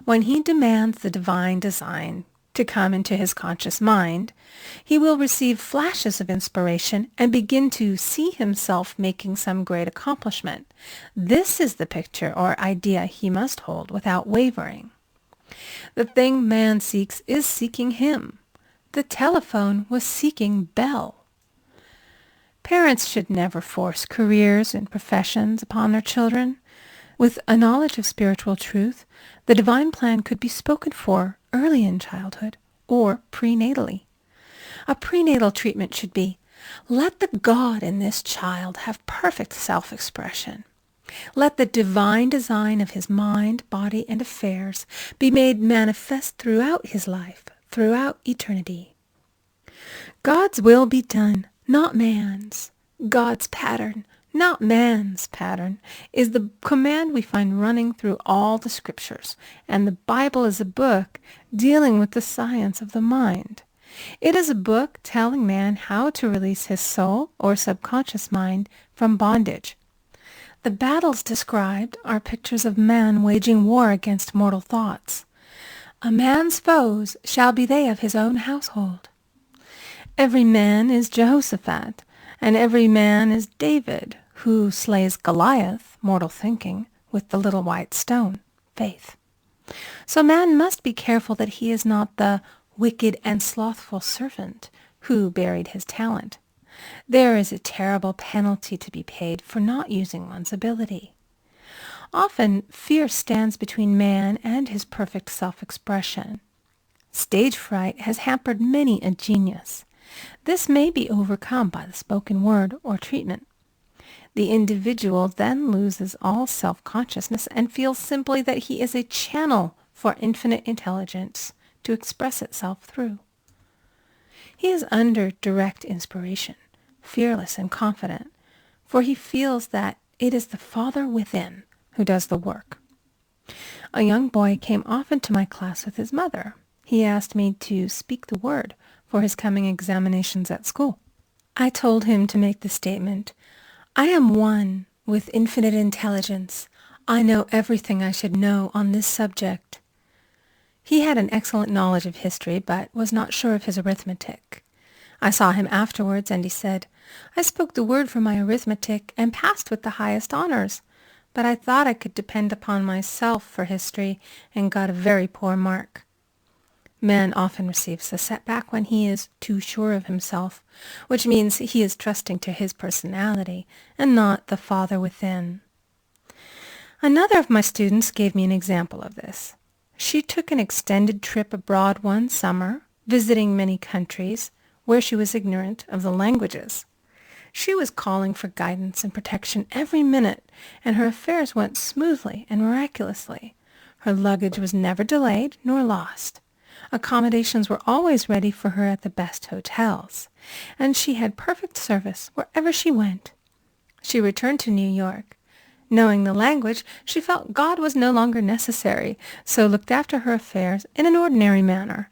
When he demands the divine design to come into his conscious mind, he will receive flashes of inspiration and begin to see himself making some great accomplishment. This is the picture or idea he must hold without wavering. The thing man seeks is seeking him. The telephone was seeking Bell. Parents should never force careers and professions upon their children. With a knowledge of spiritual truth, the divine plan could be spoken for early in childhood or prenatally. A prenatal treatment should be, let the God in this child have perfect self-expression. Let the divine design of his mind, body, and affairs be made manifest throughout his life, throughout eternity. God's will be done, not man's. God's pattern, not man's pattern, is the command we find running through all the scriptures, and the Bible is a book dealing with the science of the mind. It is a book telling man how to release his soul or subconscious mind from bondage. The battles described are pictures of man waging war against mortal thoughts. A man's foes shall be they of his own household. Every man is Jehoshaphat, and every man is David, who slays Goliath, mortal thinking, with the little white stone, faith. So man must be careful that he is not the wicked and slothful servant who buried his talent. There is a terrible penalty to be paid for not using one's ability. Often, fear stands between man and his perfect self-expression. Stage fright has hampered many a genius. This may be overcome by the spoken word or treatment. The individual then loses all self-consciousness and feels simply that he is a channel for infinite intelligence to express itself through. He is under direct inspiration, fearless and confident, for he feels that it is the Father within who does the work. A young boy came often to my class with his mother. He asked me to speak the word for his coming examinations at school. I told him to make the statement, I am one with infinite intelligence. I know everything I should know on this subject. He had an excellent knowledge of history, but was not sure of his arithmetic. I saw him afterwards, and he said, I spoke the word for my arithmetic and passed with the highest honors, but I thought I could depend upon myself for history and got a very poor mark. Man often receives a setback when he is too sure of himself, which means he is trusting to his personality and not the Father within. Another of my students gave me an example of this. She took an extended trip abroad one summer, visiting many countries where she was ignorant of the languages. She was calling for guidance and protection every minute, and her affairs went smoothly and miraculously. Her luggage was never delayed nor lost. Accommodations were always ready for her at the best hotels, and she had perfect service wherever she went. She returned to New York. Knowing the language, she felt God was no longer necessary, so looked after her affairs in an ordinary manner.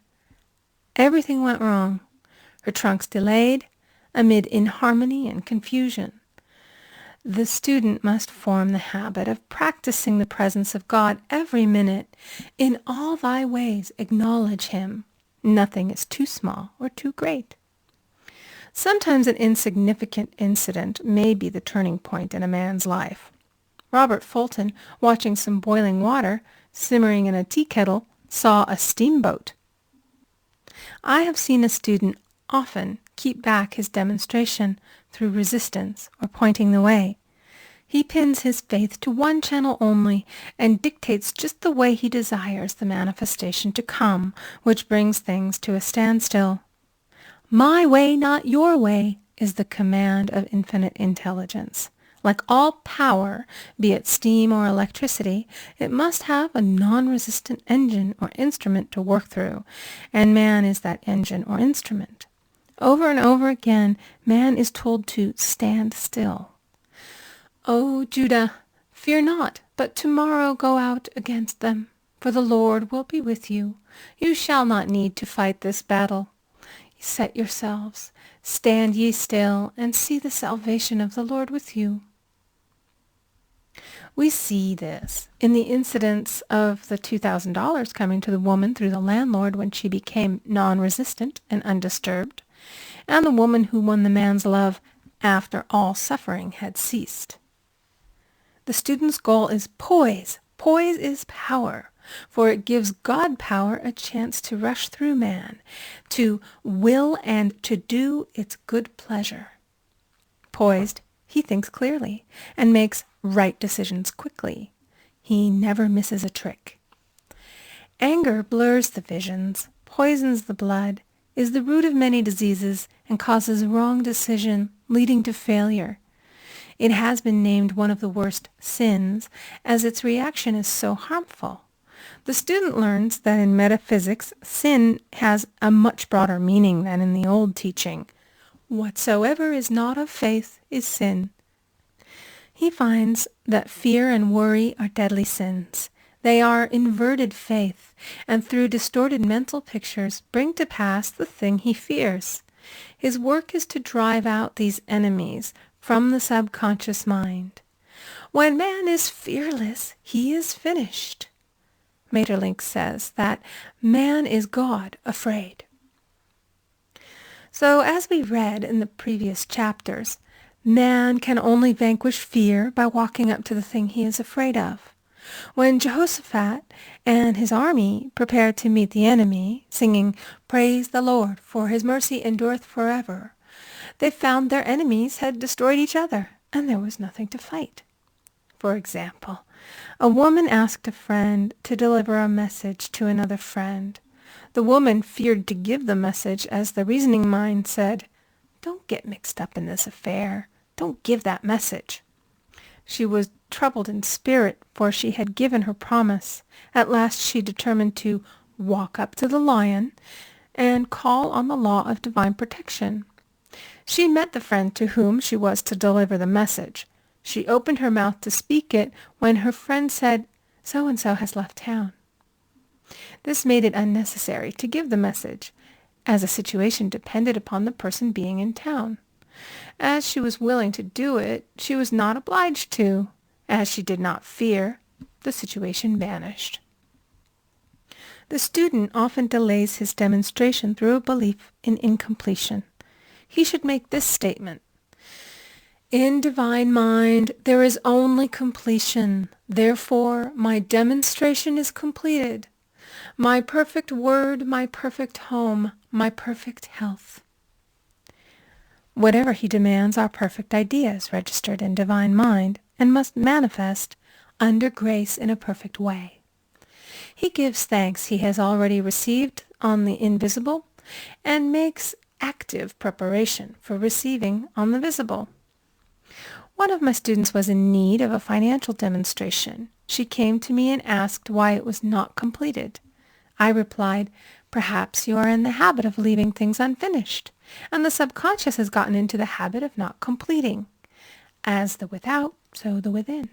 Everything went wrong. Her trunks delayed, amid inharmony and confusion. The student must form the habit of practicing the presence of God every minute. In all thy ways acknowledge him. Nothing is too small or too great. Sometimes an insignificant incident may be the turning point in a man's life. Robert Fulton, watching some boiling water simmering in a tea kettle, saw a steamboat. I have seen a student often keep back his demonstration through resistance or pointing the way. He pins his faith to one channel only and dictates just the way he desires the manifestation to come, which brings things to a standstill. My way, not your way, is the command of infinite intelligence. Like all power, be it steam or electricity, it must have a non-resistant engine or instrument to work through, and man is that engine or instrument. Over and over again, man is told to stand still. O Judah, fear not, but tomorrow go out against them, for the Lord will be with you. You shall not need to fight this battle. Set yourselves, stand ye still, and see the salvation of the Lord with you. We see this in the incidents of the $2,000 coming to the woman through the landlord when she became non-resistant and undisturbed, and the woman who won the man's love after all suffering had ceased. The student's goal is poise. Poise is power. for it gives God power a chance to rush through man, to will and to do its good pleasure. Poised, he thinks clearly and makes right decisions quickly. He never misses a trick. Anger blurs the visions, poisons the blood, is the root of many diseases, and causes wrong decision, leading to failure. It has been named one of the worst sins, as its reaction is so harmful. The student learns that in metaphysics, sin has a much broader meaning than in the old teaching. Whatsoever is not of faith is sin. He finds that fear and worry are deadly sins. They are inverted faith, and through distorted mental pictures bring to pass the thing he fears. His work is to drive out these enemies from the subconscious mind. When man is fearless, he is finished. Maeterlinck says that man is God afraid. So, as we read in the previous chapters, man can only vanquish fear by walking up to the thing he is afraid of. When Jehoshaphat and his army prepared to meet the enemy, singing, "Praise the Lord, for his mercy endureth forever," they found their enemies had destroyed each other, and there was nothing to fight. For example, a woman asked a friend to deliver a message to another friend. The woman feared to give the message, as the reasoning mind said, "Don't get mixed up in this affair. Don't give that message." She was troubled in spirit, for she had given her promise. At last she determined to walk up to the lion and call on the law of divine protection. She met the friend to whom she was to deliver the message. She opened her mouth to speak it when her friend said, "So-and-so has left town." This made it unnecessary to give the message, as the situation depended upon the person being in town. As she was willing to do it, she was not obliged to. As she did not fear, the situation vanished. The student often delays his demonstration through a belief in incompletion. He should make this statement: "In divine mind there is only completion. Therefore my demonstration is completed. My perfect word, my perfect home, my perfect health." Whatever he demands are perfect ideas registered in divine mind and must manifest under grace in a perfect way. He gives thanks he has already received on the invisible and makes active preparation for receiving on the visible. One of my students was in need of a financial demonstration. She came to me and asked why it was not completed. I replied, "Perhaps you are in the habit of leaving things unfinished, and the subconscious has gotten into the habit of not completing. As the without, so the within."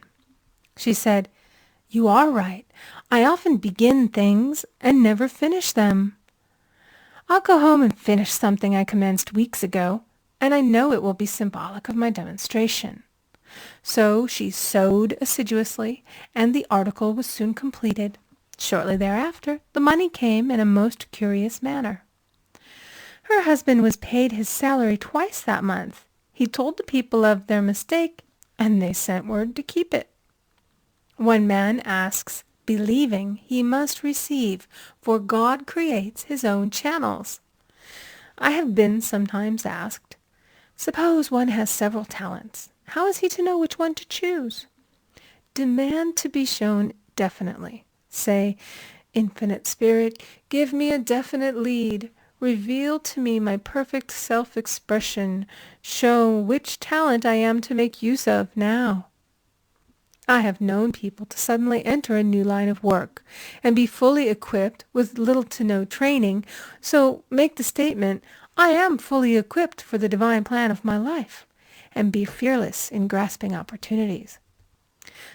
She said, "You are right. I often begin things and never finish them. I'll go home and finish something I commenced weeks ago, and I know it will be symbolic of my demonstration." So she sewed assiduously, and the article was soon completed. Shortly thereafter, the money came in a most curious manner. Her husband was paid his salary twice that month. He told the people of their mistake, and they sent word to keep it. When man asks, believing, he must receive, for God creates his own channels. I have been sometimes asked, suppose one has several talents. How is he to know which one to choose? Demand to be shown definitely. Say, "Infinite Spirit, give me a definite lead. Reveal to me my perfect self-expression. Show which talent I am to make use of now." I have known people to suddenly enter a new line of work and be fully equipped with little to no training, so make the statement, "I am fully equipped for the divine plan of my life," and be fearless in grasping opportunities.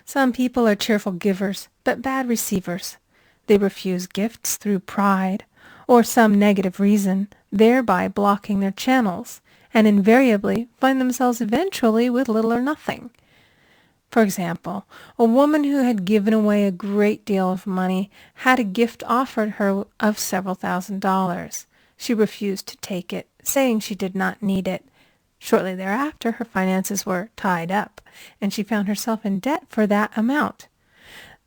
Some people are cheerful givers, but bad receivers. They refuse gifts through pride or some negative reason, thereby blocking their channels, and invariably find themselves eventually with little or nothing. For example, a woman who had given away a great deal of money had a gift offered her of several $1,000s. She refused to take it, saying she did not need it. Shortly thereafter, her finances were tied up, and she found herself in debt for that amount.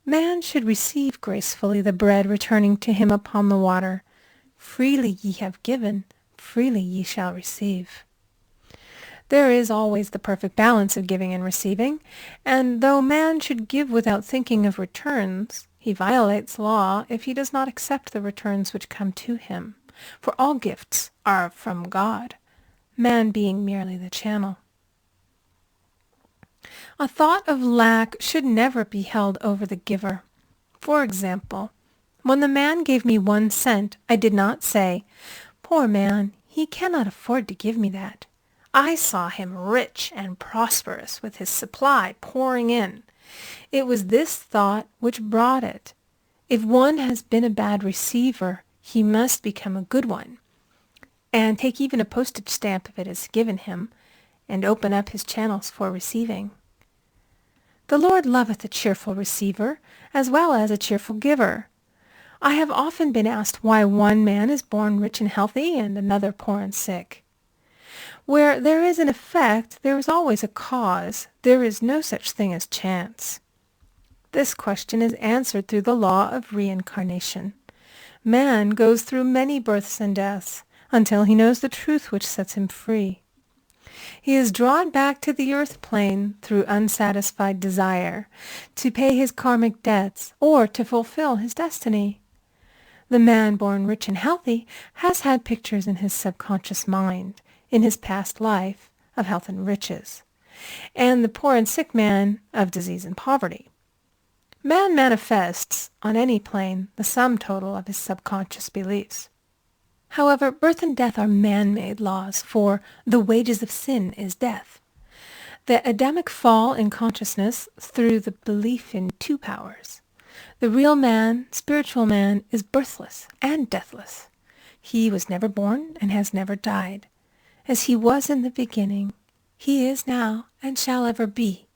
Man should receive gracefully the bread returning to him upon the water. Freely ye have given, freely ye shall receive. There is always the perfect balance of giving and receiving, and though man should give without thinking of returns, he violates law if he does not accept the returns which come to him, for all gifts are from God, man being merely the channel. A thought of lack should never be held over the giver. For example, when the man gave me 1 cent, I did not say, "Poor man, he cannot afford to give me that." I saw him rich and prosperous with his supply pouring in. It was this thought which brought it. If one has been a bad receiver, he must become a good one, and take even a postage stamp if it is given him, and open up his channels for receiving. The Lord loveth a cheerful receiver, as well as a cheerful giver. I have often been asked why one man is born rich and healthy, and another poor and sick. Where there is an effect, there is always a cause. There is no such thing as chance. This question is answered through the law of reincarnation. Man goes through many births and deaths until he knows the truth which sets him free. He is drawn back to the earth plane through unsatisfied desire, to pay his karmic debts or to fulfill his destiny. The man born rich and healthy has had pictures in his subconscious mind, in his past life, of health and riches, and the poor and sick man of disease and poverty. Man manifests, on any plane, the sum total of his subconscious beliefs. However, birth and death are man-made laws, for the wages of sin is death. The Adamic fall in consciousness through the belief in 2 powers. The real man, spiritual man, is birthless and deathless. He was never born and has never died. As he was in the beginning, he is now and shall ever be.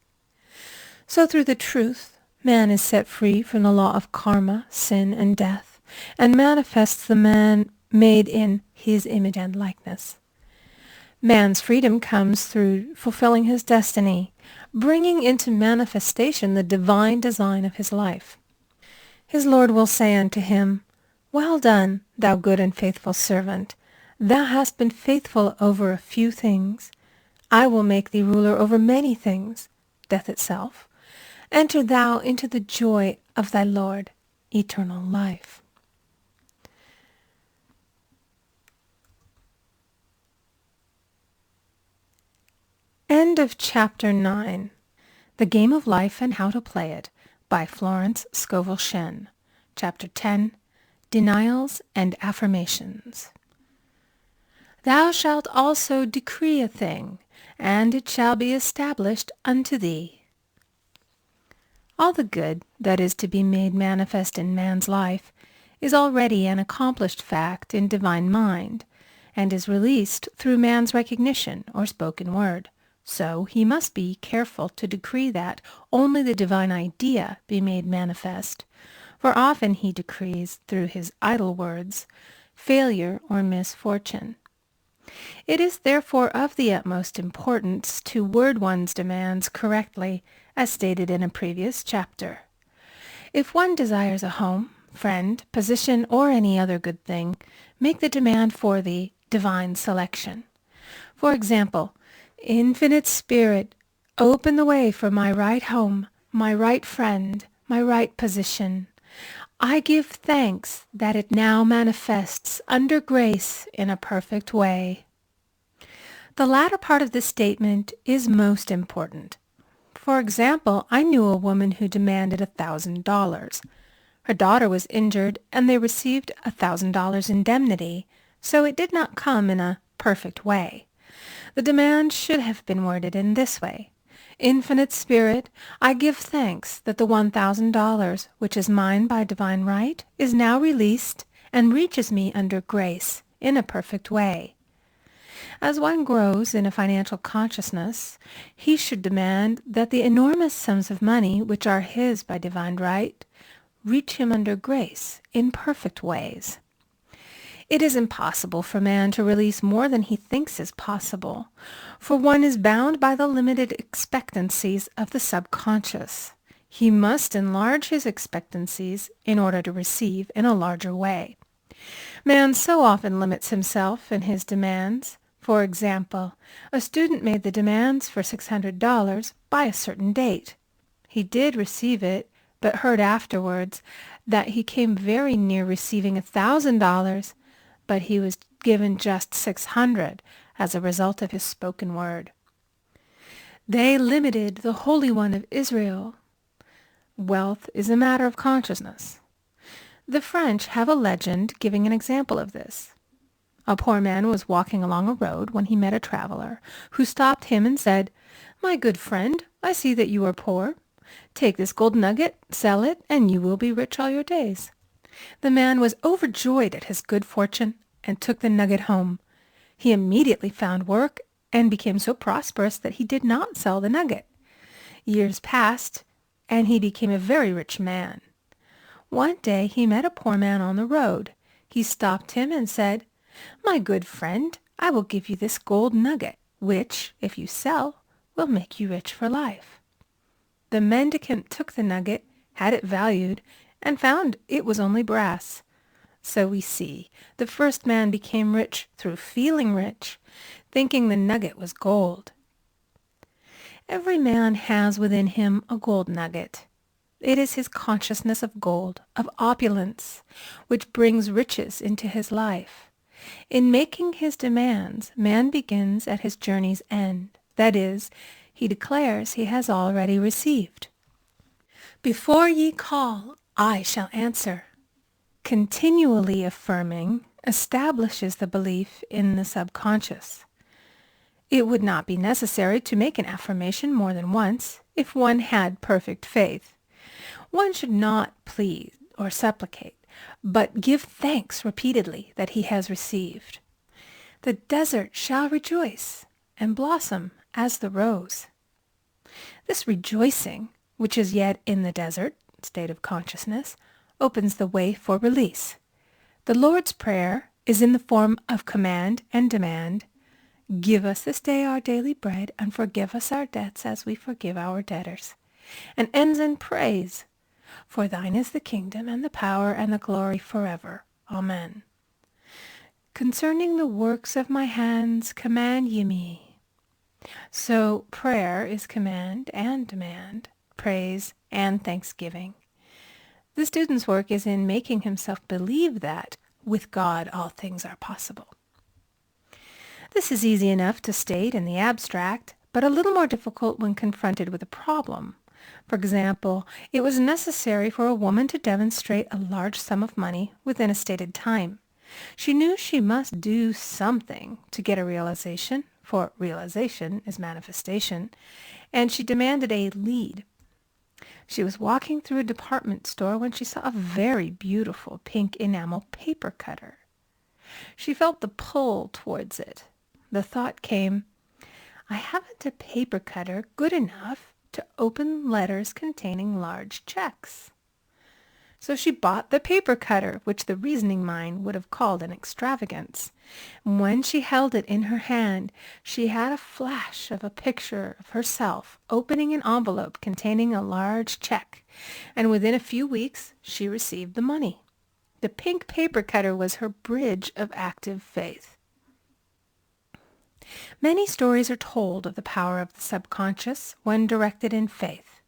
So through the truth, man is set free from the law of karma, sin, and death, and manifests the man made in his image and likeness. Man's freedom comes through fulfilling his destiny, bringing into manifestation the divine design of his life. His Lord will say unto him, "Well done, thou good and faithful servant. Thou hast been faithful over a few things. I will make thee ruler over many things," death itself. "Enter thou into the joy of thy Lord, eternal life." End of Chapter 9. The Game of Life and How to Play It by Florence Scovel Shinn. Chapter 10. Denials and Affirmations. Thou shalt also decree a thing, and it shall be established unto thee. All the good that is to be made manifest in man's life is already an accomplished fact in divine mind, and is released through man's recognition or spoken word. So he must be careful to decree that only the divine idea be made manifest, for often he decrees through his idle words failure or misfortune. It is therefore of the utmost importance to word one's demands correctly, as stated in a previous chapter. If one desires a home, friend, position, or any other good thing, make the demand for the divine selection. For example, Infinite Spirit, open the way for my right home, my right friend, my right position. I give thanks that it now manifests under grace in a perfect way. The latter part of this statement is most important. For example, I knew a woman who demanded $1,000. Her daughter was injured, and they received $1,000 indemnity, so it did not come in a perfect way. The demand should have been worded in this way: Infinite Spirit, I give thanks that the $1,000, which is mine by divine right, is now released and reaches me under grace in a perfect way. As one grows in a financial consciousness, he should demand that the enormous sums of money which are his by divine right reach him under grace in perfect ways. It is impossible for man to release more than he thinks is possible, for one is bound by the limited expectancies of the subconscious. He must enlarge his expectancies in order to receive in a larger way. Man so often limits himself in his demands. For example, a student made the demands for $600 by a certain date. He did receive it, but heard afterwards that he came very near receiving $1,000, but he was given just 600 as a result of his spoken word. They limited the Holy One of Israel. Wealth is a matter of consciousness. The French have a legend giving an example of this. A poor man was walking along a road when he met a traveler, who stopped him and said, "My good friend, I see that you are poor. Take this gold nugget, sell it, and you will be rich all your days." The man was overjoyed at his good fortune and took the nugget home. He immediately found work and became so prosperous that he did not sell the nugget. Years passed, and he became a very rich man. One day he met a poor man on the road. He stopped him and said, "My good friend, I will give you this gold nugget, which, if you sell, will make you rich for life." The mendicant took the nugget, had it valued, and found it was only brass. So we see, the first man became rich through feeling rich, thinking the nugget was gold. Every man has within him a gold nugget. It is his consciousness of gold, of opulence, which brings riches into his life. In making his demands, man begins at his journey's end. That is, he declares he has already received. "Before ye call, I shall answer." Continually affirming establishes the belief in the subconscious. It would not be necessary to make an affirmation more than once if one had perfect faith. One should not plead or supplicate, but give thanks repeatedly that he has received. The desert shall rejoice and blossom as the rose. This rejoicing, which is yet in the desert state of consciousness, opens the way for release. The Lord's Prayer is in the form of command and demand. "Give us this day our daily bread, and forgive us our debts as we forgive our debtors," and ends in praise. "For thine is the kingdom and the power and the glory forever. Amen. Concerning the works of my hands, command ye me." So prayer is command and demand, praise and thanksgiving. The student's work is in making himself believe that with God all things are possible. This is easy enough to state in the abstract, but a little more difficult when confronted with a problem. For example, it was necessary for a woman to demonstrate a large sum of money within a stated time. She knew she must do something to get a realization, for realization is manifestation, and she demanded a lead. She was walking through a department store when she saw a very beautiful pink enamel paper cutter. She felt the pull towards it. The thought came, "I haven't a paper cutter good enough to open letters containing large checks." So she bought the paper cutter, which the reasoning mind would have called an extravagance. When she held it in her hand, she had a flash of a picture of herself opening an envelope containing a large check, and within a few weeks she received the money. The pink paper cutter was her bridge of active faith. Many stories are told of the power of the subconscious when directed in faith.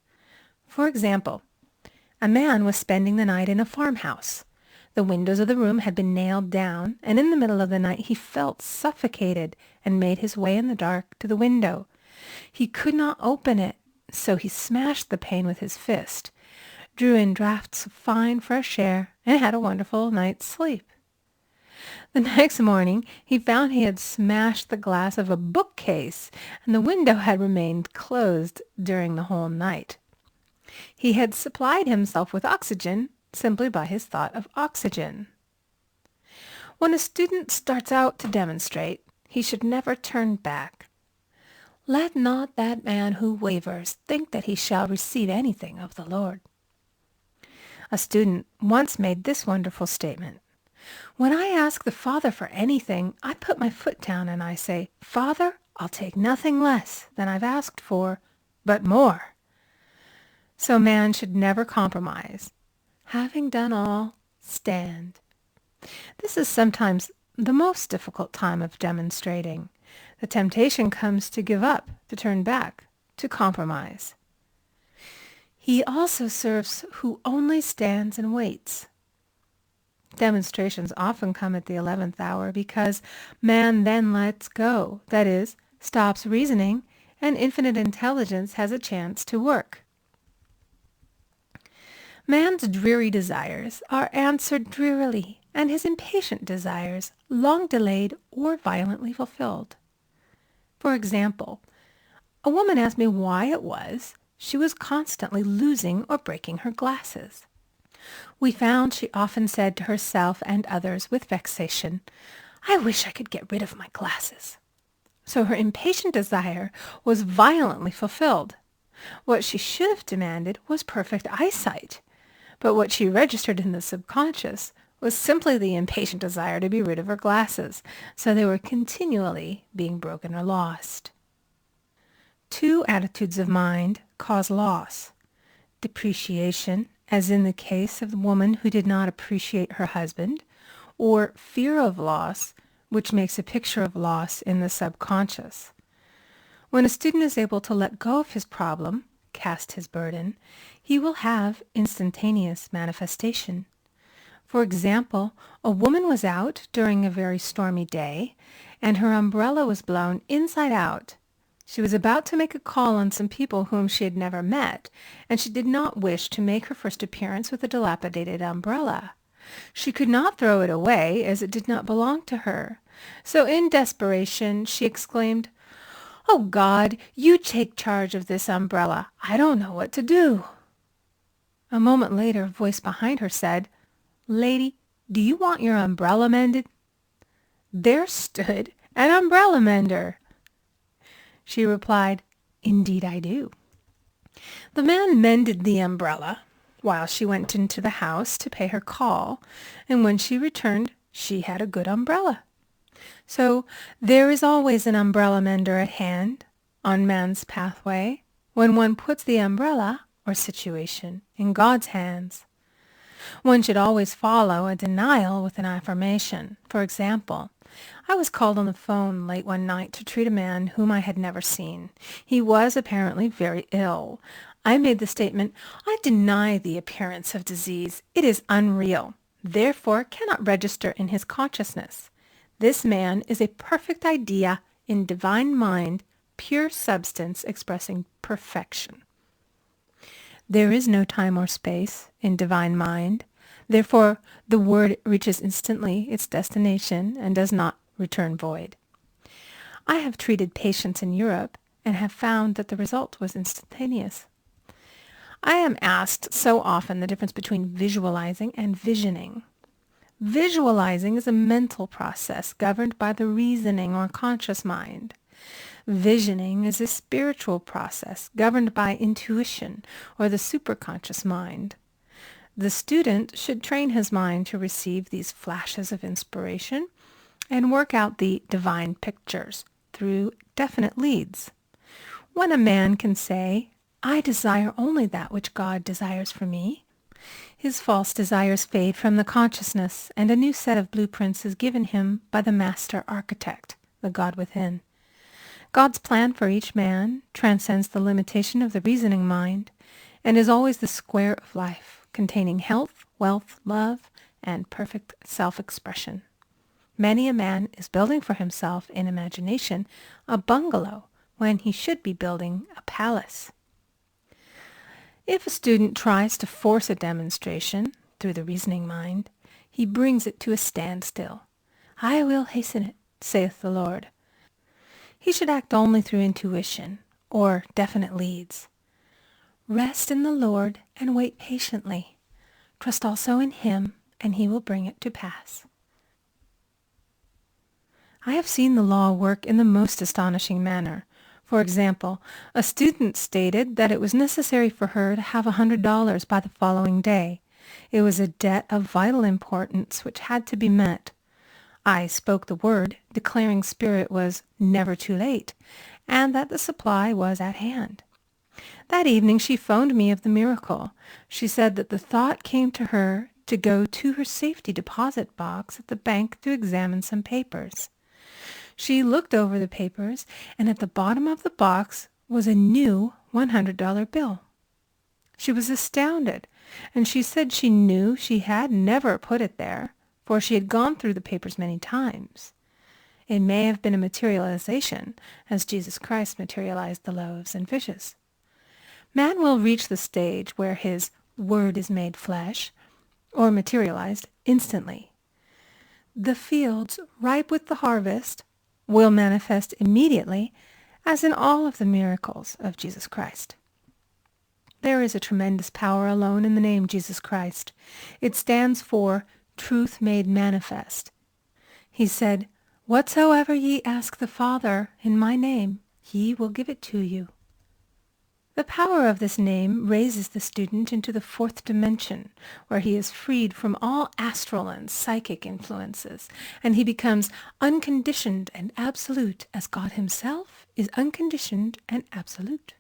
For example, a man was spending the night in a farmhouse. The windows of the room had been nailed down, and in the middle of the night he felt suffocated and made his way in the dark to the window. He could not open it, so he smashed the pane with his fist, drew in draughts of fine fresh air, and had a wonderful night's sleep. The next morning he found he had smashed the glass of a bookcase, and the window had remained closed during the whole night. He had supplied himself with oxygen simply by his thought of oxygen. When a student starts out to demonstrate, he should never turn back. "Let not that man who wavers think that he shall receive anything of the Lord." A student once made this wonderful statement: "When I ask the Father for anything, I put my foot down and I say, 'Father, I'll take nothing less than I've asked for, but more.' So man should never compromise. Having done all, stand. This is sometimes the most difficult time of demonstrating. The temptation comes to give up, to turn back, to compromise. He also serves who only stands and waits. Demonstrations often come at the 11th hour because man then lets go, that is, stops reasoning, and infinite intelligence has a chance to work. Man's dreary desires are answered drearily, and his impatient desires long delayed or violently fulfilled. For example, a woman asked me why it was she was constantly losing or breaking her glasses. We found she often said to herself and others with vexation, "I wish I could get rid of my glasses." So her impatient desire was violently fulfilled. What she should have demanded was perfect eyesight, but what she registered in the subconscious was simply the impatient desire to be rid of her glasses, so they were continually being broken or lost. Two attitudes of mind cause loss: depreciation, as in the case of the woman who did not appreciate her husband, or fear of loss, which makes a picture of loss in the subconscious. When a student is able to let go of his problem, cast his burden, he will have instantaneous manifestation. For example, a woman was out during a very stormy day, and her umbrella was blown inside out. She was about to make a call on some people whom she had never met, and she did not wish to make her first appearance with a dilapidated umbrella. She could not throw it away, as it did not belong to her. So in desperation she exclaimed, "Oh God, you take charge of this umbrella. I don't know what to do." A moment later a voice behind her said, "Lady, do you want your umbrella mended?" There stood an umbrella mender. She replied, "Indeed I do." The man mended the umbrella while she went into the house to pay her call, and when she returned she had a good umbrella. So there is always an umbrella mender at hand on man's pathway when one puts the umbrella or situation in God's hands. One should always follow a denial with an affirmation. For example, I was called on the phone late one night to treat a man whom I had never seen. He was apparently very ill. I made the statement, "I deny the appearance of disease. It is unreal, therefore cannot register in his consciousness. This man is a perfect idea in divine mind, pure substance expressing perfection. There is no time or space in divine mind. Therefore, the word reaches instantly its destination and does not return void." I have treated patients in Europe and have found that the result was instantaneous. I am asked so often the difference between visualizing and visioning. Visualizing is a mental process governed by the reasoning or conscious mind. Visioning is a spiritual process governed by intuition or the superconscious mind. The student should train his mind to receive these flashes of inspiration and work out the divine pictures through definite leads. When a man can say, "I desire only that which God desires for me," his false desires fade from the consciousness, and a new set of blueprints is given him by the master architect, the God within. God's plan for each man transcends the limitation of the reasoning mind and is always the square of life, containing health, wealth, love, and perfect self-expression. Many a man is building for himself in imagination a bungalow when he should be building a palace. If a student tries to force a demonstration through the reasoning mind, he brings it to a standstill. "I will hasten it, saith the Lord." He should act only through intuition or definite leads. "Rest in the Lord and wait patiently. Trust also in him, and he will bring it to pass." I have seen the law work in the most astonishing manner. For example, a student stated that it was necessary for her to have $100 by the following day. It was a debt of vital importance which had to be met. I spoke the word, declaring Spirit was never too late, and that the supply was at hand. That evening she phoned me of the miracle. She said that the thought came to her to go to her safety deposit box at the bank to examine some papers. She looked over the papers, and at the bottom of the box was a new $100 bill. She was astounded, and she said she knew she had never put it there, for she had gone through the papers many times. It may have been a materialization, as Jesus Christ materialized the loaves and fishes. Man will reach the stage where his word is made flesh, or materialized, instantly. The fields ripe with the harvest will manifest immediately, as in all of the miracles of Jesus Christ. There is a tremendous power alone in the name Jesus Christ. It stands for truth made manifest. He said, "Whatsoever ye ask the Father in my name, he will give it to you." The power of this name raises the student into the fourth dimension, where he is freed from all astral and psychic influences, and he becomes unconditioned and absolute, as God himself is unconditioned and absolute.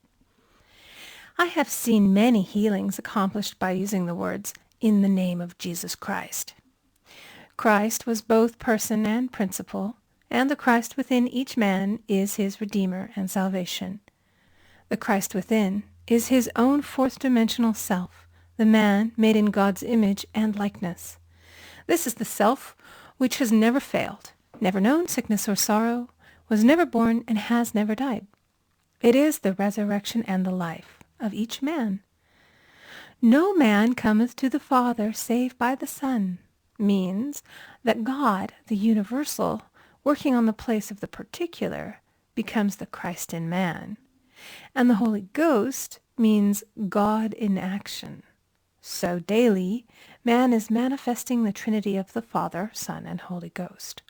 I have seen many healings accomplished by using the words, "in the name of Jesus Christ." Christ was both person and principle, and the Christ within each man is his Redeemer and salvation. The Christ within is his own fourth-dimensional self, the man made in God's image and likeness. This is the self which has never failed, never known sickness or sorrow, was never born, and has never died. It is the resurrection and the life of each man. "No man cometh to the Father save by the Son," means that God, the universal, working on the place of the particular, becomes the Christ in man. And the Holy Ghost means God in action. So daily, man is manifesting the Trinity of the Father, Son, and Holy Ghost.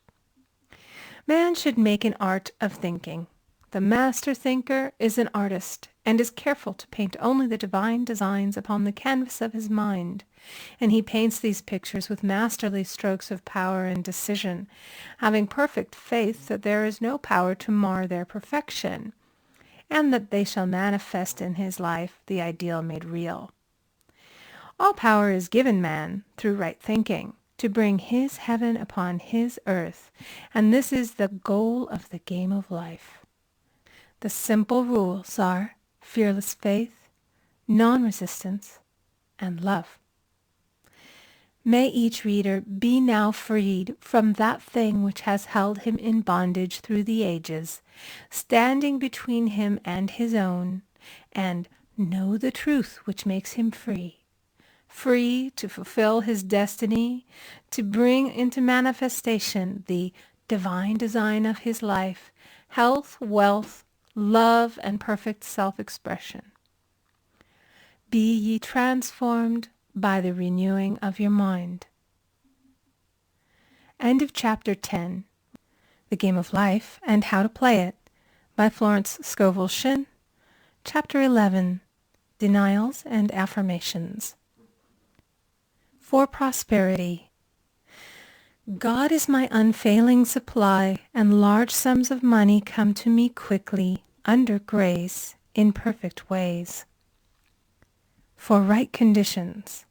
Man should make an art of thinking. The master thinker is an artist, and is careful to paint only the divine designs upon the canvas of his mind, and he paints these pictures with masterly strokes of power and decision, having perfect faith that there is no power to mar their perfection, and that they shall manifest in his life the ideal made real. All power is given man, through right thinking, to bring his heaven upon his earth, and this is the goal of the game of life. The simple rules are fearless faith, non-resistance, and love. May each reader be now freed from that thing which has held him in bondage through the ages, standing between him and his own, and know the truth which makes him free. Free to fulfill his destiny, to bring into manifestation the divine design of his life, health, wealth, love, and perfect self-expression. Be ye transformed by the renewing of your mind. End of Chapter 10. The Game of Life and How to Play It, by Florence Scovel Shinn. Chapter 11. Denials and Affirmations. For prosperity. God is my unfailing supply, and large sums of money come to me quickly, under grace, in perfect ways. For right conditions.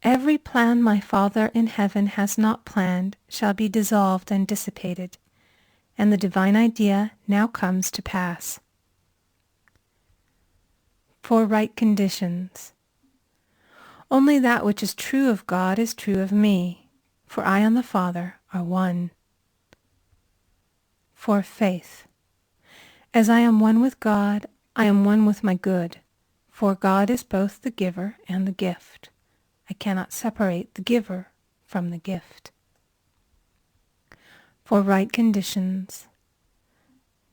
Every plan my Father in heaven has not planned shall be dissolved and dissipated, and the divine idea now comes to pass. For right conditions. Only that which is true of God is true of me, for I and the Father are one. For faith. As I am one with God, I am one with my good, for God is both the giver and the gift. I cannot separate the giver from the gift. For right conditions.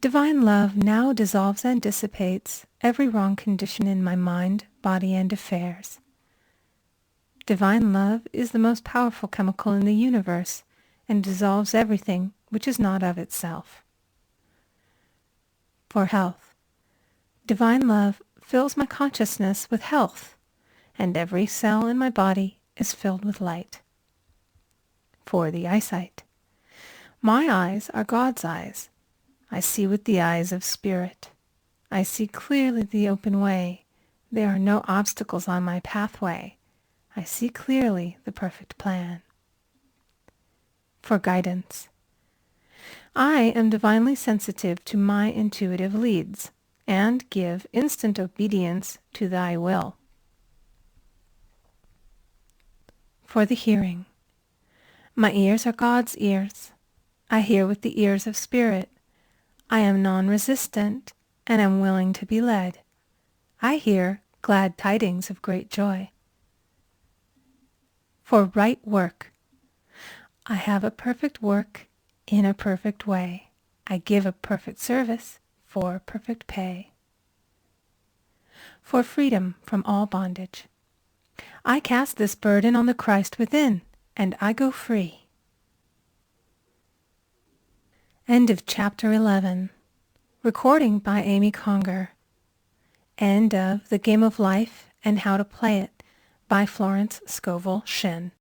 Divine love now dissolves and dissipates every wrong condition in my mind, body, and affairs. Divine love is the most powerful chemical in the universe, and dissolves everything which is not of itself. For health. Divine love fills my consciousness with health, and every cell in my body is filled with light. For the eyesight. My eyes are God's eyes. I see with the eyes of spirit. I see clearly the open way. There are no obstacles on my pathway. I see clearly the perfect plan. For guidance. I am divinely sensitive to my intuitive leads, and give instant obedience to thy will. For the hearing. My ears are God's ears. I hear with the ears of spirit. I am non-resistant, and am willing to be led. I hear glad tidings of great joy. For right work. I have a perfect work in a perfect way. I give a perfect service for perfect pay. For freedom from all bondage. I cast this burden on the Christ within, and I go free. End of Chapter 11. Recording by Amy Conger. End of The Game of Life and How to Play It by Florence Scovel Shinn.